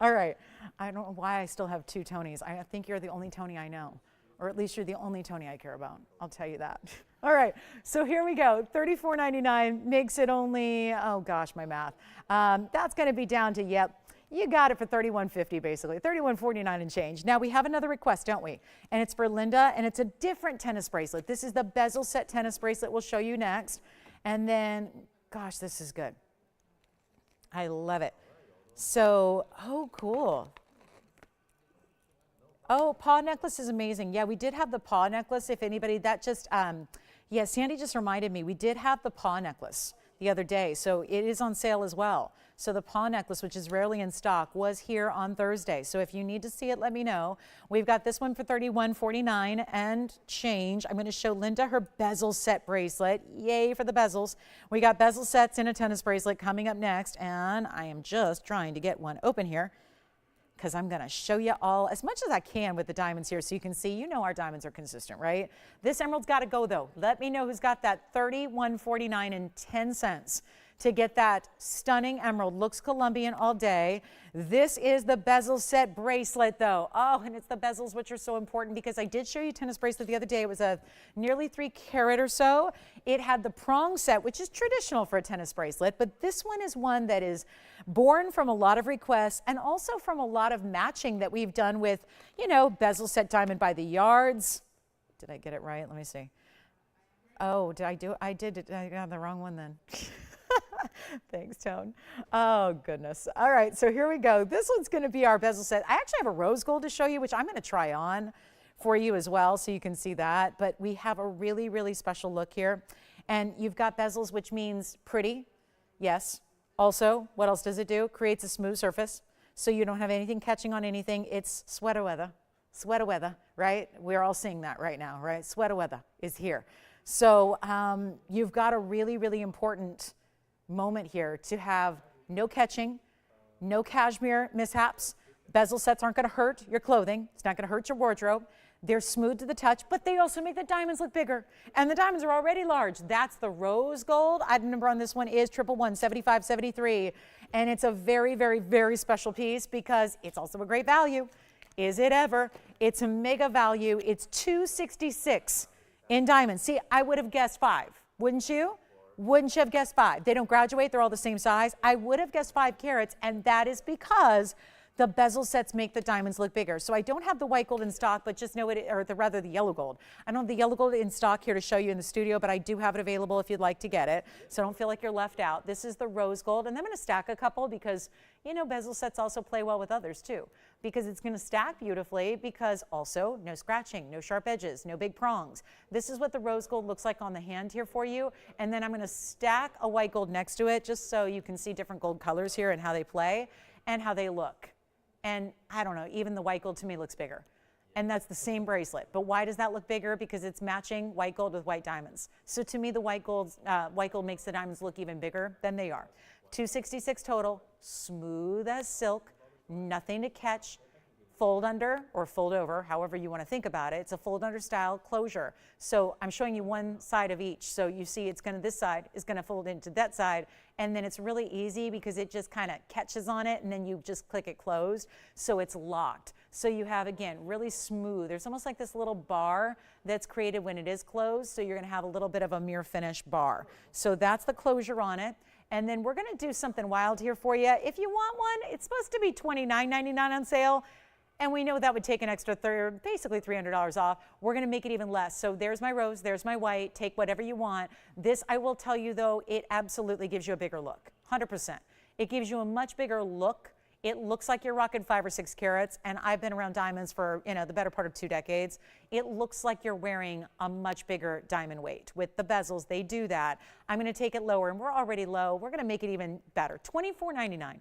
All right, I don't know why I still have two Tonys. I think you're the only Tony I know. Or at least you're the only Tony I care about. I'll tell you that. All right, so here we go. $34.99 makes it only, oh gosh, my math. That's gonna be down to, yep, you got it for $31.50 basically, $31.49 and change. Now we have another request, don't we? And it's for Linda, and it's a different tennis bracelet. This is the bezel set tennis bracelet we'll show you next. And then, gosh, this is good. I love it. So, oh, cool. Oh, paw necklace is amazing. Yeah, we did have the paw necklace. If anybody, that just, yeah, Sandy just reminded me, we did have the paw necklace the other day. So it is on sale as well. So the paw necklace, which is rarely in stock, was here on Thursday. So if you need to see it, let me know. We've got this one for $31.49 and change. I'm going to show Linda her bezel set bracelet. Yay for the bezels. We got bezel sets in a tennis bracelet coming up next. And I am just trying to get one open here, because I'm gonna show you all as much as I can with the diamonds here so you can see, you know our diamonds are consistent, right? This emerald's gotta go though. Let me know who's got that $31.49 and 10 cents to get that stunning emerald. Looks Colombian all day. This is the bezel set bracelet though. Oh, and it's the bezels which are so important, because I did show you a tennis bracelet the other day. It was a nearly 3 carat or so. It had the prong set, which is traditional for a tennis bracelet, but this one is one that is born from a lot of requests and also from a lot of matching that we've done with, you know, bezel set diamond by the yards. Did I get it right? Let me see. Oh, did I do it? I did. I got the wrong one then. Thanks, Tone. Oh, goodness. All right, so here we go. This one's going to be our bezel set. I actually have a rose gold to show you, which I'm going to try on for you as well, so you can see that. But we have a really, really special look here. And you've got bezels, which means pretty. Yes. Also, what else does it do? Creates a smooth surface, so you don't have anything catching on anything. It's sweater weather. Sweater weather, right? We're all seeing that right now, right? Sweater weather is here. So you've got a really, really important moment here to have no catching, no cashmere mishaps. Bezel sets aren't going to hurt your clothing. It's not going to hurt your wardrobe. They're smooth to the touch, but they also make the diamonds look bigger. And the diamonds are already large. That's the rose gold. Item number on this one is 111-7573. And it's a very, very, very special piece because it's also a great value. Is it ever? It's a mega value. It's $266 in diamonds. See, I would have guessed 5, wouldn't you? Wouldn't you have guessed 5? They don't graduate. They're all the same size. I would have guessed 5 carats, and that is because the bezel sets make the diamonds look bigger. So I don't have the white gold in stock, but just know it, or rather the yellow gold. I don't have the yellow gold in stock here to show you in the studio, but I do have it available if you'd like to get it. So don't feel like you're left out. This is the rose gold, and I'm going to stack a couple because, you know, bezel sets also play well with others too, because it's going to stack beautifully, because also no scratching, no sharp edges, no big prongs. This is what the rose gold looks like on the hand here for you. And then I'm going to stack a white gold next to it just so you can see different gold colors here and how they play and how they look. And I don't know, even the white gold to me looks bigger. And that's the same bracelet. But why does that look bigger? Because it's matching white gold with white diamonds. So to me, the white gold makes the diamonds look even bigger than they are. $266 total, smooth as silk, nothing to catch, fold under or fold over, however you want to think about it. It's a fold under style closure. So I'm showing you one side of each. So you see it's going to, this side is going to fold into that side. And then it's really easy because it just kind of catches on it and then you just click it closed. So it's locked. So you have, again, really smooth. There's almost like this little bar that's created when it is closed. So you're going to have a little bit of a mirror finish bar. So that's the closure on it. And then we're going to do something wild here for you. If you want one, it's supposed to be $29.99 on sale. And we know that would take an extra basically $300 off. We're going to make it even less. So there's my rose, there's my white. Take whatever you want. This, I will tell you though, it absolutely gives you a bigger look, 100%. It gives you a much bigger look. It looks like you're rocking 5 or 6 carats, and I've been around diamonds for, you know, the better part of 2 decades. It looks like you're wearing a much bigger diamond weight. With the bezels, they do that. I'm going to take it lower, and we're already low. We're going to make it even better. $24.99.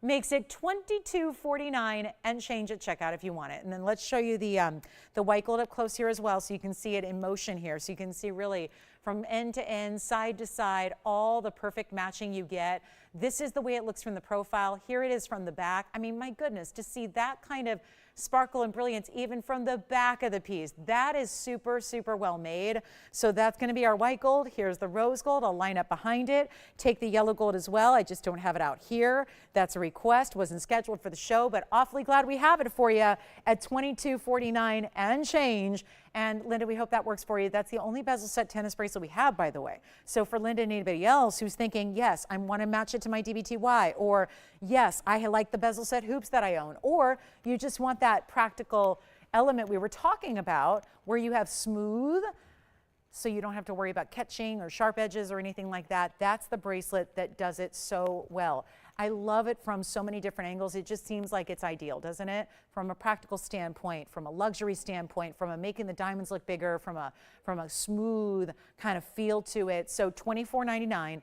Makes it $22.49 and change at checkout if you want it. And then let's show you the white gold up close here as well, so you can see it in motion here. So you can see really from end to end, side to side, all the perfect matching you get. This is the way it looks from the profile. Here it is from the back. I mean, my goodness, to see that kind of sparkle and brilliance even from the back of the piece, that is super, super well made. So that's going to be our white gold. Here's the rose gold. I'll line up behind it. Take the yellow gold as well. I just don't have it out here. That's a request. Wasn't scheduled for the show, but awfully glad we have it for you at $22.49 and change. And Linda, we hope that works for you. That's the only bezel set tennis bracelet we have, by the way. So for Linda and anybody else who's thinking, yes, I want to match it to my DBTY, or yes, I like the bezel set hoops that I own, or you just want that practical element we were talking about where you have smooth, so you don't have to worry about catching or sharp edges or anything like that. That's the bracelet that does it so well. I love it from so many different angles. It just seems like it's ideal, doesn't it? From a practical standpoint, from a luxury standpoint, from a making the diamonds look bigger, from a smooth kind of feel to it. So $24.99,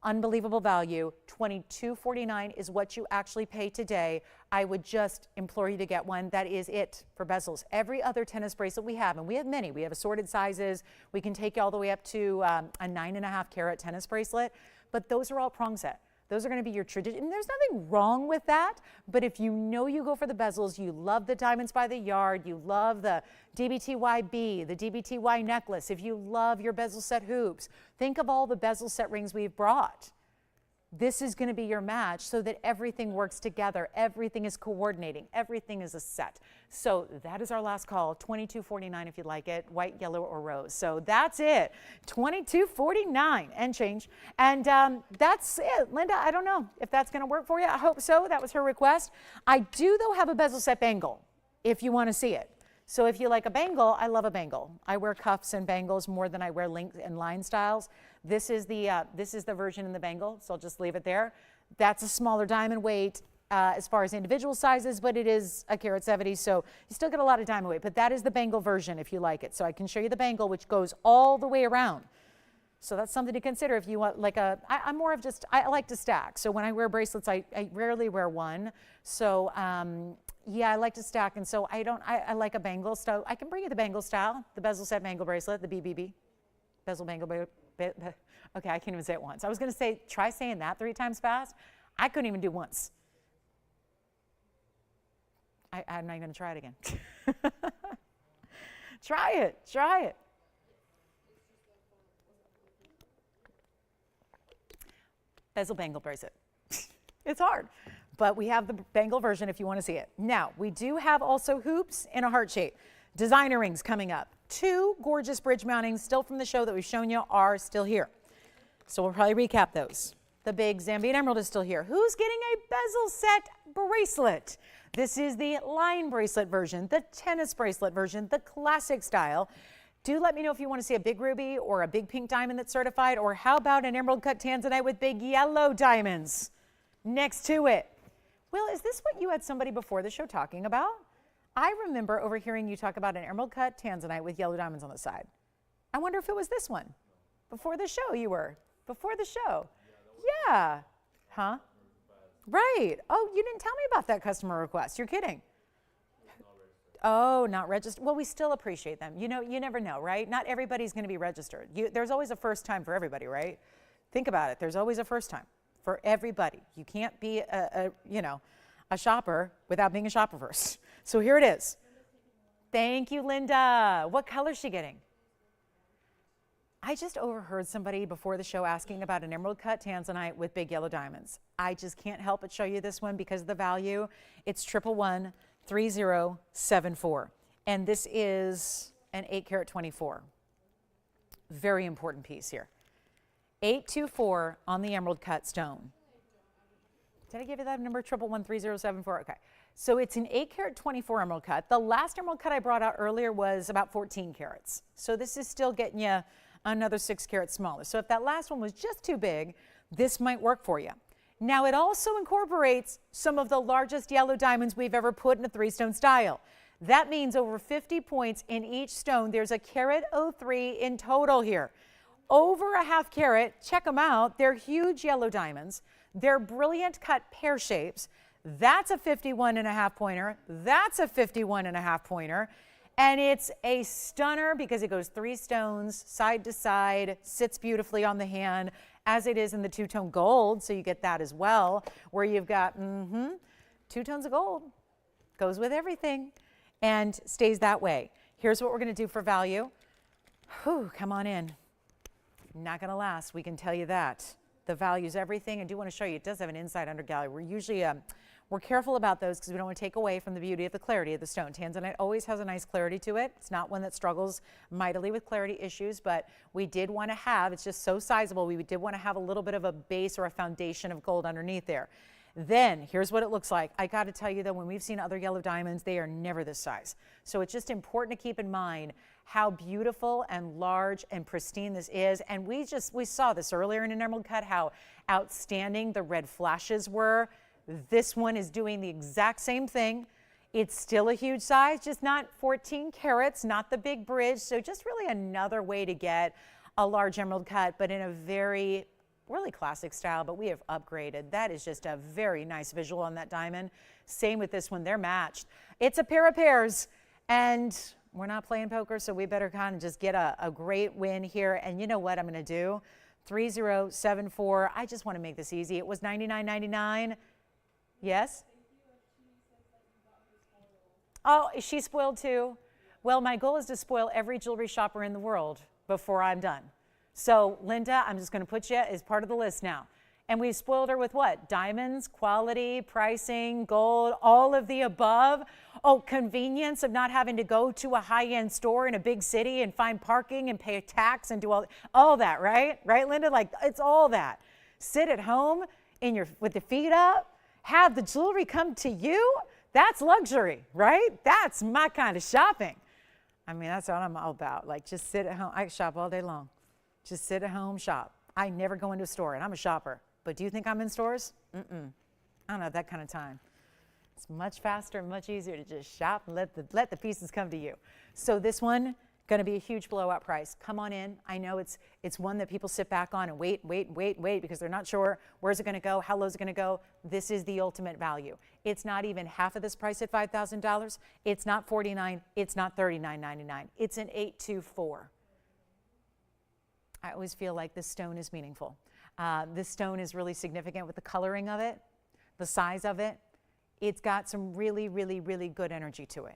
unbelievable value. $22.49 is what you actually pay today. I would just implore you to get one. That is it for bezels. Every other tennis bracelet we have, and we have many, we have assorted sizes. We can take you all the way up to a 9.5 carat tennis bracelet, but those are all prong set. Those are going to be your tradition. And there's nothing wrong with that. But if you know you go for the bezels, you love the diamonds by the yard, you love the DBTYB, the DBTY necklace, if you love your bezel set hoops, think of all the bezel set rings we've brought. This is going to be your match so that everything works together. Everything is coordinating. Everything is a set. So that is our last call. $22.49 if you like it, white, yellow, or rose. So that's it. $22.49 and change. And that's it. Linda, I don't know if that's going to work for you. I hope so. That was her request. I do, though, have a bezel set bangle if you want to see it. So if you like a bangle, I love a bangle. I wear cuffs and bangles more than I wear link and line styles. This is the version in the bangle, so I'll just leave it there. That's a smaller diamond weight as far as individual sizes, but it is a carat 70, so you still get a lot of diamond weight. But that is the bangle version if you like it. So I can show you the bangle, which goes all the way around. So that's something to consider if you want like I'm more of just, I like to stack. So when I wear bracelets, I rarely wear one. So Yeah, I like to stack, and so I like a bangle style. I can bring you the bangle style, the bezel set bangle bracelet, the BBB, bezel bangle. Okay, I can't even say it once. I was going to say, try saying that 3 times fast. I couldn't even do once. I'm not going to try it again. Try it. Try it. Bezel bangle bracelet. It's hard, but we have the bangle version if you want to see it. Now, we do have also hoops in a heart shape. Designer rings coming up. 2 gorgeous bridge mountings still from the show that we've shown you are still here. So we'll probably recap those. The big Zambian emerald is still here. Who's getting a bezel set bracelet? This is the line bracelet version, the tennis bracelet version, the classic style. Do let me know if you want to see a big ruby or a big pink diamond that's certified, or how about an emerald cut tanzanite with big yellow diamonds next to it? Will, is this what you had somebody before the show talking about? I remember overhearing you talk about an emerald cut tanzanite with yellow diamonds on the side. I wonder if it was this one. Before the show you were. Before the show. Yeah. Huh? Right. Oh, you didn't tell me about that customer request. You're kidding. Oh, not registered. Well, we still appreciate them. You know, you never know, right? Not everybody's going to be registered. There's always a first time for everybody, right? Think about it. There's always a first time for everybody. You can't be a shopper without being a shopper first. So here it is. Thank you, Linda. What color is she getting? I just overheard somebody before the show asking about an emerald cut tanzanite with big yellow diamonds. I just can't help but show you this one because of the value. It's 1113074. And this is an 8 carat 24. Very important piece here. 824 on the emerald cut stone. Did I give you that number? 1113074. Okay. So it's an 8 carat 24 emerald cut. The last emerald cut I brought out earlier was about 14 carats. So this is still getting you another 6 carats smaller. So if that last one was just too big, this might work for you. Now it also incorporates some of the largest yellow diamonds we've ever put in a 3-stone style. That means over 50 points in each stone. There's a carat 03 in total here. Over a half carat, check them out. They're huge yellow diamonds. They're brilliant cut pear shapes. That's a 51.5 pointer. That's a 51.5 pointer. And it's a stunner because it goes 3 stones side to side, sits beautifully on the hand, as it is in the 2-tone gold. So you get that as well, where you've got 2 tones of gold. Goes with everything and stays that way. Here's what we're going to do for value. Whew, come on in. Not going to last. We can tell you that. The value's everything. I do want to show you, it does have an inside undergallery. We're usually we're careful about those because we don't want to take away from the beauty of the clarity of the stone. Tanzanite always has a nice clarity to it. It's not one that struggles mightily with clarity issues, but we did want to have, it's just so sizable, we did want to have a little bit of a base or a foundation of gold underneath there. Then here's what it looks like. I got to tell you though, when we've seen other yellow diamonds, they are never this size. So it's just important to keep in mind how beautiful and large and pristine this is. And we saw this earlier in an emerald cut, how outstanding the red flashes were. This one is doing the exact same thing. It's still a huge size, just not 14 carats, not the big bridge. So just really another way to get a large emerald cut, but in a very really classic style, but we have upgraded. That is just a very nice visual on that diamond. Same with this one, they're matched. It's a pair of pairs, and we're not playing poker, so we better kind of just get a great win here. And you know what I'm gonna do? 3074, I just wanna make this easy. It was $99.99. Yes? Oh, is she spoiled too? Well, my goal is to spoil every jewelry shopper in the world before I'm done. So, Linda, I'm just going to put you as part of the list now. And we've spoiled her with what? Diamonds, quality, pricing, gold, all of the above. Oh, convenience of not having to go to a high-end store in a big city and find parking and pay a tax and do all that, right? Right, Linda? Like, it's all that. Sit at home with the feet up. Have the jewelry come to you, that's luxury, right? That's my kind of shopping. I mean, that's what I'm all about. Like, just sit at home. I shop all day long. Just sit at home, shop. I never go into a store, and I'm a shopper. But do you think I'm in stores? I don't have that kind of time. It's much faster and much easier to just shop and let the pieces come to you. So this one Going to be a huge blowout price. Come on in. I know it's one that people sit back on and wait because they're not sure where's it going to go, how low is it going to go. This is the ultimate value. It's not even half of this price at $5,000. It's not $49. It's not $39.99. It's an $824. I always feel like this stone is meaningful. This stone is really significant with the coloring of it, the size of it. It's got some really, really, really good energy to it.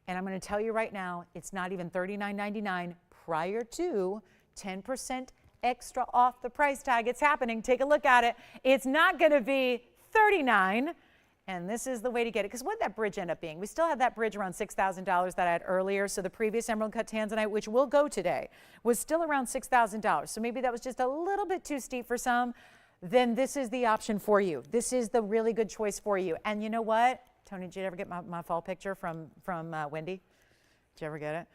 And I'm going to tell you right now, it's not even $39.99 prior to 10% extra off the price tag. It's happening. Take a look at it. It's not going to be $39. And this is the way to get it. Because what did that bridge end up being? We still had that bridge around $6,000 that I had earlier. So the previous emerald cut Tanzanite, which will go today, was still around $6,000. So maybe that was just a little bit too steep for some. Then this is the option for you. This is the really good choice for you. And you know what? Tony, did you ever get my fall picture from Wendy? Did you ever get it?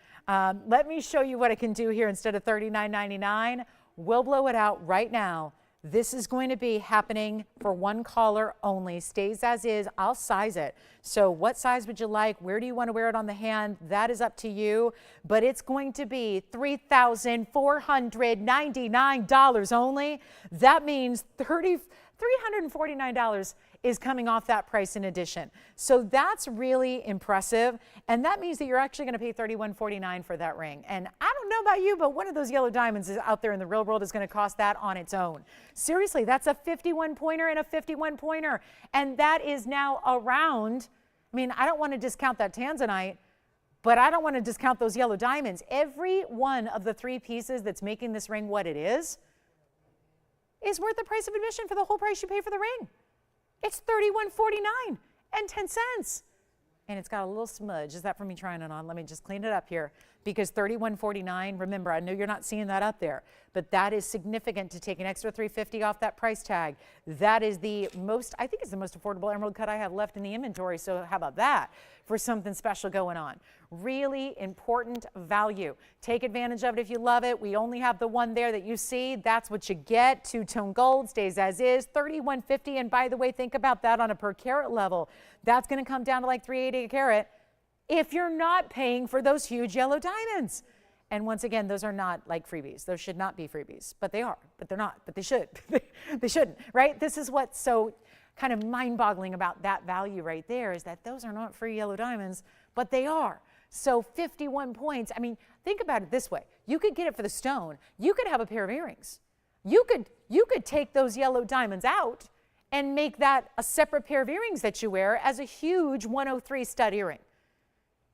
Let me show you what I can do here instead of $39.99. We'll blow it out right now. This is going to be happening for one caller only. Stays as is. I'll size it. So what size would you like? Where do you want to wear it on the hand? That is up to you. But it's going to be $3,499 only. That means $349 is coming off that price in addition. So that's really impressive. And that means that you're actually going to pay $31.49 for that ring. And I don't know about you, but one of those yellow diamonds is out there in the real world is going to cost that on its own. Seriously, that's a 51 pointer and a 51 pointer. And that is now around, I mean, I don't want to discount that Tanzanite, but I don't want to discount those yellow diamonds. Every one of the three pieces that's making this ring what it is worth the price of admission for the whole price you pay for the ring. It's $31.49 and 10 cents. And it's got a little smudge. Is that from me trying it on? Let me just clean it up here. Because $31.49, remember, I know you're not seeing that up there, but that is significant to take an extra $350 off that price tag. That is the most, I think it's the most affordable emerald cut I have left in the inventory. So how about that for something special going on? Really important value. Take advantage of it if you love it. We only have the one there that you see. That's what you get. Two-tone gold stays as is, $31.50. And by the way, think about that on a per carat level. That's going to come down to like $3.80 a carat if you're not paying for those huge yellow diamonds. And once again, those are not like freebies. Those should not be freebies, but they are, but they're not, but they should. They shouldn't, right? This is what's so kind of mind-boggling about that value right there is that those are not free yellow diamonds, but they are. So 51 points. I mean, think about it this way. You could get it for the stone. You could have a pair of earrings. You could take those yellow diamonds out and make that a separate pair of earrings that you wear as a huge 103 stud earring.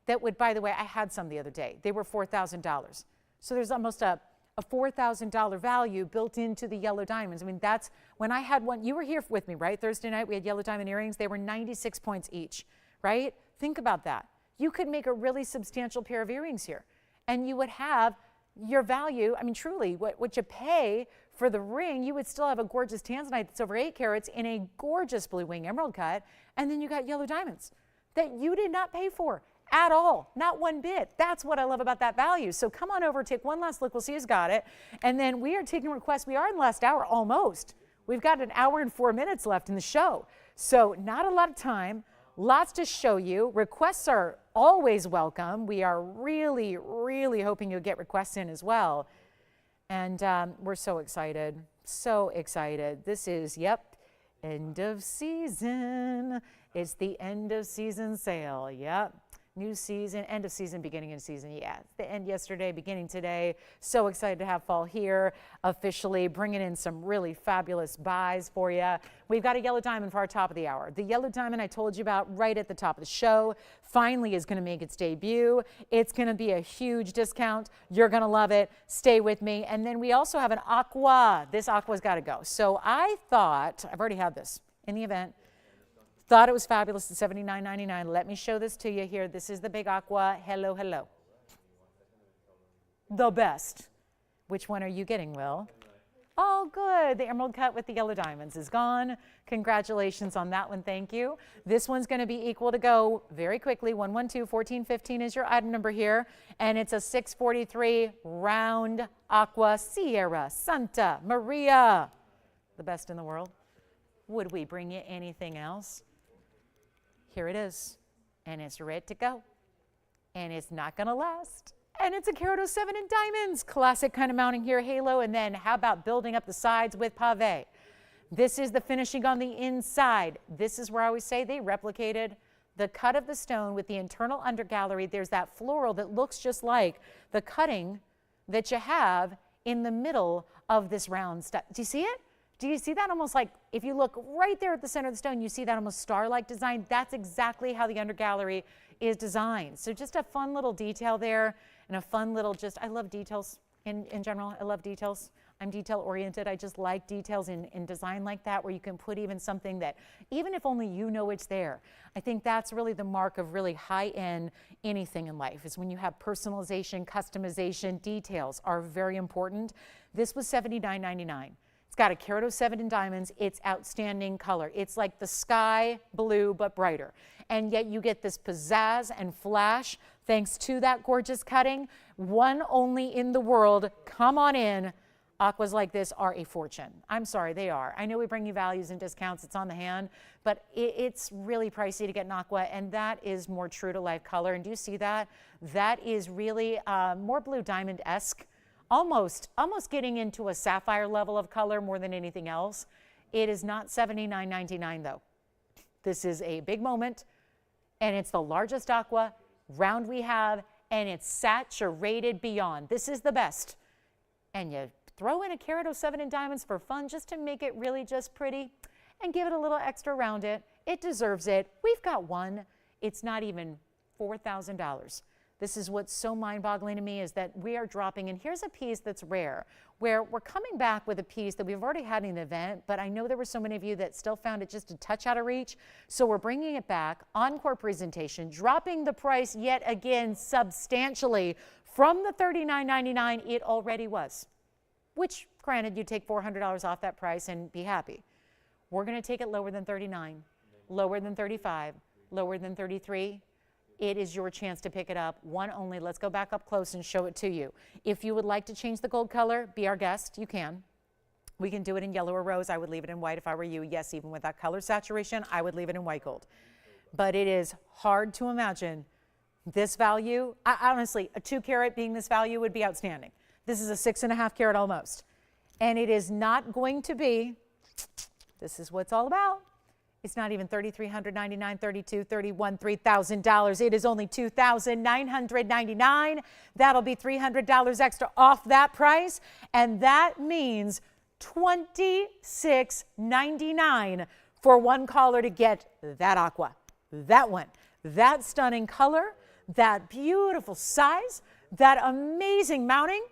That would, by the way, I had some the other day. They were $4,000. So there's almost a $4,000 value built into the yellow diamonds. I mean, that's when I had one. You were here with me, right? Thursday night, we had yellow diamond earrings. They were 96 points each, right? Think about that. You could make a really substantial pair of earrings here, and you would have your value. I mean, truly, what you pay for the ring, you would still have a gorgeous Tanzanite that's over 8 carats in a gorgeous blue wing emerald cut, and then you got yellow diamonds that you did not pay for at all, not one bit. That's what I love about that value. So come on over, take one last look. We'll see who's got it. And then we are taking requests. We are in the last hour almost. We've got an hour and 4 minutes left in the show. So not a lot of time, lots to show you. Requests are always welcome. We are really, really hoping you'll get requests in as well. And we're so excited, so excited. This is, yep, end of season. It's the end of season sale, yep. New season, end of season, beginning of season. Yeah, it's the end yesterday, beginning today. So excited to have fall here officially, bringing in some really fabulous buys for you. We've got a yellow diamond for our top of the hour. The yellow diamond I told you about right at the top of the show finally is going to make its debut. It's going to be a huge discount. You're going to love it. Stay with me. And then we also have an aqua. This aqua's got to go. So I thought, I've already had this in the event. Thought it was fabulous at $79.99. Let me show this to you here. This is the big aqua. Hello, hello. The best. Which one are you getting, Will? Oh, good. The emerald cut with the yellow diamonds is gone. Congratulations on that one. Thank you. This one's going to be equal to go very quickly. 112-1415 is your item number here. And it's a 643 round aqua Sierra Santa Maria. The best in the world. Would we bring you anything else? Here it is, and it's ready to go, and it's not going to last, And it's a carat 07 in diamonds. Classic kind of mounting here, halo. And then how about building up the sides with pave? This is the finishing on the inside. This is where I always say they replicated the cut of the stone with the internal undergallery. There's that floral that looks just like the cutting that you have in the middle of this round stuff. Do you see it? Do you see that almost like, if you look right there at the center of the stone, you see that almost star-like design? That's exactly how the undergallery is designed. So just a fun little detail there and a fun little I love details in general. I love details. I'm detail oriented. I just like details in design like that, where you can put even something that, even if only you know it's there. I think that's really the mark of really high-end anything in life, is when you have personalization, customization. Details are very important. This was $79.99. It's got a carat 07 in diamonds. It's outstanding color. It's like the sky blue, but brighter. And yet you get this pizzazz and flash thanks to that gorgeous cutting. One only in the world. Come on in. Aquas like this are a fortune. I'm sorry, they are. I know we bring you values and discounts. It's on the hand, but it's really pricey to get an aqua, and that is more true to life color. And do you see that? That is really more blue diamond-esque, almost getting into a sapphire level of color more than anything else. It is not $79.99 though. This is a big moment, and it's the largest aqua round we have, and it's saturated beyond. This is the best. And you throw in a carat 07 in diamonds for fun, just to make it really just pretty, and give it a little extra around it. It deserves it. We've got one. It's not even $4,000. This is what's so mind-boggling to me, is that we are dropping, and here's a piece that's rare, where we're coming back with a piece that we've already had in the event, but I know there were so many of you that still found it just a touch out of reach. So we're bringing it back, encore presentation, dropping the price yet again substantially from the $39.99 it already was. Which, granted, you take $400 off that price and be happy. We're going to take it lower than $39, lower than $35, lower than $33. It is your chance to pick it up. One only. Let's go back up close and show it to you. If you would like to change the gold color, be our guest. You can. We can do it in yellow or rose. I would leave it in white if I were you. Yes, even with that color saturation, I would leave it in white gold. But it is hard to imagine this value. Honestly, a 2 carat being this value would be outstanding. This is a 6.5 carat almost. And it is not going to be, this is what it's all about. It's not even $3,399, $32, $31, $3,000. It is only $2,999. That'll be $300 extra off that price. And that means $26.99 for one caller to get that aqua, that one, that stunning color, that beautiful size, that amazing mounting.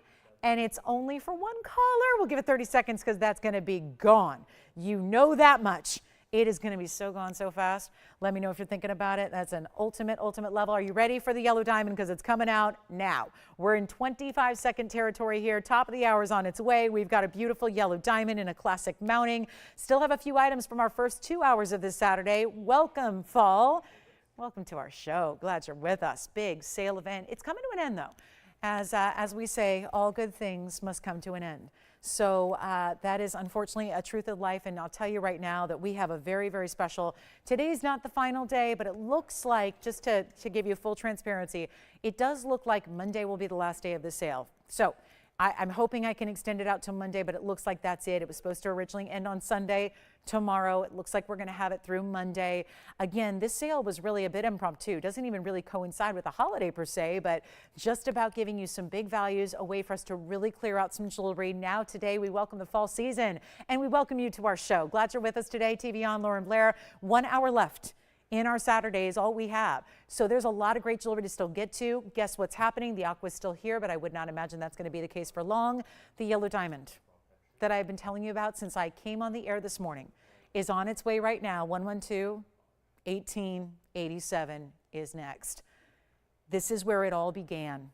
And it's only for one caller. We'll give it 30 seconds because that's going to be gone. You know that much. It is going to be so gone so fast. Let me know if you're thinking about it. That's an ultimate level. Are you ready for the yellow diamond? Because it's coming out now. We're in 25-second territory here. Top of the hour is on its way. We've got a beautiful yellow diamond in a classic mounting. Still have a few items from our first 2 hours of this Saturday. Welcome, fall. Welcome to our show. Glad you're with us. Big sale event. It's coming to an end, though. As we say, all good things must come to an end. So that is unfortunately a truth of life, and I'll tell you right now that we have a very, very special, today's not the final day, but it looks like, just to give you full transparency, it does look like Monday will be the last day of the sale. So I'm hoping I can extend it out to Monday, but it looks like that's it. It was supposed to originally end on Sunday. Tomorrow, it looks like we're going to have it through Monday. Again, this sale was really a bit impromptu. Doesn't even really coincide with the holiday per se, but just about giving you some big values, a way for us to really clear out some jewelry. Now today, we welcome the fall season, and we welcome you to our show. Glad you're with us today. TVON, Lauren Blair. 1 hour left in our Saturday is all we have. So there's a lot of great jewelry to still get to. Guess what's happening? The aqua's still here, but I would not imagine that's going to be the case for long. The yellow diamond that I've been telling you about since I came on the air this morning is on its way right now. 112-1887 is next. This is where it all began.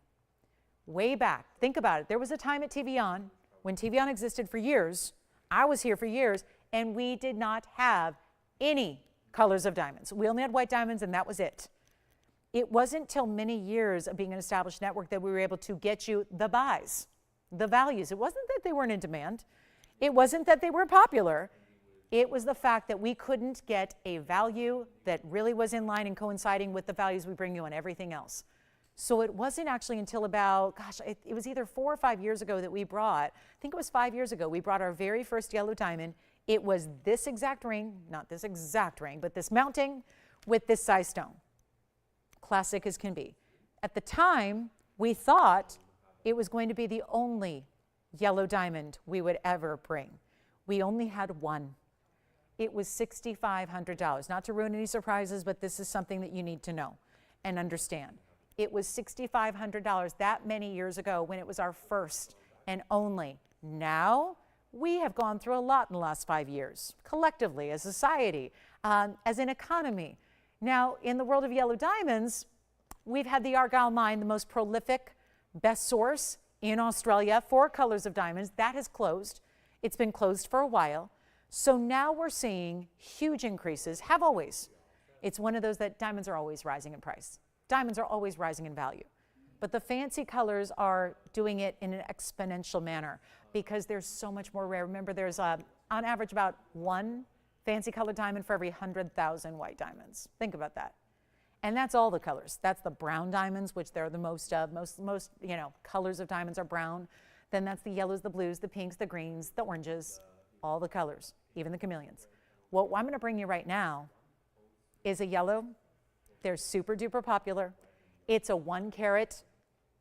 Way back. Think about it. There was a time at TVON when TVON existed for years. I was here for years, and we did not have any colors of diamonds. We only had white diamonds, and that was it. It wasn't till many years of being an established network that we were able to get you the buys, the values. It wasn't that they weren't in demand. It wasn't that they were popular. It was the fact that we couldn't get a value that really was in line and coinciding with the values we bring you on everything else. So it wasn't actually until about, gosh, it was either 4 or 5 years ago that we brought, I think it was 5 years ago, we brought our very first yellow diamond. It was this exact ring, not this exact ring, but this mounting with this size stone. Classic as can be. At the time, we thought it was going to be the only yellow diamond we would ever bring. We only had one. It was $6,500. Not to ruin any surprises, but this is something that you need to know and understand. It was $6,500 that many years ago when it was our first and only. Now, we have gone through a lot in the last 5 years, collectively, as a society, as an economy. Now, in the world of yellow diamonds, we've had the Argyle mine, the most prolific, best source in Australia, 4 colors of diamonds. That has closed. It's been closed for a while. So now we're seeing huge increases, have always. It's one of those that diamonds are always rising in price. Diamonds are always rising in value. But the fancy colors are doing it in an exponential manner because there's so much more rare. Remember, there's on average about 1 fancy colored diamond for every 100,000 white diamonds. Think about that. And that's all the colors. That's the brown diamonds, which they're the most colors of diamonds are brown. Then that's the yellows, the blues, the pinks, the greens, the oranges, all the colors, even the chameleons. What I'm going to bring you right now is a yellow. They're super duper popular. It's a 1 carat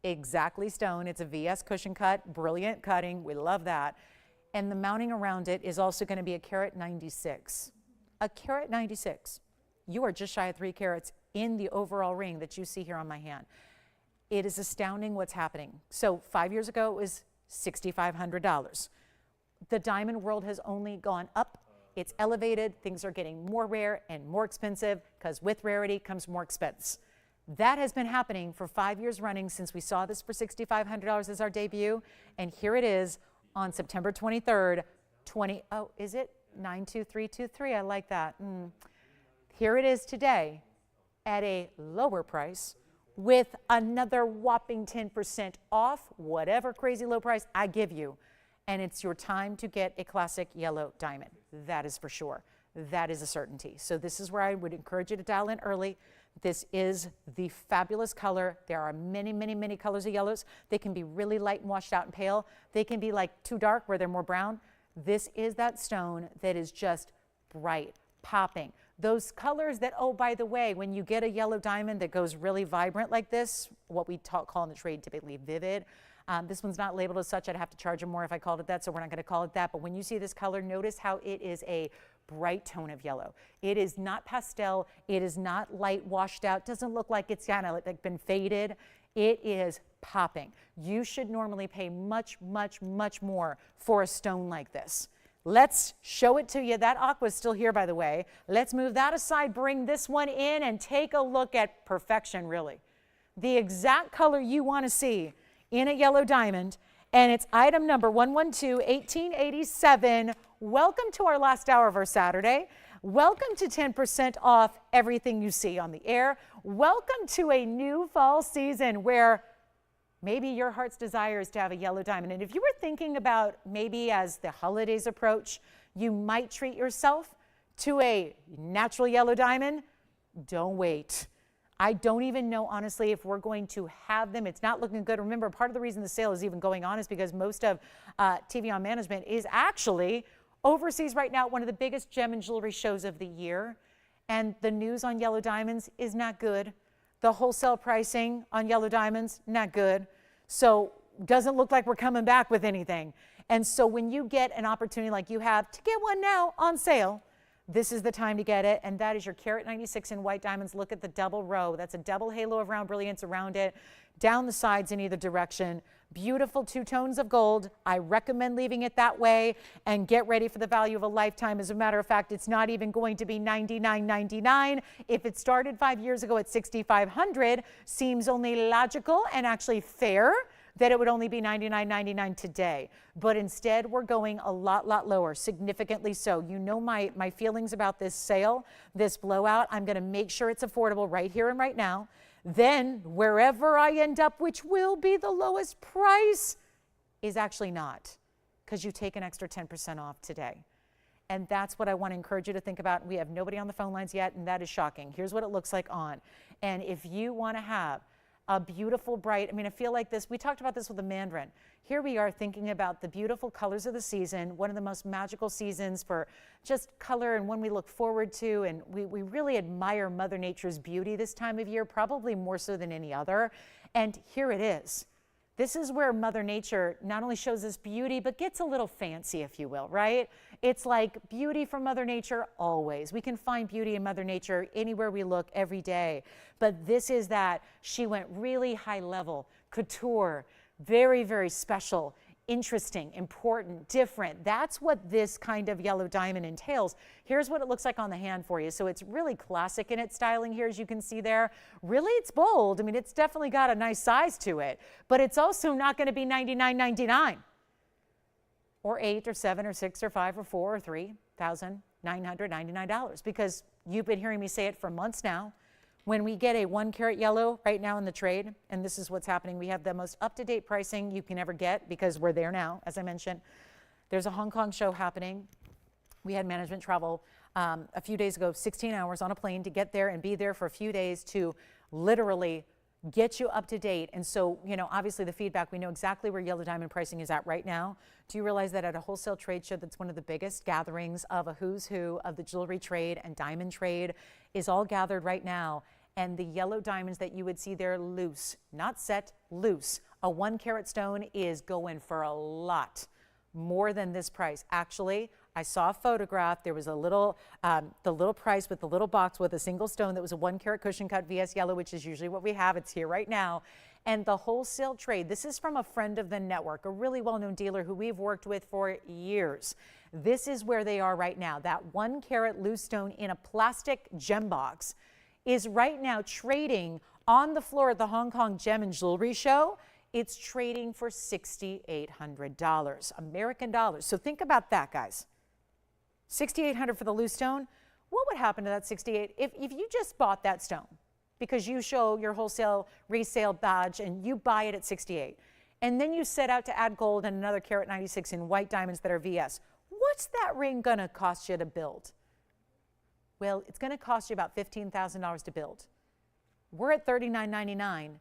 exactly stone. It's a VS cushion cut, brilliant cutting. We love that. And the mounting around it is also going to be a carat 96. A carat 96. You are just shy of 3 carats in the overall ring that you see here on my hand. It is astounding what's happening. So 5 years ago, it was $6,500. The diamond world has only gone up. It's elevated. Things are getting more rare and more expensive because with rarity comes more expense. That has been happening for 5 years running since we saw this for $6,500 as our debut. And here it is on September 23rd, is it? 92323, I like that. Here it is today at a lower price with another whopping 10% off whatever crazy low price I give you. And it's your time to get a classic yellow diamond. That is for sure. That is a certainty. So this is where I would encourage you to dial in early. This is the fabulous color. There are many, many, many colors of yellows. They can be really light and washed out and pale. They can be like too dark where they're more brown. This is that stone that is just bright, popping. Those colors that, oh, by the way, when you get a yellow diamond that goes really vibrant like this, what we call in the trade typically vivid, this one's not labeled as such. I'd have to charge them more if I called it that, so we're not going to call it that. But when you see this color, notice how it is a bright tone of yellow. It is not pastel. It is not light washed out. Doesn't look like it's kind of like been faded. It is popping. You should normally pay much, much, much more for a stone like this. Let's show it to you. That aqua is still here, by the way. Let's move that aside, bring this one in, and take a look at perfection, really. The exact color you want to see in a yellow diamond, and it's item number 112-1887. Welcome to our last hour of our Saturday. Welcome to 10% off everything you see on the air. Welcome to a new fall season where maybe your heart's desire is to have a yellow diamond. And if you were thinking about maybe as the holidays approach, you might treat yourself to a natural yellow diamond, don't wait. I don't even know, honestly, if we're going to have them. It's not looking good. Remember, part of the reason the sale is even going on is because most of TVON management is actually overseas right now, one of the biggest gem and jewelry shows of the year. And the news on yellow diamonds is not good. The wholesale pricing on yellow diamonds, not good. So doesn't look like we're coming back with anything. And so when you get an opportunity like you have to get one now on sale, this is the time to get it, and that is your carat 96 in white diamonds. Look at the double row. That's a double halo of round brilliance around it, down the sides in either direction. Beautiful 2 tones of gold. I recommend leaving it that way and get ready for the value of a lifetime. As a matter of fact, it's not even going to be $99.99. If it started 5 years ago at $6,500, seems only logical and actually fair that it would only be $99.99 today. But instead, we're going a lot lower, significantly so. You know my feelings about this sale, this blowout. I'm going to make sure it's affordable right here and right now. Then, wherever I end up, which will be the lowest price, is actually not, because you take an extra 10% off today. And that's what I want to encourage you to think about. We have nobody on the phone lines yet, and that is shocking. Here's what it looks like on. And if you want to have a beautiful bright, I mean, I feel like this, we talked about this with the Mandarin. Here we are thinking about the beautiful colors of the season, one of the most magical seasons for just color and one we look forward to. And we really admire Mother Nature's beauty this time of year, probably more so than any other. And here it is. This is where Mother Nature not only shows us beauty, but gets a little fancy, if you will, right? It's like beauty from Mother Nature always. We can find beauty in Mother Nature anywhere we look every day. But this is that she went really high level, couture, very, very special, interesting, important, different. That's what this kind of yellow diamond entails. Here's what it looks like on the hand for you. So it's really classic in its styling here, as you can see there. Really, it's bold. I mean, it's definitely got a nice size to it, but it's also not going to be $99.99 or $8 or $7 or $6 or $5 or $4 or $3,999 because you've been hearing me say it for months now. When we get a 1 carat yellow right now in the trade, and this is what's happening, we have the most up-to-date pricing you can ever get because we're there now, as I mentioned. There's a Hong Kong show happening. We had management travel a few days ago, 16 hours on a plane to get there and be there for a few days to literally get you up to date. And so, you know, obviously the feedback, we know exactly where yellow diamond pricing is at right now. Do you realize that at a wholesale trade show that's one of the biggest gatherings of a who's who of the jewelry trade and diamond trade is all gathered right now? And the yellow diamonds that you would see there loose, not set, loose. A 1 carat stone is going for a lot more than this price. Actually, I saw a photograph. There was a little, the little price with the little box with a single stone that was a 1 carat cushion cut VS yellow, which is usually what we have. It's here right now. And the wholesale trade, this is from a friend of the network, a really well-known dealer who we've worked with for years. This is where they are right now. That 1 carat loose stone in a plastic gem box is right now trading on the floor at the Hong Kong Gem and Jewelry Show. It's trading for $6,800 American dollars. So think about that, guys. $6,800 for the loose stone. What would happen to that 68 if you just bought that stone because you show your wholesale resale badge and you buy it at 68, and then you set out to add gold and another carat 96 in white diamonds that are VS? What's that ring gonna cost you to build? Well, it's going to cost you about $15,000 to build. We're at $39.99.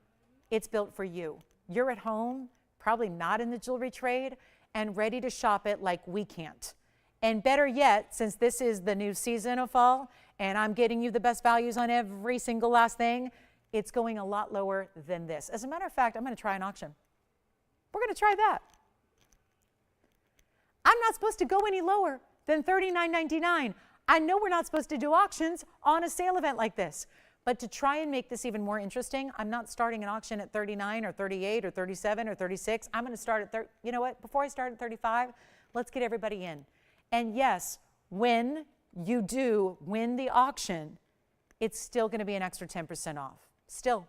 It's built for you. You're at home, probably not in the jewelry trade, and ready to shop it like we can't. And better yet, since this is the new season of fall, and I'm getting you the best values on every single last thing, it's going a lot lower than this. As a matter of fact, I'm going to try an auction. We're going to try that. I'm not supposed to go any lower than $39.99. I know we're not supposed to do auctions on a sale event like this, but to try and make this even more interesting, I'm not starting an auction at 39 or 38 or 37 or 36. I'm going to start at you know what? Before I start at 35, let's get everybody in. And yes, when you do win the auction, it's still going to be an extra 10% off. Still.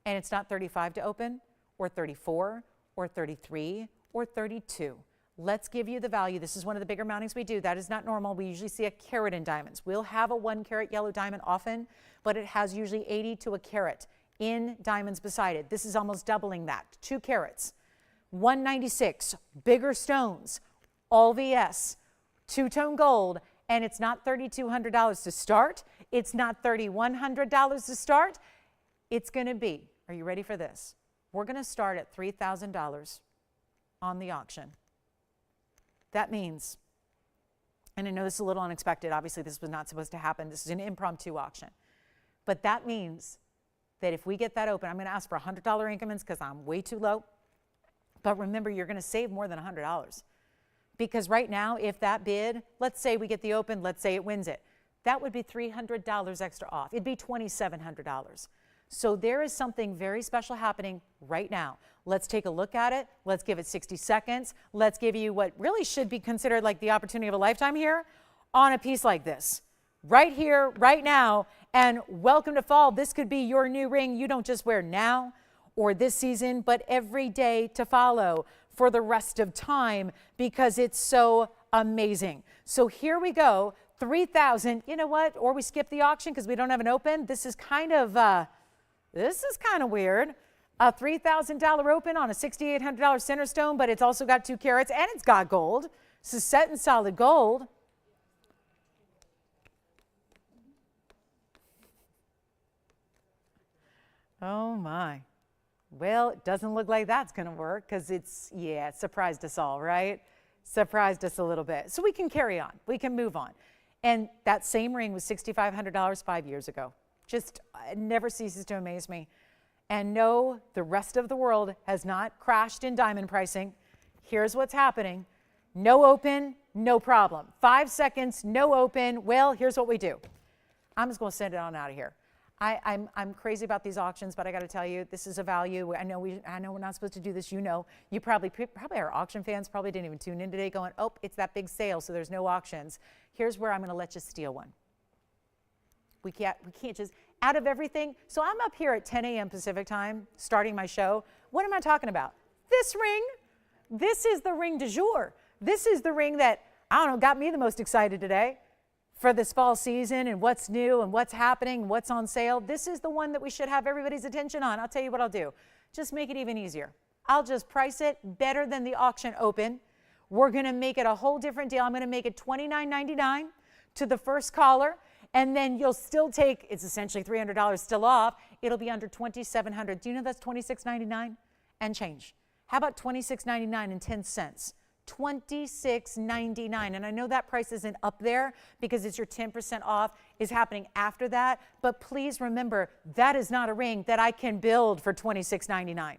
And it's not 35 to open or 34 or 33 or 32. Let's give you the value. This is one of the bigger mountings we do. That is not normal. We usually see a carat in diamonds. We'll have a 1 carat yellow diamond often, but it has usually 80 to a carat in diamonds beside it. This is almost doubling that. 2 carats. 196, bigger stones, all VS, two-tone gold, and it's not $3,200 to start. It's not $3,100 to start. It's going to be, are you ready for this? We're going to start at $3,000 on the auction. That means, and I know this is a little unexpected, obviously this was not supposed to happen, this is an impromptu auction, but that means that if we get that open, I'm going to ask for $100 increments because I'm way too low, but remember you're going to save more than $100 because right now if that bid, let's say we get the open, let's say it wins it, that would be $300 extra off. It'd be $2,700. So there is something very special happening right now. Let's take a look at it. Let's give it 60 seconds. Let's give you what really should be considered like the opportunity of a lifetime here on a piece like this. Right here, right now, and welcome to fall. This could be your new ring you don't just wear now or this season, but every day to follow for the rest of time because it's so amazing. So here we go, 3,000, you know what? Or we skip the auction because we don't have an open. This is kind of weird. A $3,000 open on a $6,800 center stone, but it's also got 2 carats and it's got gold. This is set in solid gold. Oh my. Well, it doesn't look like that's going to work because it's, yeah, it surprised us all, right? Surprised us a little bit. So we can carry on. We can move on. And that same ring was $6,500 5 years ago. Just it never ceases to amaze me. And no, the rest of the world has not crashed in diamond pricing. Here's what's happening. No open, no problem. 5 seconds, no open. Well, here's what we do. I'm just going to send it on out of here. I'm crazy about these auctions, but I got to tell you, this is a value. I know we're not supposed to do this. You probably our auction fans probably didn't even tune in today going, oh, it's that big sale, so there's no auctions. Here's where I'm going to let you steal one. We can't just, out of everything. So I'm up here at 10 a.m. Pacific time, starting my show. What am I talking about? This ring. This is the ring du jour. This is the ring that, I don't know, got me the most excited today for this fall season and what's new and what's happening, what's on sale. This is the one that we should have everybody's attention on. I'll tell you what I'll do. Just make it even easier. I'll just price it better than the auction open. We're going to make it a whole different deal. I'm going to make it $29.99 to the first caller, and then you'll still take, it's essentially $300 still off. It'll be under $2,700. Do you know that's $26.99 and change? How about $26.99 and 10 cents? $26.99, and I know that price isn't up there because it's your 10% off is happening after that, but please remember that is not a ring that I can build for $26.99.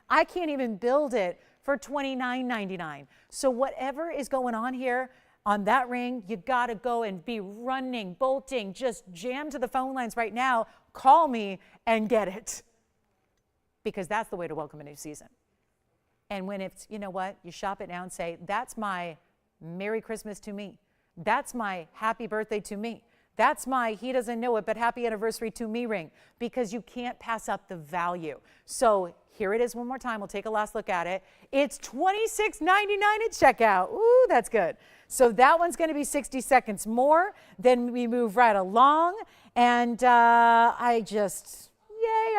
I can't even build it for $29.99. So whatever is going on here on that ring, you got to go and be running, bolting, just jam to the phone lines right now, call me and get it, because that's the way to welcome a new season. And when it's, you know what, you shop it now and say, that's my Merry Christmas to me. That's my happy birthday to me. That's my he doesn't know it, but happy anniversary to me ring, because you can't pass up the value. So here it is one more time. We'll take a last look at it. It's $26.99 at checkout. Ooh, that's good. So that one's going to be 60 seconds more. Then we move right along. And yay,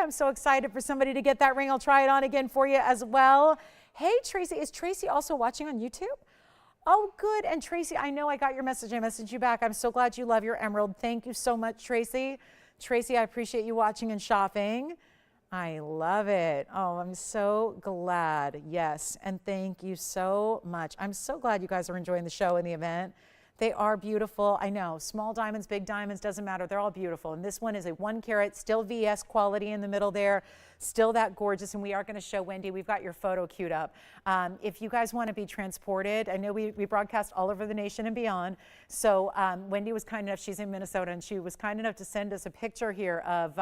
I'm so excited for somebody to get that ring. I'll try it on again for you as well. Hey, Tracy, is Tracy also watching on YouTube? Oh, good. And Tracy, I know I got your message. I messaged you back. I'm so glad you love your emerald. Thank you so much, Tracy. Tracy, I appreciate you watching and shopping. I love it. Oh, I'm so glad. Yes. And thank you so much. I'm so glad you guys are enjoying the show and the event. They are beautiful. I know, small diamonds, big diamonds, doesn't matter. They're all beautiful. And this one is a 1 carat, still VS quality in the middle there, still that gorgeous. And we are going to show Wendy. We've got your photo queued up. If you guys want to be transported, I know we broadcast all over the nation and beyond. So Wendy was kind enough, she's in Minnesota, and she was kind enough to send us a picture here of,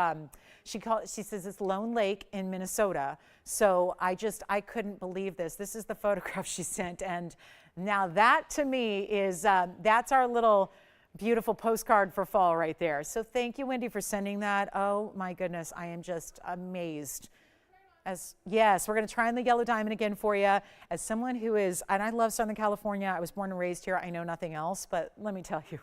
she says it's Lone Lake in Minnesota. So I couldn't believe this. This is the photograph she sent. And now that to me is, that's our little beautiful postcard for fall right there. So thank you, Wendy, for sending that. Oh my goodness, I am just amazed. Yes, we're going to try on the yellow diamond again for you. As someone who is, and I love Southern California, I was born and raised here, I know nothing else, but let me tell you.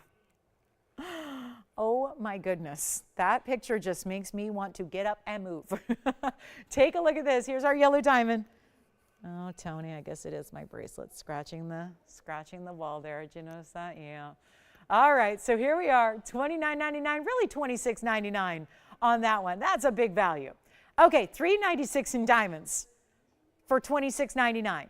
Oh my goodness, that picture just makes me want to get up and move. Take a look at this. Here's our yellow diamond. Oh, Tony, I guess it is my bracelet scratching the wall there. Did you notice that? Yeah. All right, so here we are, $29.99, really $26.99 on that one. That's a big value. Okay, $396 in diamonds for $26.99.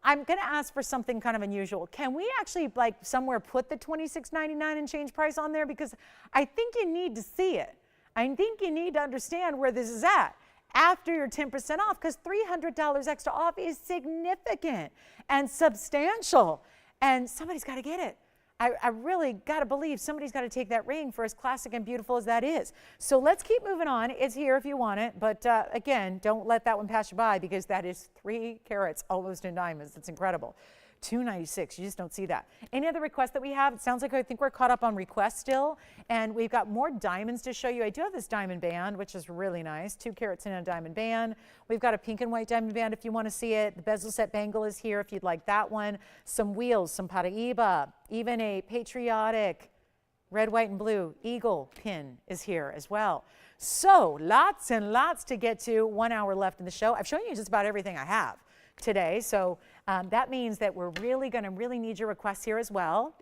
I'm going to ask for something kind of unusual. Can we actually, like, somewhere put the $26.99 and change price on there? Because I think you need to see it. I think you need to understand where this is at after your 10% off, because $300 extra off is significant and substantial, and somebody's got to get it. I really got to believe somebody's got to take that ring, for as classic and beautiful as that is. So let's keep moving on. It's here if you want it, but again, don't let that one pass you by, because that is 3 carats almost in diamonds. It's incredible. $296, you just don't see that. Any other requests that we have? It sounds like I think we're caught up on requests still, and we've got more diamonds to show you. I do have this diamond band, which is really nice, 2 carats in a diamond band. We've got a pink and white diamond band if you want to see it. The bezel set bangle is here if you'd like that one. Some wheels, some Paraíba, even a patriotic red, white, and blue eagle pin is here as well. So lots and lots to get to. 1 hour left in the show. I've shown you just about everything I have today, so that means that we're really going to need your requests here as well.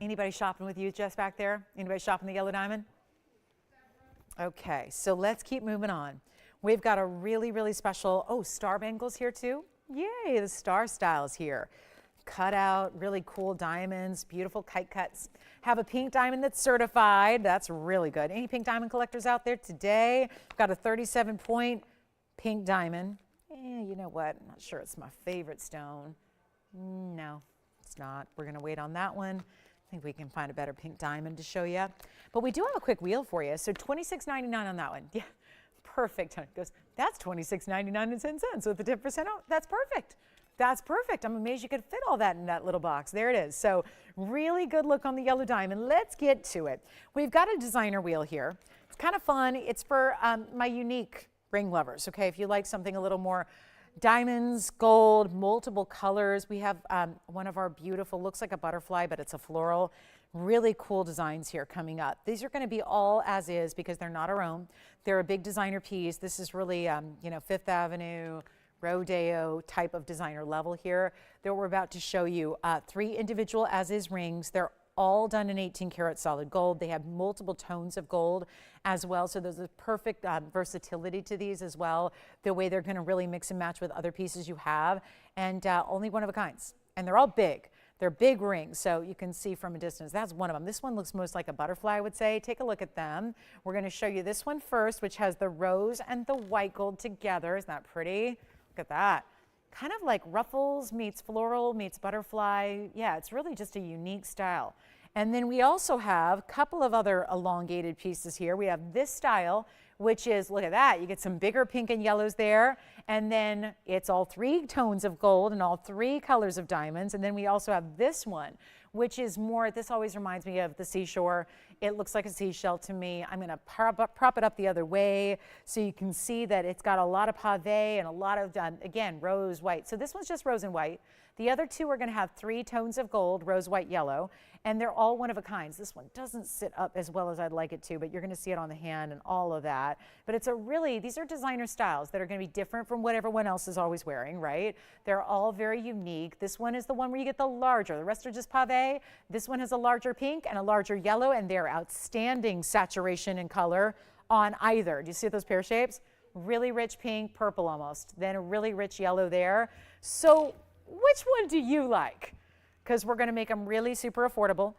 Anybody shopping with you, Jess, back there? Anybody shopping the yellow diamond? Okay, so let's keep moving on. We've got a really, really special, star bangles here too. Yay, the star styles here. Cut out, really cool diamonds, beautiful kite cuts. Have a pink diamond that's certified. That's really good. Any pink diamond collectors out there today? Got a 37-point pink diamond. You know what? I'm not sure it's my favorite stone. No, it's not. We're going to wait on that one. I think we can find a better pink diamond to show you. But we do have a quick wheel for you. So $26.99 on that one. Yeah, perfect. It goes, that's $26.99 with the 10% off. That's perfect. That's perfect. I'm amazed you could fit all that in that little box. There it is. So really good look on the yellow diamond. Let's get to it. We've got a designer wheel here. It's kind of fun. It's for my unique ring lovers. Okay, if you like something a little more diamonds, gold, multiple colors. We have one of our beautiful, looks like a butterfly, but it's a floral. Really cool designs here coming up. These are going to be all as is because they're not our own. They're a big designer piece. This is really, Fifth Avenue, Rodeo type of designer level here that we're about to show you. 3 individual as-is rings. They're all done in 18 karat solid gold. They have multiple tones of gold as well. So there's a perfect versatility to these as well. The way they're going to really mix and match with other pieces you have. And only one of a kinds. And they're all big. They're big rings, so you can see from a distance. That's one of them. This one looks most like a butterfly, I would say. Take a look at them. We're going to show you this one first, which has the rose and the white gold together. Isn't that pretty? Look at that. Kind of like ruffles meets floral meets butterfly. Yeah, it's really just a unique style. And then we also have a couple of other elongated pieces here. We have this style, which is, look at that, you get some bigger pink and yellows there. And then it's all 3 tones of gold and all 3 colors of diamonds. And then we also have this one, which is more, this always reminds me of the seashore. It looks like a seashell to me. I'm going to prop it up the other way so you can see that it's got a lot of pave and a lot of, again, rose white. So this one's just rose and white. The other 2 are going to have 3 tones of gold, rose, white, yellow, and they're all one of a kind. This one doesn't sit up as well as I'd like it to, but you're going to see it on the hand and all of that. But it's these are designer styles that are going to be different from what everyone else is always wearing, right? They're all very unique. This one is the one where you get the larger. The rest are just pave. This one has a larger pink and a larger yellow, and they're outstanding saturation and color on either. Do you see those pear shapes? Really rich pink, purple almost, then a really rich yellow there. So which one do you like? Because we're going to make them really super affordable.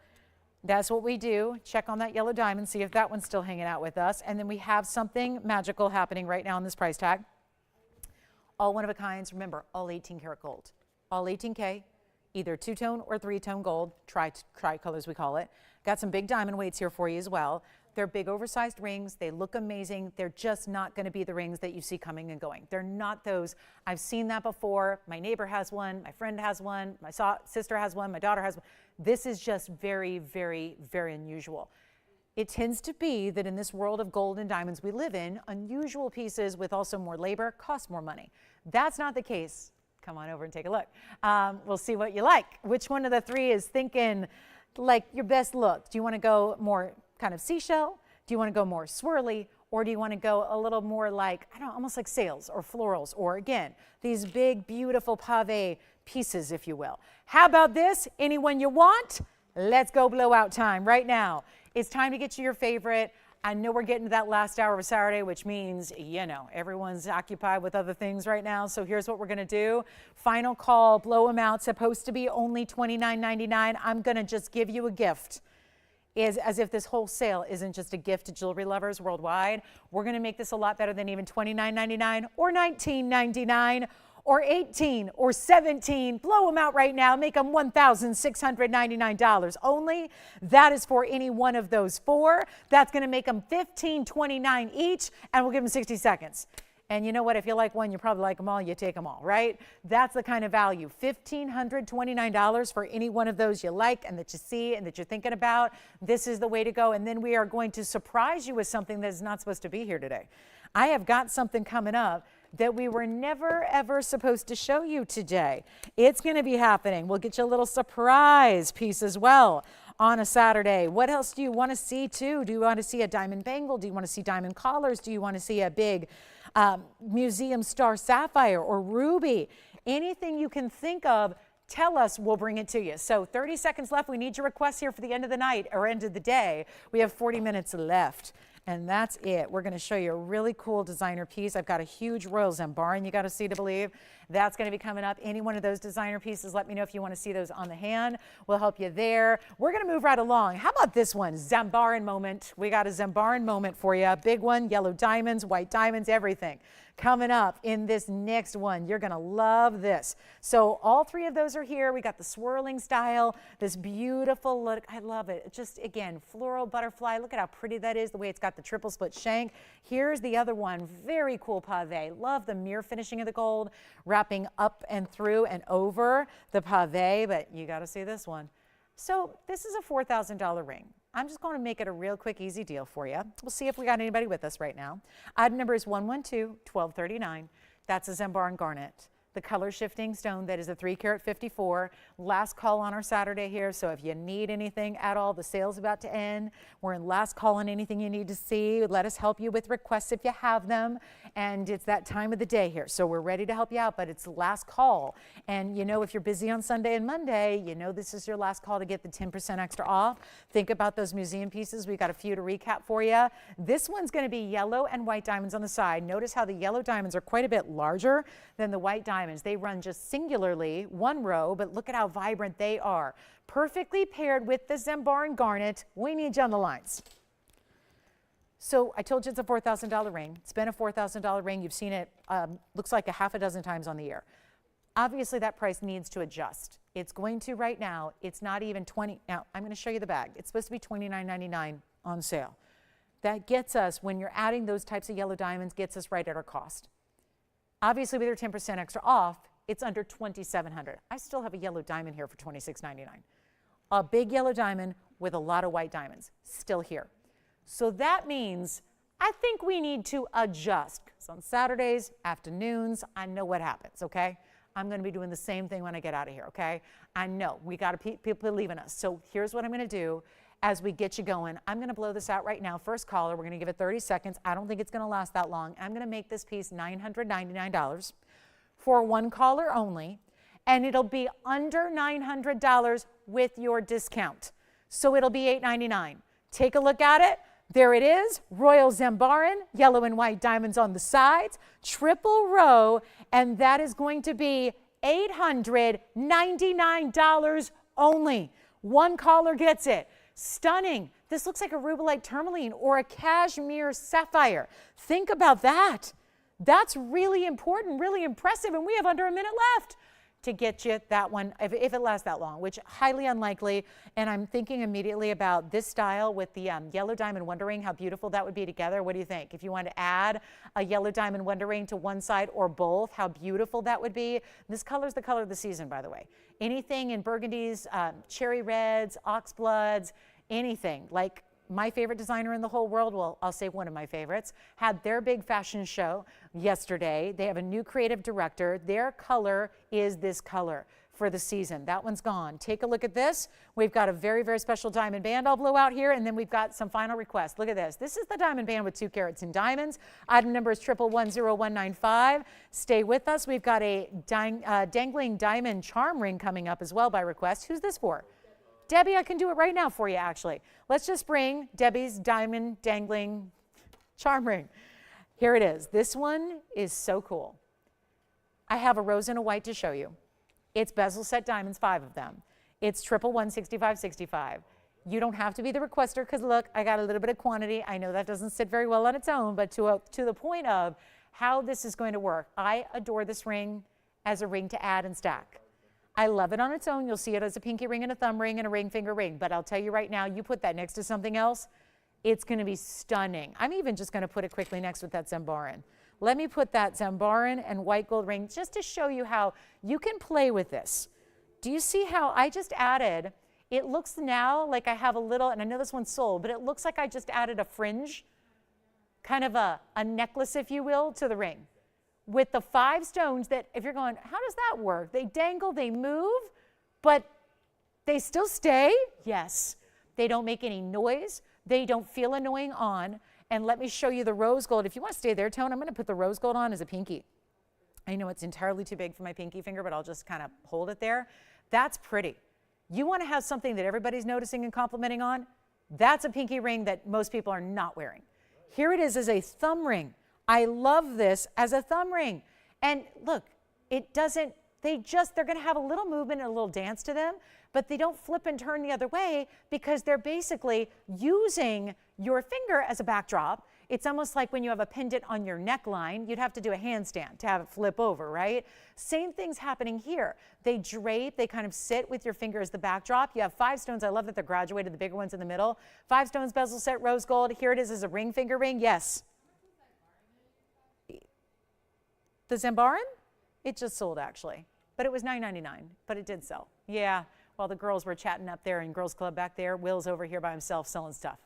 That's what we do. Check on that yellow diamond, see if that one's still hanging out with us. And then we have something magical happening right now on this price tag. All one of a kinds. Remember, all 18 karat gold. All 18K, either 2-tone or 3-tone gold. Tri-colors we call it. Got some big diamond weights here for you as well. They're big oversized rings. They look amazing. They're just not going to be the rings that you see coming and going. They're not those. I've seen that before. My neighbor has one. My friend has one. My sister has one. My daughter has one. This is just very, very, very unusual. It tends to be that in this world of gold and diamonds we live in, unusual pieces with also more labor cost more money. That's not the case. Come on over and take a look. We'll see what you like. Which one of the 3 is thinking like your best look? Do you want to go more kind of seashell? Do you want to go more swirly? Or do you want to go a little more like, I don't know, almost like sails or florals, or again, these big, beautiful pave pieces, if you will. How about this? Anyone you want? Let's go blowout time right now. It's time to get you your favorite. I know we're getting to that last hour of Saturday, which means, everyone's occupied with other things right now. So here's what we're going to do. Final call, blow them out. Supposed to be only $29.99. I'm going to just give you a gift. As if this whole sale isn't just a gift to jewelry lovers worldwide. We're going to make this a lot better than even $29.99 or $19.99 or $18 or $17. Blow them out right now. Make them $1,699 only. That is for any one of those 4. That's going to make them $15.29 each, and we'll give them 60 seconds. And you know what? If you like one, you probably like them all. You take them all, right? That's the kind of value. $1,529 for any one of those you like and that you see and that you're thinking about. This is the way to go. And then we are going to surprise you with something that is not supposed to be here today. I have got something coming up that we were never, ever supposed to show you today. It's going to be happening. We'll get you a little surprise piece as well on a Saturday. What else do you want to see too? Do you want to see a diamond bangle? Do you want to see diamond collars? Do you want to see a big museum star sapphire or ruby? Anything you can think of tell us, we'll bring it to you. So 30 seconds left. We need your requests here for the end of the night or end of the day. We have 40 minutes left. And that's it. We're going to show you a really cool designer piece. I've got a huge royal Zambian you got to see to believe. That's going to be coming up. Any one of those designer pieces, let me know if you want to see those on the hand. We'll help you there. We're going to move right along. How about this one? Zambian moment. We got a Zambian moment for you. A big one, yellow diamonds, white diamonds, everything. Coming up in this next one. You're going to love this. So all three of those are here. We got the swirling style, this beautiful look. I love it. Just, again, floral butterfly. Look at how pretty that is, the way it's got the triple split shank. Here's the other one. Very cool pave. Love the mirror finishing of the gold, wrapping up and through and over the pave, but you got to see this one. So this is a $4,000 ring. I'm just going to make it a real quick, easy deal for you. We'll see if we got anybody with us right now. Item number is 112-1239. That's a Zambian garnet. The color shifting stone that is a 3-carat 54. Last call on our Saturday here, so if you need anything at all, the sale's about to end. We're in last call on anything you need to see. Let us help you with requests if you have them. And it's that time of the day here, so we're ready to help you out, but it's last call. And you know, if you're busy on Sunday and Monday, you know this is your last call to get the 10% extra off. Think about those museum pieces. We've got a few to recap for you. This one's going to be yellow and white diamonds on the side. Notice how the yellow diamonds are quite a bit larger than the white diamonds. They run just singularly, one row, but look at how vibrant they are. Perfectly paired with the Zambian garnet. We need you on the lines. So I told you it's a $4,000 ring. It's been a $4,000 ring. You've seen it, looks like a half a dozen times on the year. Obviously, that price needs to adjust. It's going to right now. It's not even $20. Now, I'm going to show you the bag. It's supposed to be $29.99 on sale. That gets us, when you're adding those types of yellow diamonds, gets us right at our cost. Obviously, with your 10% extra off, it's under $2,700. I still have a yellow diamond here for $26.99. A big yellow diamond with a lot of white diamonds still here. So that means I think we need to adjust, because on Saturdays, afternoons, I know what happens, okay? I'm going to be doing the same thing when I get out of here, okay? I know we got people leaving us. So here's what I'm going to do. As we get you going, I'm going to blow this out right now. First caller, we're going to give it 30 seconds. I don't think it's going to last that long. I'm going to make this piece $999 for one caller only, and it'll be under $900 with your discount. So it'll be $899. Take a look at it. There it is, Royal Zambian, yellow and white diamonds on the sides, triple row, and that is going to be $899 only. One caller gets it. Stunning. This looks like a rubellite tourmaline or a cashmere sapphire. Think about that. That's really important, really impressive, and we have under a minute left to get you that one, if it lasts that long, which highly unlikely. And I'm thinking immediately about this style with the yellow diamond wonder ring, how beautiful that would be together. What do you think? If you want to add a yellow diamond wonder ring to one side or both, how beautiful that would be. This color is the color of the season, by the way. Anything in burgundies, cherry reds, oxbloods, anything. Like my favorite designer in the whole world, well, I'll say one of my favorites, had their big fashion show yesterday. They have a new creative director. Their color is this color for the season. That one's gone. Take a look at this. We've got a very, very special diamond band I'll blow out here, and then we've got some final requests. Look at this. This is the diamond band with 2 carats in diamonds. Item number is 1110195. Stay with us. We've got a dangling diamond charm ring coming up as well by request. Who's this for? Debbie, I can do it right now for you, actually. Let's just bring Debbie's diamond dangling charm ring. Here it is. This one is so cool. I have a rose and a white to show you. It's bezel set diamonds, 5 of them. It's 1116565. You don't have to be the requester, because look, I got a little bit of quantity. I know that doesn't sit very well on its own, but to the point of how this is going to work, I adore this ring as a ring to add and stack. I love it on its own. You'll see it as a pinky ring and a thumb ring and a ring finger ring. But I'll tell you right now, you put that next to something else, it's going to be stunning. I'm even just going to put it quickly next with that Zambian. Let me put that Zambian and white gold ring just to show you how you can play with this. Do you see how I just added, it looks now like I have a little, and I know this one's sold, but it looks like I just added a fringe, kind of a necklace, if you will, to the ring. With the 5 stones that, if you're going, how does that work? They dangle, they move, but they still stay? Yes. They don't make any noise. They don't feel annoying on. And let me show you the rose gold. If you want to stay there, Tone, I'm going to put the rose gold on as a pinky. I know it's entirely too big for my pinky finger, but I'll just kind of hold it there. That's pretty. You want to have something that everybody's noticing and complimenting on? That's a pinky ring that most people are not wearing. Here it is as a thumb ring. I love this as a thumb ring. And look, it doesn't, they're going to have a little movement and a little dance to them, but they don't flip and turn the other way because they're basically using your finger as a backdrop. It's almost like when you have a pendant on your neckline, you'd have to do a handstand to have it flip over, right? Same thing's happening here. They drape, they kind of sit with your finger as the backdrop. You have 5 stones. I love that they're graduated, the bigger ones in the middle. 5 stones, bezel set, rose gold. Here it is as a ring, finger ring. Yes. The Zambian? It just sold actually, but it was $9.99, but it did sell. Yeah, while the girls were chatting up there in Girls Club back there, Will's over here by himself selling stuff.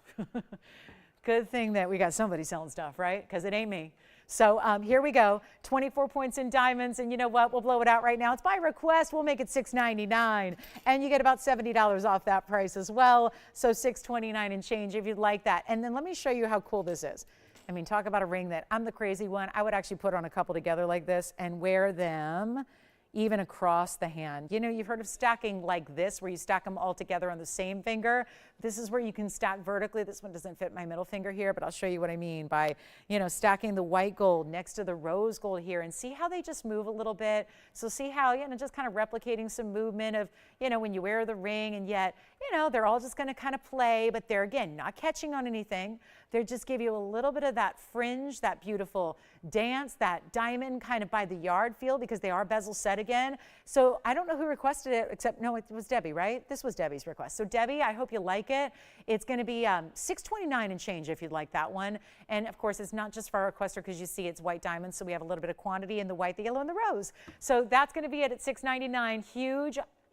Good thing that we got somebody selling stuff, right? Because it ain't me. So here we go, 24 points in diamonds, and you know what? We'll blow it out right now. It's by request. We'll make it $6.99, and you get about $70 off that price as well. So $6.29 and change if you'd like that. And then let me show you how cool this is. I mean, talk about a ring that I'm the crazy one. I would actually put on a couple together like this and wear them even across the hand. You know, you've heard of stacking like this, where you stack them all together on the same finger. This is where you can stack vertically. This one doesn't fit my middle finger here, but I'll show you what I mean by, you know, stacking the white gold next to the rose gold here, and see how they just move a little bit. So see how, you know, just kind of replicating some movement of, you know, when you wear the ring, and yet, you know, they're all just going to kind of play, but they're, again, not catching on anything. They just give you a little bit of that fringe, that beautiful dance, that diamond kind of by the yard feel, because they are bezel set again. So I don't know who requested it, except, no, it was Debbie, right? This was Debbie's request. So Debbie, I hope you like it. It's going to be $6.29 and change if you'd like that one. And of course, it's not just for our requester, because you see it's white diamonds, so we have a little bit of quantity in the white, the yellow, and the rose. So that's going to be it at $6.99.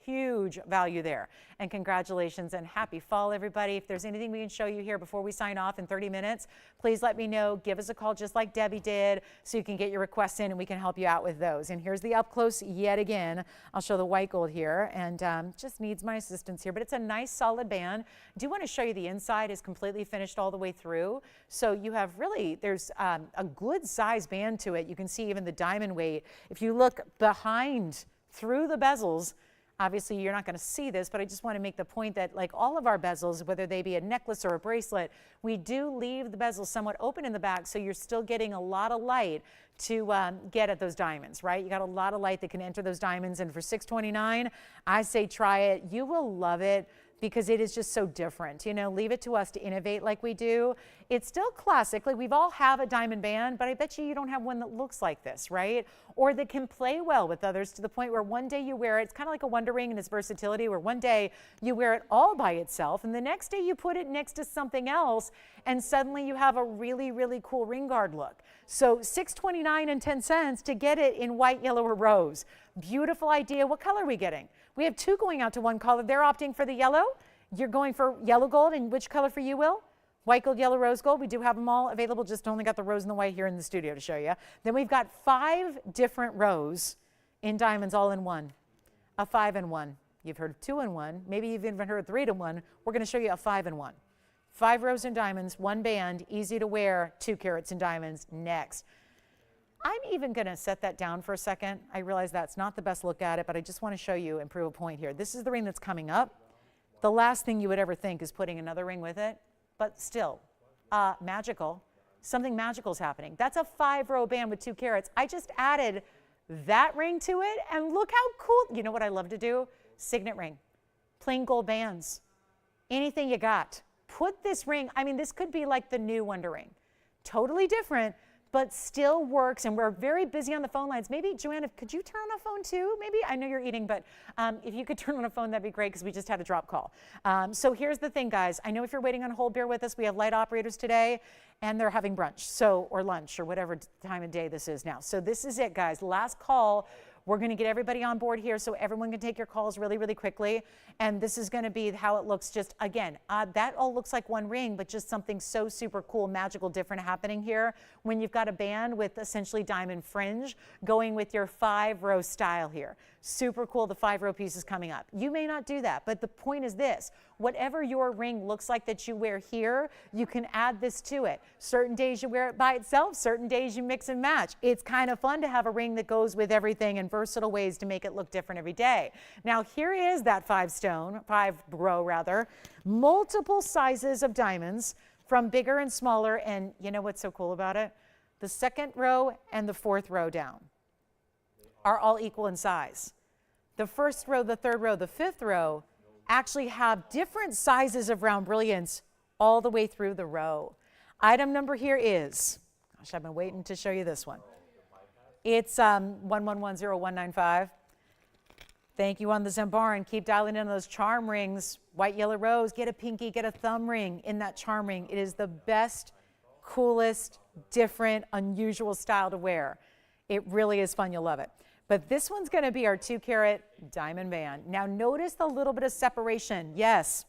Huge value there. And congratulations and happy fall, everybody. If there's anything we can show you here before we sign off in 30 minutes, please let me know. Give us a call just like Debbie did, so you can get your requests in and we can help you out with those. And here's the up close yet again. I'll show the white gold here, and just needs my assistance here, but it's a nice solid band. I do want to show you the inside is completely finished all the way through. So you have really, there's a good size band to it. You can see even the diamond weight. If you look behind through the bezels, obviously, you're not going to see this, but I just want to make the point that, like all of our bezels, whether they be a necklace or a bracelet, we do leave the bezels somewhat open in the back, so you're still getting a lot of light to get at those diamonds, right? You got a lot of light that can enter those diamonds, and for $6.29, I say try it. You will love it, because it is just so different. You know, leave it to us to innovate like we do. It's still classic. Like, we've all have a diamond band, but I bet you don't have one that looks like this, right? Or that can play well with others, to the point where one day you wear it. It's kind of like a Wonder Ring in its versatility, where one day you wear it all by itself, and the next day you put it next to something else, and suddenly you have a really, really cool ring guard look. So $6.29 and 10 cents to get it in white, yellow, or rose. Beautiful idea. What color are we getting? We have 2 going out to 1 color. They're opting for the yellow. You're going for yellow gold. And which color for you, Will? White gold, yellow, rose gold. We do have them all available, just only got the rose and the white here in the studio to show you. Then we've got 5 different rows in diamonds all in one. A 5-in-1. You've heard of 2-in-1. Maybe you've even heard 3-to-1. We're going to show you a 5-in-1. 5 rows in diamonds, 1 band, easy to wear, 2 carats in diamonds. Next. I'm even going to set that down for a second. I realize that's not the best look at it, but I just want to show you and prove a point here. This is the ring that's coming up. The last thing you would ever think is putting another ring with it, but still, magical. Something magical is happening. That's a 5-row band with 2 carats. I just added that ring to it, and look how cool. You know what I love to do? Signet ring, plain gold bands, anything you got. Put this ring, I mean, this could be like the new Wonder Ring. Totally different, but still works, and we're very busy on the phone lines. Maybe, Joanna, could you turn on a phone too? Maybe, I know you're eating, but if you could turn on a phone, that'd be great, because we just had a drop call. So here's the thing, guys. I know if you're waiting on hold, bear with us. We have light operators today, and they're having brunch, or lunch, or whatever time of day this is now. So this is it, guys. Last call. We're going to get everybody on board here so everyone can take your calls really, really quickly. And this is going to be how it looks. Just, again, that all looks like one ring, but just something so super cool, magical, different happening here when you've got a band with essentially diamond fringe going with your 5-row style here. Super cool, the 5-row piece is coming up. You may not do that, but the point is this. Whatever your ring looks like that you wear here, you can add this to it. Certain days you wear it by itself, certain days you mix and match. It's kind of fun to have a ring that goes with everything and versatile ways to make it look different every day. Now here is that 5-row rather, multiple sizes of diamonds from bigger and smaller, and you know what's so cool about it? The 2nd row and the 4th row down are all equal in size. The 1st row, the 3rd row, the 5th row actually have different sizes of round brilliance all the way through the row. Item number here is, gosh, I've been waiting to show you this one. It's 1110195. Thank you on the Zambian. Keep dialing in those charm rings. White, yellow rose, get a pinky, get a thumb ring in that charm ring. It is the best, coolest, different, unusual style to wear. It really is fun, you'll love it. But this one's gonna be our 2-carat diamond band. Now notice the little bit of separation, yes.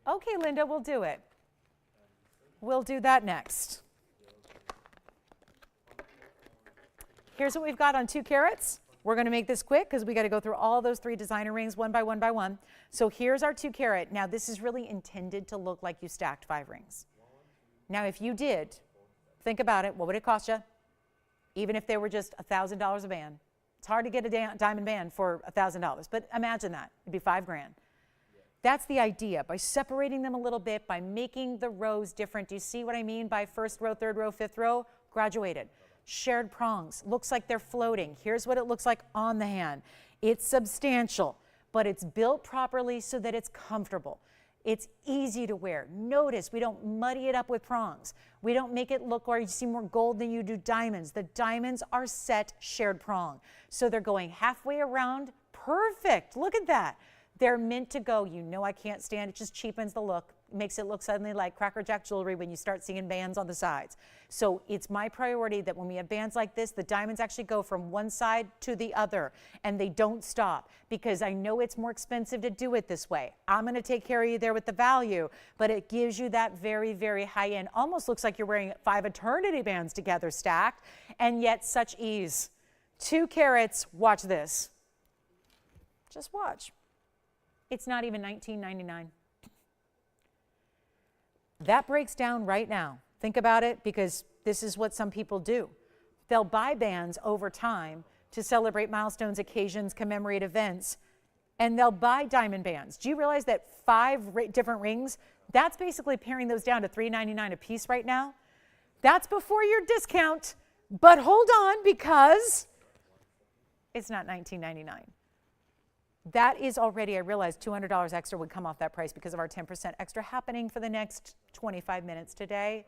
Okay, Linda, we'll do it. We'll do that next. Here's what we've got on 2 carats. We're going to make this quick because we got to go through all those 3 designer rings one by one by one. So here's our 2 carat. Now this is really intended to look like you stacked 5 rings. Now if you did, think about it, what would it cost you? Even if they were just $1,000 a band. It's hard to get a diamond band for $1,000, but imagine that, it'd be $5 grand. That's the idea, by separating them a little bit, by making the rows different. Do you see what I mean by 1st row, 3rd row, 5th row? Graduated. Shared prongs, looks like they're floating. Here's what it looks like on the hand. It's substantial, but it's built properly so that it's comfortable. It's easy to wear. Notice we don't muddy it up with prongs. We don't make it look like you see more gold than you do diamonds. The diamonds are set shared prong. So they're going halfway around. Perfect, look at that. They're meant to go. You know I can't stand it, just cheapens the look. Makes it look suddenly like Cracker Jack jewelry when you start seeing bands on the sides. So it's my priority that when we have bands like this, the diamonds actually go from one side to the other and they don't stop, because I know it's more expensive to do it this way. I'm going to take care of you there with the value, but it gives you that very, very high end. Almost looks like you're wearing 5 eternity bands together stacked, and yet such ease. 2 carats, watch this. Just watch. It's not even $19.99. That breaks down right now. Think about it, because this is what some people do. They'll buy bands over time to celebrate milestones, occasions, commemorate events, and they'll buy diamond bands. Do you realize that 5 different rings, that's basically paring those down to $3.99 a piece right now? That's before your discount, but hold on, because it's not $19.99. That is already, I realized $200 extra would come off that price because of our 10% extra happening for the next 25 minutes today.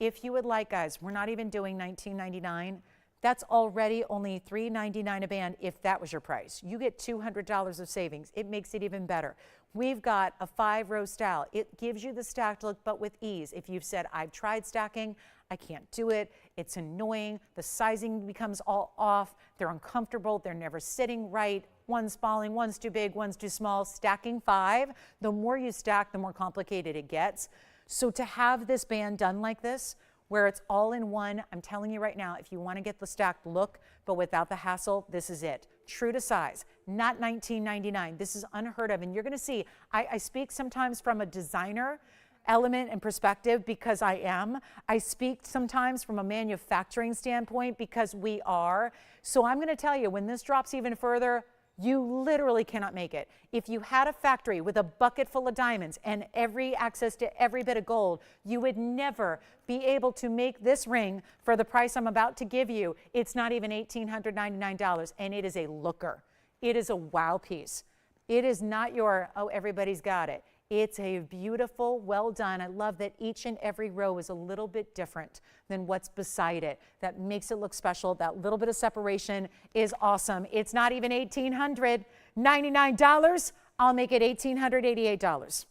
If you would like, guys, we're not even doing $19.99. That's already only $3.99 a band if that was your price. You get $200 of savings. It makes it even better. We've got a 5-row style. It gives you the stacked look, but with ease. If you've said, I've tried stacking, I can't do it, it's annoying, the sizing becomes all off, they're uncomfortable, they're never sitting right, one's falling, one's too big, one's too small. Stacking 5, the more you stack, the more complicated it gets. So to have this band done like this, where it's all in one, I'm telling you right now, if you want to get the stacked look, but without the hassle, this is it. True to size, not $19.99. This is unheard of. And you're going to see, I speak sometimes from a designer element and perspective because I am. I speak sometimes from a manufacturing standpoint because we are. So I'm going to tell you, when this drops even further, you literally cannot make it. If you had a factory with a bucket full of diamonds and every access to every bit of gold, you would never be able to make this ring for the price I'm about to give you. It's not even $1,899, and it is a looker. It is a wow piece. It is not your, oh, everybody's got it. It's a beautiful, well done. I love that each and every row is a little bit different than what's beside it. That makes it look special. That little bit of separation is awesome. It's not even $1,899. I'll make it $1,888.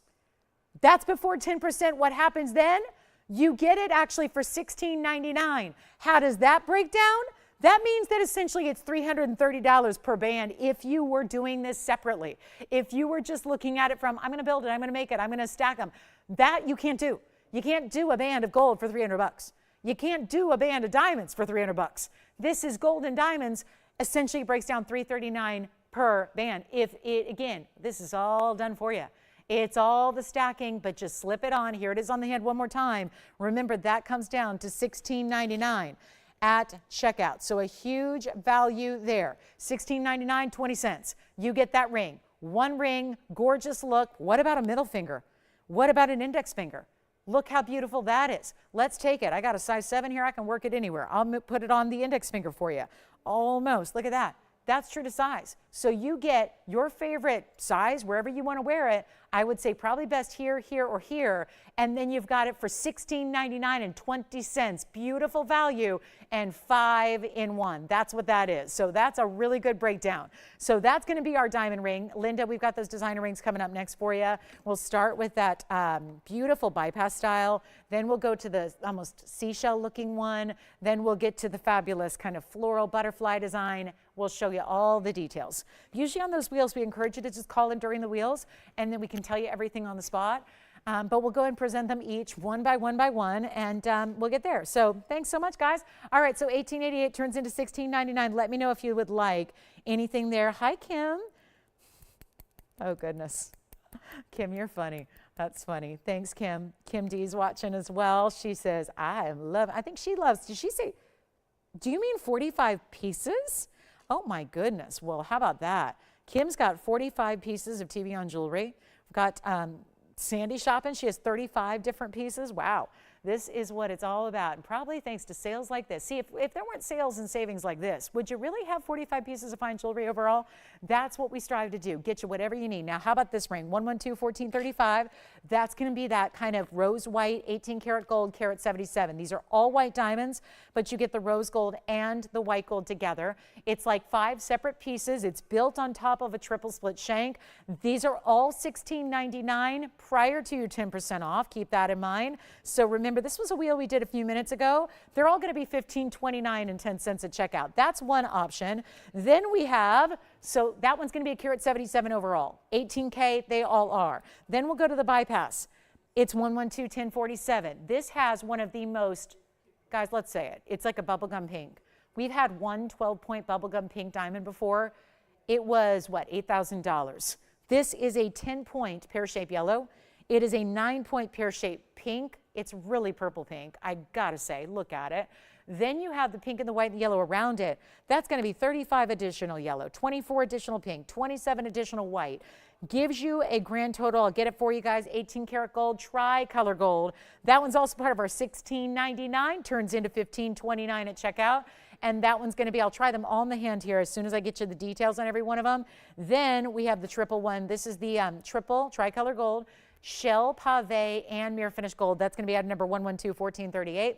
That's before 10%. What happens then? You get it actually for $1,699. How does that break down? That means that essentially it's $330 per band if you were doing this separately. If you were just looking at it from, I'm going to build it, I'm going to make it, I'm going to stack them. That you can't do. You can't do a band of gold for 300 bucks. You can't do a band of diamonds for 300 bucks. This is gold and diamonds. Essentially breaks down $339 per band. If it, again, this is all done for you. It's all the stacking, but just slip it on. Here it is on the hand one more time. Remember, that comes down to $16.99 at checkout. So a huge value there. $16.99, 20 cents. You get that ring. One ring, gorgeous look. What about a middle finger? What about an index finger? Look how beautiful that is. Let's take it. I got a size 7 here. I can work it anywhere. I'll put it on the index finger for you. Almost. Look at that. That's true to size. So you get your favorite size wherever you want to wear it. I would say probably best here, here, or here. And then you've got it for $16.99 and 20 cents. Beautiful value and 5 in 1. That's what that is. So that's a really good breakdown. So that's going to be our diamond ring. Linda, we've got those designer rings coming up next for you. We'll start with that beautiful bypass style. Then we'll go to the almost seashell looking one. Then we'll get to the fabulous kind of floral butterfly design. We'll show you all the details. Usually on those wheels, we encourage you to just call in during the wheels, and then we can tell you everything on the spot. But we'll go ahead and present them each one by one, and we'll get there. So thanks so much, guys. All right, so $18.88 turns into $16.99. Let me know if you would like anything there. Hi, Kim. Oh, goodness. Kim, you're funny. That's funny. Thanks, Kim. Kim D's watching as well. She says, I love, I think she loves, did she say, do you mean 45 pieces? Oh, my goodness. Well, how about that? Kim's got 45 pieces of TVON jewelry. We've got Sandy shopping. She has 35 different pieces. Wow. This is what it's all about. And probably thanks to sales like this. See, if there weren't sales and savings like this, would you really have 45 pieces of fine jewelry overall? That's what we strive to do. Get you whatever you need. Now, how about this ring? 112-1435. That's going to be that kind of rose white, 18 karat gold, carat 77. These are all white diamonds, but you get the rose gold and the white gold together. It's like 5 separate pieces. It's built on top of a triple split shank. These are all $16.99 prior to your 10% off. Keep that in mind. So remember, this was a wheel we did a few minutes ago. They're all going to be $15.29 and 10 cents at checkout. That's one option. Then we have, so that one's going to be a carat 77 overall. 18K, they all are. Then we'll go to the bypass. It's 112-1047. This has one of the most, guys, let's say it. It's like a bubblegum pink. We've had one 12-point bubblegum pink diamond before. It was, what, $8,000. This is a 10-point pear-shaped yellow. It is a 9-point pear-shaped pink. It's really purple pink, I gotta say, look at it. Then you have the pink and the white and the yellow around it. That's gonna be 35 additional yellow, 24 additional pink, 27 additional white. Gives you a grand total, I'll get it for you guys, 18 karat gold, tri-color gold. That one's also part of our $16.99, turns into $15.29 at checkout. And that one's gonna be, I'll try them all in the hand here as soon as I get you the details on every one of them. Then we have the triple one. This is the triple tri-color gold, shell, pave, and mirror finish gold. That's going to be item number 112-1438.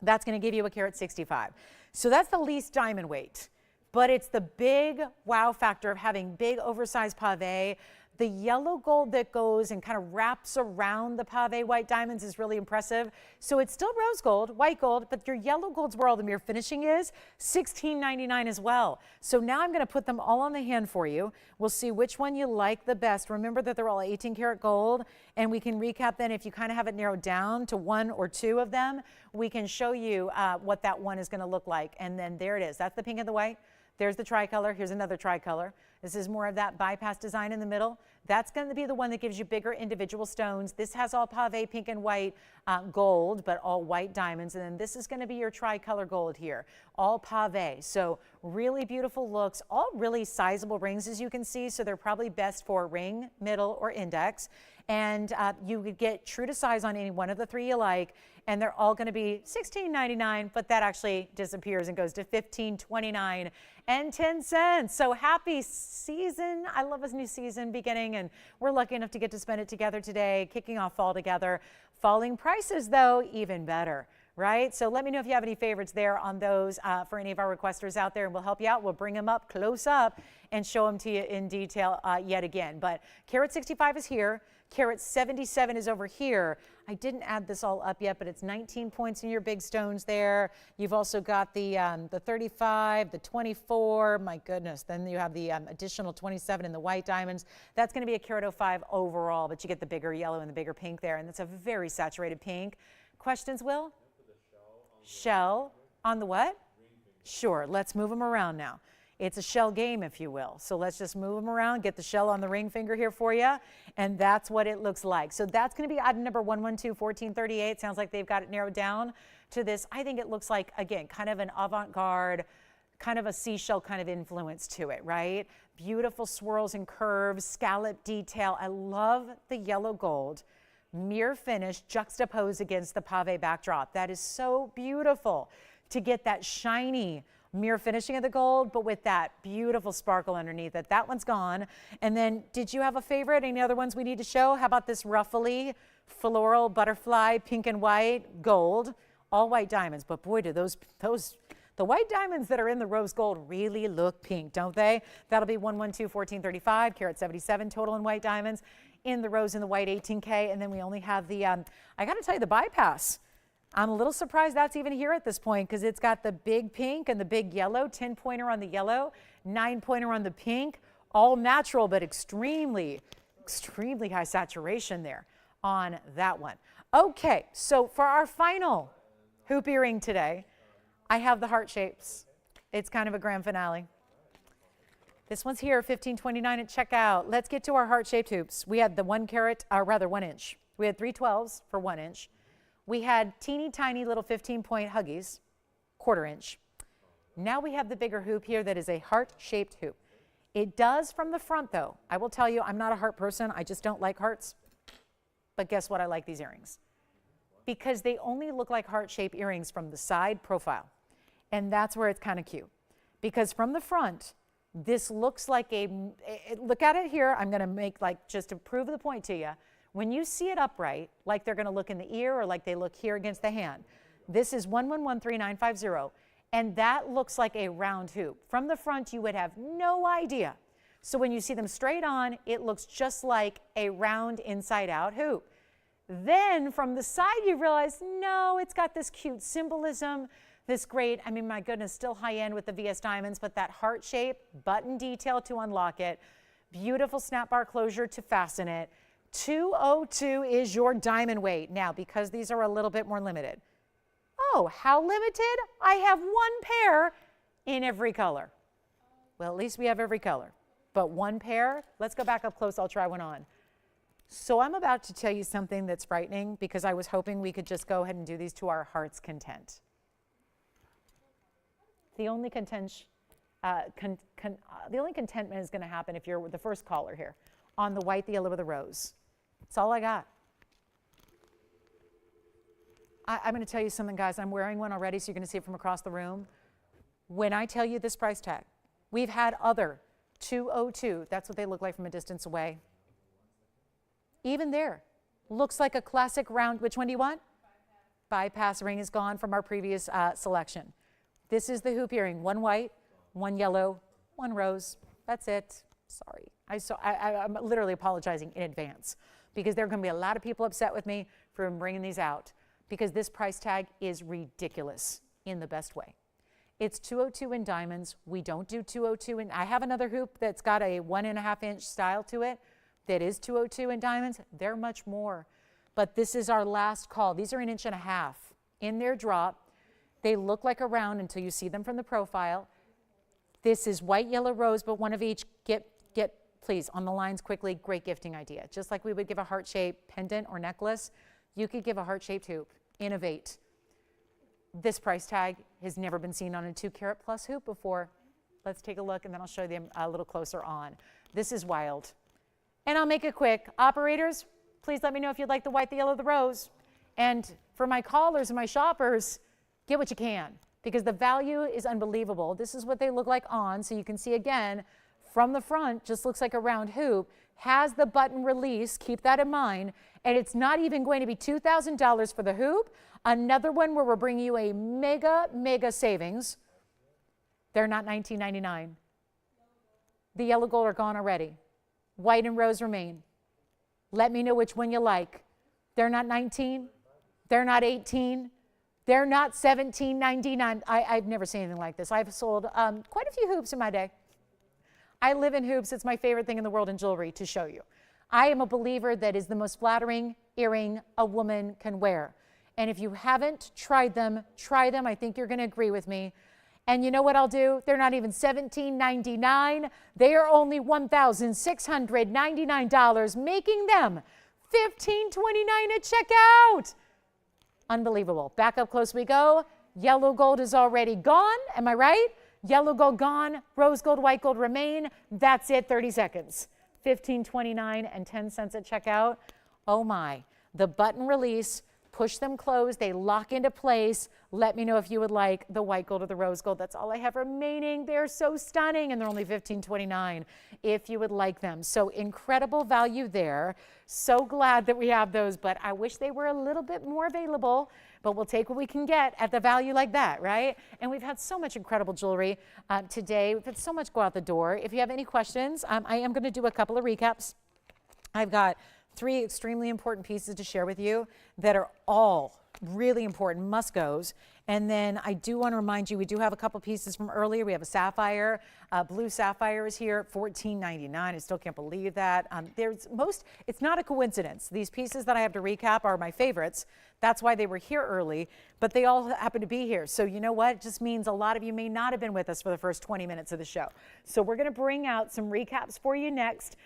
That's going to give you a carat 65. So that's the least diamond weight, but it's the big wow factor of having big oversized pave. The yellow gold that goes and kind of wraps around the pave white diamonds is really impressive. So it's still rose gold, white gold, but your yellow gold's where all the mirror finishing is, $16.99 as well. So now I'm going to put them all on the hand for you. We'll see which one you like the best. Remember that they're all 18 karat gold, and we can recap then if you kind of have it narrowed down to 1 or 2 of them, we can show you what that one is going to look like. And then there it is. That's the pink and the white. There's the tricolor. Here's another tricolor. This is more of that bypass design in the middle. That's going to be the one that gives you bigger individual stones. This has all pave, pink and white gold, but all white diamonds. And then this is going to be your tricolor gold here, all pave. So really beautiful looks, all really sizable rings as you can see. So they're probably best for ring, middle, or index. And you could get true to size on any one of the 3 you like. And they're all going to be $16.99, but that actually disappears and goes to $15.29 and 10 cents. So happy season. I love this new season beginning, and we're lucky enough to get to spend it together today, kicking off fall together. Falling prices, though, even better. right? So let me know if you have any favorites there on those for any of our requesters out there, and we'll help you out. We'll bring them up close up and show them to you in detail yet again. But carat 65 is here. Carat 77 is over here. I didn't add this all up yet, but it's 19 points in your big stones there. You've also got the 35, the 24, my goodness. Then you have the additional 27 in the white diamonds. That's going to be a carat 05 overall, but you get the bigger yellow and the bigger pink there, and it's a very saturated pink. Questions, Will? Shell on the what? Sure, let's move them around now. It's a shell game, if you will. So let's just move them around, get the shell on the ring finger here for you, and that's what it looks like. So that's going to be item number 112-1438. Sounds like they've got it narrowed down to this. I think it looks like, again, kind of an avant-garde, kind of a seashell kind of influence to it, right? Beautiful swirls and curves, scallop detail. I love the yellow gold mirror finish juxtaposed against the pave backdrop. That is so beautiful to get that shiny mirror finishing of the gold, but with that beautiful sparkle underneath it. That one's gone. And then, did you have a favorite? Any other ones we need to show? How about this ruffly, floral, butterfly, pink and white, gold, all white diamonds. But boy, do the white diamonds that are in the rose gold really look pink, don't they? That'll be 112-1435, carat 77 total in white diamonds, in the rose and the white 18K. And then we only have the, I got to tell you, the bypass. I'm a little surprised that's even here at this point because it's got the big pink and the big yellow, 10-pointer on the yellow, 9-pointer on the pink, all natural but extremely, extremely high saturation there on that one. Okay, so for our final hoop earring today, I have the heart shapes. It's kind of a grand finale. This one's here, $15.29 at checkout. Let's get to our heart-shaped hoops. We had the 1 carat, or rather 1 inch. We had 3 12s for 1 inch. We had teeny tiny little 15-point huggies, 1/4 inch. Now we have the bigger hoop here that is a heart-shaped hoop. It does from the front though. I will tell you, I'm not a heart person. I just don't like hearts. But guess what? I like these earrings because they only look like heart-shaped earrings from the side profile. And that's where it's kind of cute because from the front, this looks like look at it here. I'm going to make just to prove the point to you. When you see it upright, like they're going to look in the ear or like they look here against the hand, this is 1113950, and that looks like a round hoop. From the front, you would have no idea. So when you see them straight on, it looks just like a round inside-out hoop. Then from the side, you realize, no, it's got this cute symbolism, this great, I mean, my goodness, still high-end with the VS diamonds, but that heart shape, button detail to unlock it, beautiful snap bar closure to fasten it. 202 is your diamond weight. Now, because these are a little bit more limited. Oh, how limited? I have 1 pair in every color. Well, at least we have every color. But 1 pair, let's go back up close. I'll try one on. So I'm about to tell you something that's frightening because I was hoping we could just go ahead and do these to our heart's content. The only contentment is going to happen if you're the first caller here on the white, the yellow, or the rose. That's all I got. I'm going to tell you something, guys. I'm wearing one already, so you're going to see it from across the room. When I tell you this price tag, we've had other 202. That's what they look like from a distance away. Even there, looks like a classic round. Which one do you want? Bypass ring is gone from our previous selection. This is the hoop earring. 1 white, 1 yellow, 1 rose. That's it. Sorry. I'm literally apologizing in advance because there are going to be a lot of people upset with me for bringing these out because this price tag is ridiculous in the best way. It's 202 in diamonds. We don't do 202 in, I have another hoop that's got a 1.5 inch style to it that is 202 in diamonds. They're much more, but this is our last call. These are 1.5 inches in their drop. They look like a round until you see them from the profile. This is white, yellow, rose, but 1 of each. Get please, on the lines quickly, great gifting idea. Just like we would give a heart-shaped pendant or necklace, you could give a heart-shaped hoop. Innovate. This price tag has never been seen on a 2 carat plus hoop before. Let's take a look and then I'll show them a little closer on. This is wild. And I'll make it quick. Operators, please let me know if you'd like the white, the yellow, the rose. And for my callers and my shoppers, get what you can because the value is unbelievable. This is what they look like on, so you can see again, from the front, just looks like a round hoop. has the button release. Keep that in mind. And it's not even going to be $2,000 for the hoop. Another one where we're bringing you a mega savings. They're not $19.99. The yellow gold are gone already. White and rose remain. Let me know which one you like. They're not 19. They're not 18. They're not $17.99. I've never seen anything like this. I've sold quite a few hoops in my day. I live in hoops. It's my favorite thing in the world in jewelry to show you. I am a believer that is the most flattering earring a woman can wear. And if you haven't tried them, try them. I think you're going to agree with me. And you know what I'll do? They're not even $17.99. They are only $1,699, making them $15.29 at checkout. Unbelievable. Back up close we go. Yellow gold is already gone. Am I right? Yellow gold gone. Rose gold, white gold remain. That's it. 30 seconds. $15.29 and 10 cents at checkout. Oh my. The button release. Push them closed. They lock into place. Let me know if you would like the white gold or the rose gold. That's all I have remaining. They're so stunning, and they're only $15.29 if you would like them. So incredible value there. So glad that we have those, but I wish they were a little bit more available, but we'll take what we can get at the value like that, right? And we've had so much incredible jewelry today. We've had so much go out the door. If you have any questions, I am going to do a couple of recaps. I've got 3 extremely important pieces to share with you that are all really important must-goes. And then I do want to remind you, we do have a couple pieces from earlier. We have a sapphire. Blue sapphire is here at $14.99. I still can't believe that. It's not a coincidence. These pieces that I have to recap are my favorites. That's why they were here early, but they all happen to be here. So you know what? It just means a lot of you may not have been with us for the first 20 minutes of the show. So we're going to bring out some recaps for you next.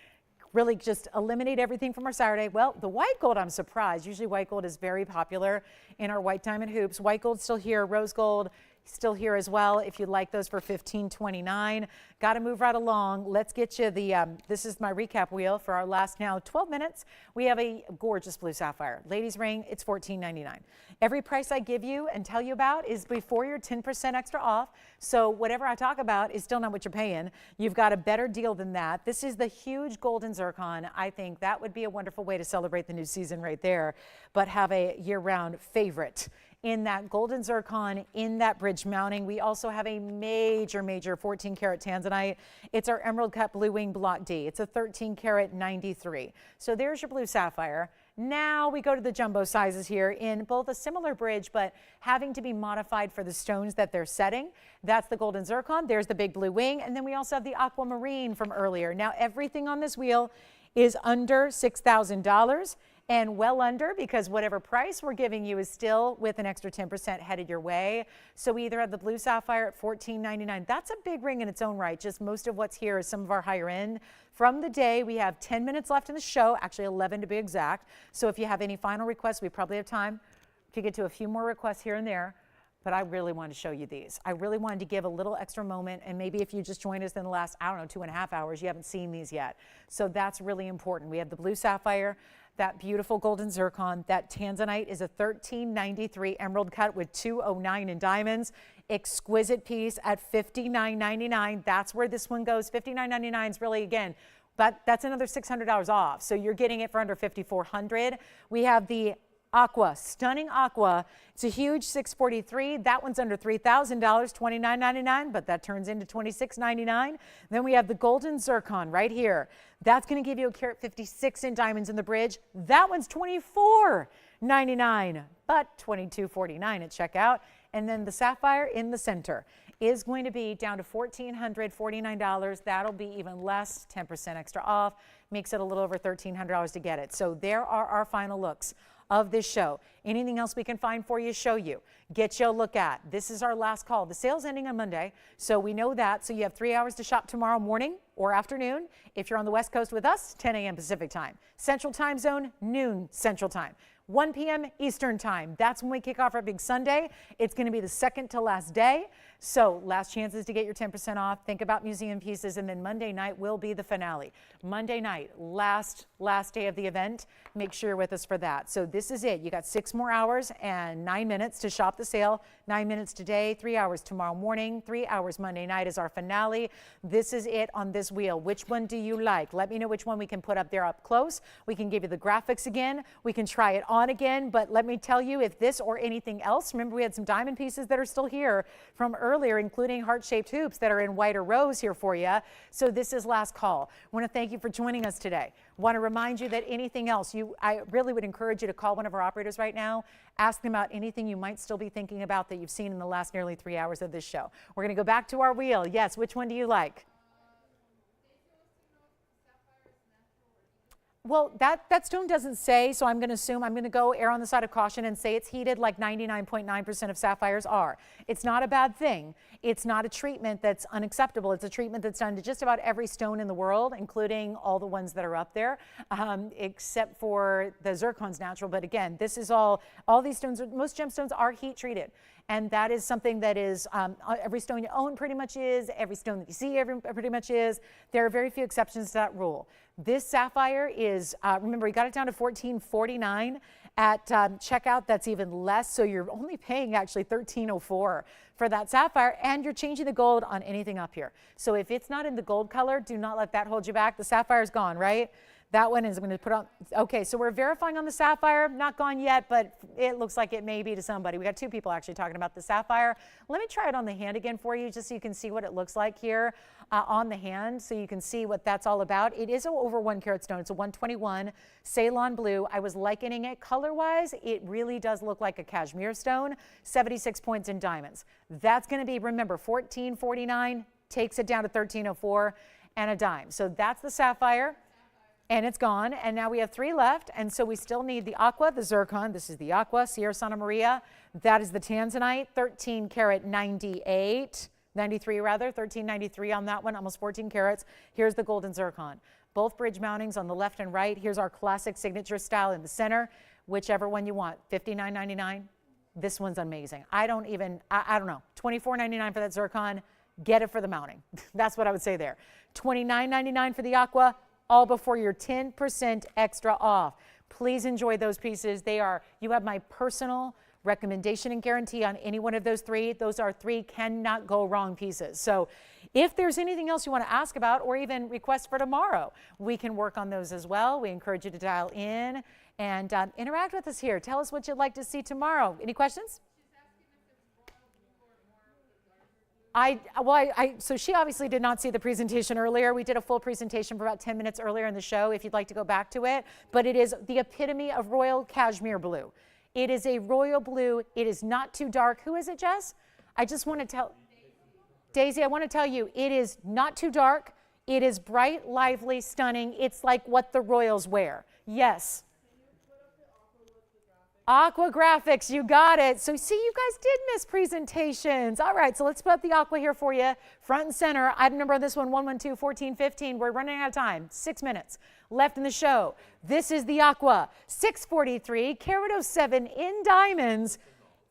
Really just eliminate everything from our Saturday. Well, the white gold, I'm surprised. Usually white gold is very popular in our white diamond hoops. White gold still here. Rose gold still here as well. If you'd like those for $15.29. Got to move right along. Let's get you the, this is my recap wheel for our last now 12 minutes. We have a gorgeous blue sapphire. Ladies ring, it's $14.99. Every price I give you and tell you about is before your 10% extra off. So whatever I talk about is still not what you're paying. You've got a better deal than that. This is the huge golden zircon. I think that would be a wonderful way to celebrate the new season right there, but have a year-round favorite in that golden zircon, in that bridge mounting. We also have a major 14 karat Tanzanite. It's our emerald cut blue wing block D. It's a 13 karat 93. So there's your blue sapphire. Now we go to the jumbo sizes here in both a similar bridge, but having to be modified for the stones that they're setting. That's the golden zircon. There's the big blue wing. And then we also have the aquamarine from earlier. Now everything on this wheel is under $6,000. And well under, because whatever price we're giving you is still with an extra 10% headed your way. So we either have the blue sapphire at $14.99. That's a big ring in its own right. Just most of what's here is some of our higher end. From the day, we have 10 minutes left in the show, actually 11 to be exact. So if you have any final requests, we probably have time to get to a few more requests here and there. But I really wanted to show you these. I really wanted to give a little extra moment, and maybe if you just joined us in the last, 2.5 hours, you haven't seen these yet. So that's really important. We have the blue sapphire, that beautiful golden zircon. That Tanzanite is a $13.93 emerald cut with $209 in diamonds. Exquisite piece at $59.99. That's where this one goes. $59.99 is really, again, that's another $600 off. So you're getting it for under $5,400. We have the aqua, stunning aqua. It's a huge $643. That one's under $3,000, $29.99, but that turns into $26.99. Then we have the golden zircon right here. That's going to give you a carat 56 in diamonds in the bridge. That one's $24.99, but $22.49 at checkout. And then the sapphire in the center is going to be down to $1,449. That'll be even less, 10% extra off. Makes it a little over $1,300 to get it. So there are our final looks of this show. Anything else we can find for you, show you, get you a look at. This is our last call. The sale's ending on Monday, so we know that. So you have 3 hours to shop tomorrow morning or afternoon. If you're on the West Coast with us, 10 a.m. Pacific time. Central time zone, noon Central time. 1 p.m. Eastern time. That's when we kick off our big Sunday. It's going to be the second to last day. So last chances to get your 10% off. Think about museum pieces, and then Monday night will be the finale. Monday night, last day of the event. Make sure you're with us for that. So this is it. You got 6 more hours and 9 minutes to shop the sale. 9 minutes today, 3 hours tomorrow morning, 3 hours Monday night is our finale. This is it on this wheel. Which one do you like? Let me know which one we can put up there up close. We can give you the graphics again. We can try it on again. But let me tell you, if this or anything else, remember we had some diamond pieces that are still here from earlier, including heart-shaped hoops that are in white or rose here for you. So this is last call. I want to thank you for joining us today. Want to remind you that anything else, I really would encourage you to call one of our operators right now. Ask them about anything you might still be thinking about that you've seen in the last nearly 3 hours of this show. We're going to go back to our wheel. Yes, which one do you like? Well, that stone doesn't say, so I'm going to assume I'm going to go err on the side of caution and say it's heated like 99.9% of sapphires are. It's not a bad thing. It's not a treatment that's unacceptable. It's a treatment that's done to just about every stone in the world, including all the ones that are up there, except for the Zircon's natural. But again, this is all these stones, most gemstones are heat treated. And that is something that is, every stone you own pretty much is, every stone that you see pretty much is. There are very few exceptions to that rule. This sapphire is, remember, we got it down to $14.49 at checkout. That's even less, so you're only paying actually $13.04 for that sapphire, and you're changing the gold on anything up here. So if it's not in the gold color, do not let that hold you back. The sapphire's gone, right? That one is going to put on. Okay, so we're verifying on the sapphire. Not gone yet, but it looks like it may be to somebody. We got 2 people actually talking about the sapphire. Let me try it on the hand again for you, just so you can see what it looks like here on the hand, so you can see what that's all about. It is an over 1 carat stone. It's a 121 Ceylon blue. I was likening it color-wise. It really does look like a cashmere stone. 76 points in diamonds. That's going to be, remember, $14.49 takes it down to $13.04 and a dime. So that's the sapphire. And it's gone, and now we have 3 left, and so we still need the aqua, the zircon. This is the aqua, Sierra Santa Maria. That is the Tanzanite, 13 karat 93 rather, 1393 on that one, almost 14 carats. Here's the golden zircon. Both bridge mountings on the left and right. Here's our classic signature style in the center, whichever one you want, $59.99. This one's amazing. I don't know, $24.99 for that zircon. Get it for the mounting. That's what I would say there. $29.99 for the aqua. All before your 10% extra off. Please enjoy those pieces. You have my personal recommendation and guarantee on any one of those 3. Those are 3 cannot go wrong pieces. So if there's anything else you want to ask about or even request for tomorrow, we can work on those as well. We encourage you to dial in and interact with us here. Tell us what you'd like to see tomorrow. Any questions? So she obviously did not see the presentation earlier. We did a full presentation for about 10 minutes earlier in the show if you'd like to go back to it. But it is the epitome of royal cashmere blue. It is a royal blue. It is not too dark. Who is it, Jess? I just want to tell Daisy, I want to tell you, it is not too dark. It is bright, lively, stunning. It's like what the royals wear. Yes. Aqua graphics, you got it. So see, you guys did miss presentations. All right, so let's put up the aqua here for you. Front and center. Item number on this one, 112-1415. We're running out of time. 6 minutes left in the show. This is the aqua, 643, carat 07 in diamonds,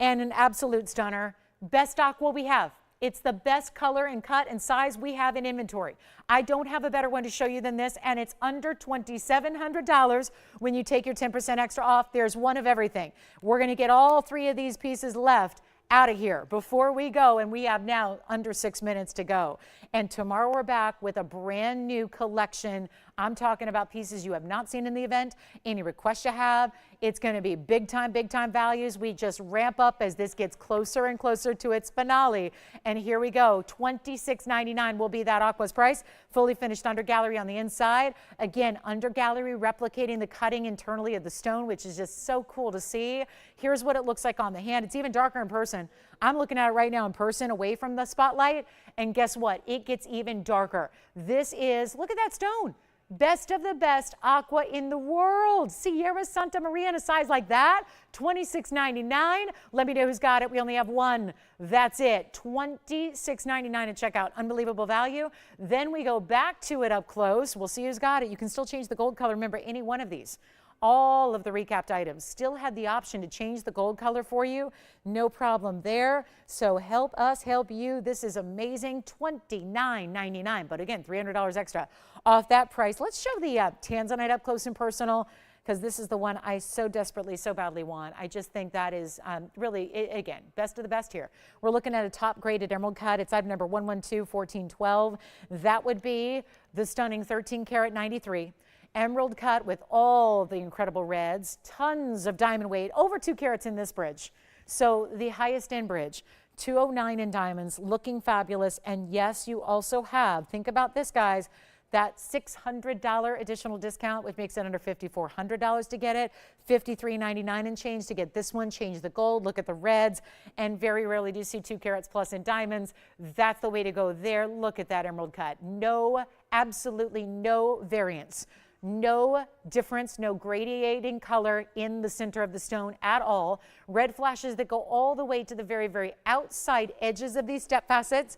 and an absolute stunner. Best aqua we have. It's the best color and cut and size we have in inventory. I don't have a better one to show you than this, and it's under $2,700 when you take your 10% extra off. There's one of everything. We're going to get all 3 of these pieces left out of here before we go, and we have now under 6 minutes to go. And tomorrow we're back with a brand new collection. I'm talking about pieces you have not seen in the event, any requests you have. It's going to be big time values. We just ramp up as this gets closer and closer to its finale. And here we go. $26.99 will be that aqua's price. Fully finished under gallery on the inside. Again, under gallery replicating the cutting internally of the stone, which is just so cool to see. Here's what it looks like on the hand. It's even darker in person. I'm looking at it right now in person away from the spotlight. And guess what? It gets even darker. This is, look at that stone. Best of the best aqua in the world. Sierra Santa Maria in a size like that, $26.99. Let me know who's got it. We only have one. That's it. $26.99 at checkout. Unbelievable value. Then we go back to it up close. We'll see who's got it. You can still change the gold color. Remember, any one of these all of the recapped items still had the option to change the gold color for you. No problem there. So help us help you. This is amazing. $29.99, but again, $300 extra off that price. Let's show the Tanzanite up close and personal, because this is the one I so desperately, so badly want. I just think that is really, again, best of the best here. We're looking at a top graded emerald cut. It's item number 112-1412. That would be the stunning 13 karat 93. Emerald cut with all the incredible reds, tons of diamond weight, over 2 carats in this bridge. So the highest end bridge, 209 in diamonds, looking fabulous. And yes, you also have, think about this, guys, that $600 additional discount, which makes it under $5,400 to get it, $53.99 and change to get this one. Change the gold, look at the reds, and very rarely do you see 2 carats plus in diamonds. That's the way to go there. Look at that emerald cut. No, absolutely no variance. No difference, no gradiating color in the center of the stone at all. Red flashes that go all the way to the very, very outside edges of these step facets.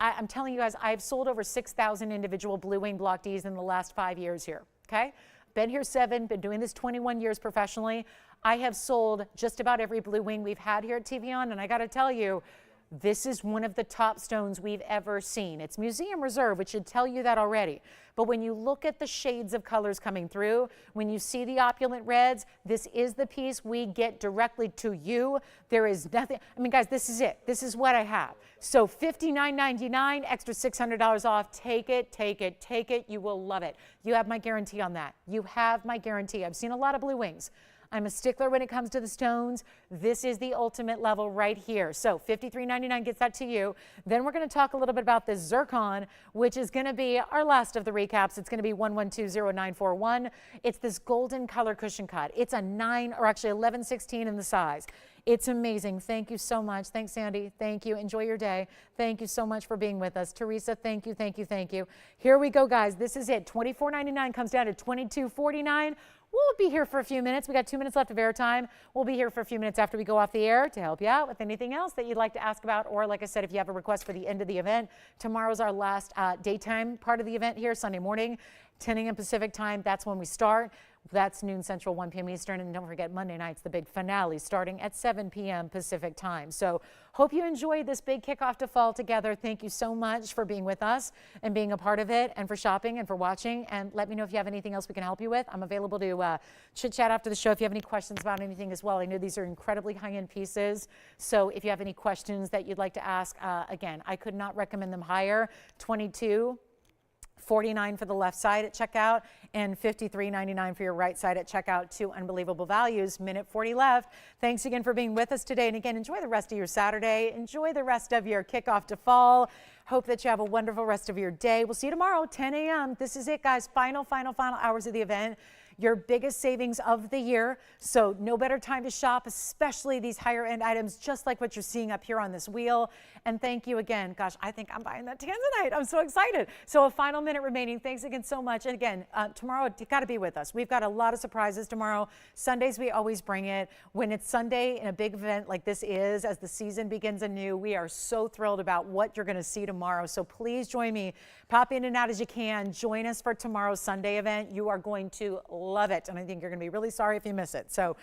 I'm telling you guys, I've sold over 6,000 individual blue wing block Ds in the last 5 years here, okay? Been here 7, been doing this 21 years professionally. I have sold just about every blue wing we've had here at TVON, and I gotta tell you, this is one of the top stones we've ever seen. It's museum reserve, which should tell you that already. But when you look at the shades of colors coming through, when you see the opulent reds, this is the piece we get directly to you. There is nothing, I mean, guys, this is it. This is what I have. So $59.99, extra $600 off. Take it, take it, take it. You will love it. You have my guarantee on that. You have my guarantee. I've seen a lot of blue wings. I'm a stickler when it comes to the stones. This is the ultimate level right here. So $53.99 gets that to you. Then we're going to talk a little bit about this Zircon, which is going to be our last of the recaps. It's going to be 1120941. It's this golden color cushion cut. It's a 9 or actually 11/16 in the size. It's amazing. Thank you so much. Thanks, Sandy. Thank you. Enjoy your day. Thank you so much for being with us. Teresa, thank you, thank you, thank you. Here we go, guys. This is it. $24.99 comes down to $22.49. We'll be here for a few minutes. We got 2 minutes left of airtime. We'll be here for a few minutes after we go off the air to help you out with anything else that you'd like to ask about. Or like I said, if you have a request for the end of the event, tomorrow's our last daytime part of the event here, Sunday morning, 10 a.m. Pacific time. That's when we start. That's noon Central, 1 p.m. Eastern. And don't forget, Monday night's the big finale starting at 7 p.m. Pacific time. So hope you enjoyed this big kickoff to fall together. Thank you so much for being with us and being a part of it, and for shopping and for watching. And let me know if you have anything else we can help you with. I'm available to chit chat after the show if you have any questions about anything as well. I know these are incredibly high-end pieces. So if you have any questions that you'd like to ask, again, I could not recommend them higher. $22.49 for the left side at checkout and $53.99 for your right side at checkout. 2 unbelievable values. Minute 40 left. Thanks again for being with us today. And again, enjoy the rest of your Saturday. Enjoy the rest of your kickoff to fall. Hope that you have a wonderful rest of your day. We'll see you tomorrow, 10 a.m. This is it, guys. Final hours of the event. Your biggest savings of the year. So no better time to shop, especially these higher end items, just like what you're seeing up here on this wheel. And thank you again. Gosh, I think I'm buying that Tanzanite. I'm so excited. So a final minute remaining. Thanks again so much. And again, tomorrow, you got to be with us. We've got a lot of surprises tomorrow. Sundays, we always bring it. When it's Sunday in a big event like this is, as the season begins anew, we are so thrilled about what you're going to see tomorrow. So please join me. Pop in and out as you can. Join us for tomorrow's Sunday event. You are going to love it. And I think you're going to be really sorry if you miss it. So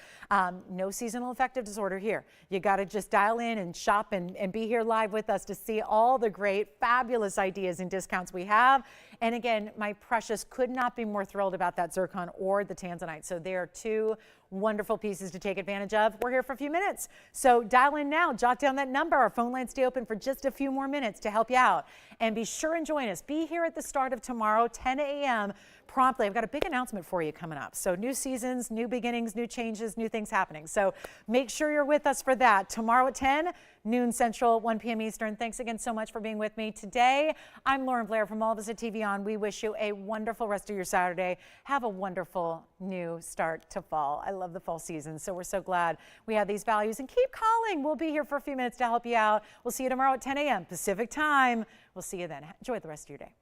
no seasonal affective disorder here. You got to just dial in and shop and be here live with us to see all the great, fabulous ideas and discounts we have. And again, my precious, could not be more thrilled about that Zircon or the Tanzanite. So they are 2 wonderful pieces to take advantage of. We're here for a few minutes. So dial in now, jot down that number. Our phone lines stay open for just a few more minutes to help you out. And be sure and join us. Be here at the start of tomorrow, 10 a.m. promptly. I've got a big announcement for you coming up. So new seasons, new beginnings, new changes, new things happening. So make sure you're with us for that. Tomorrow at 10, noon Central, 1 p.m. Eastern. Thanks again so much for being with me today. I'm Lauren Blair from all of us at TVON. We wish you a wonderful rest of your Saturday. Have a wonderful new start to fall. I love the fall season, so we're so glad we have these values. And keep calling. We'll be here for a few minutes to help you out. We'll see you tomorrow at 10 a.m. Pacific time. We'll see you then. Enjoy the rest of your day.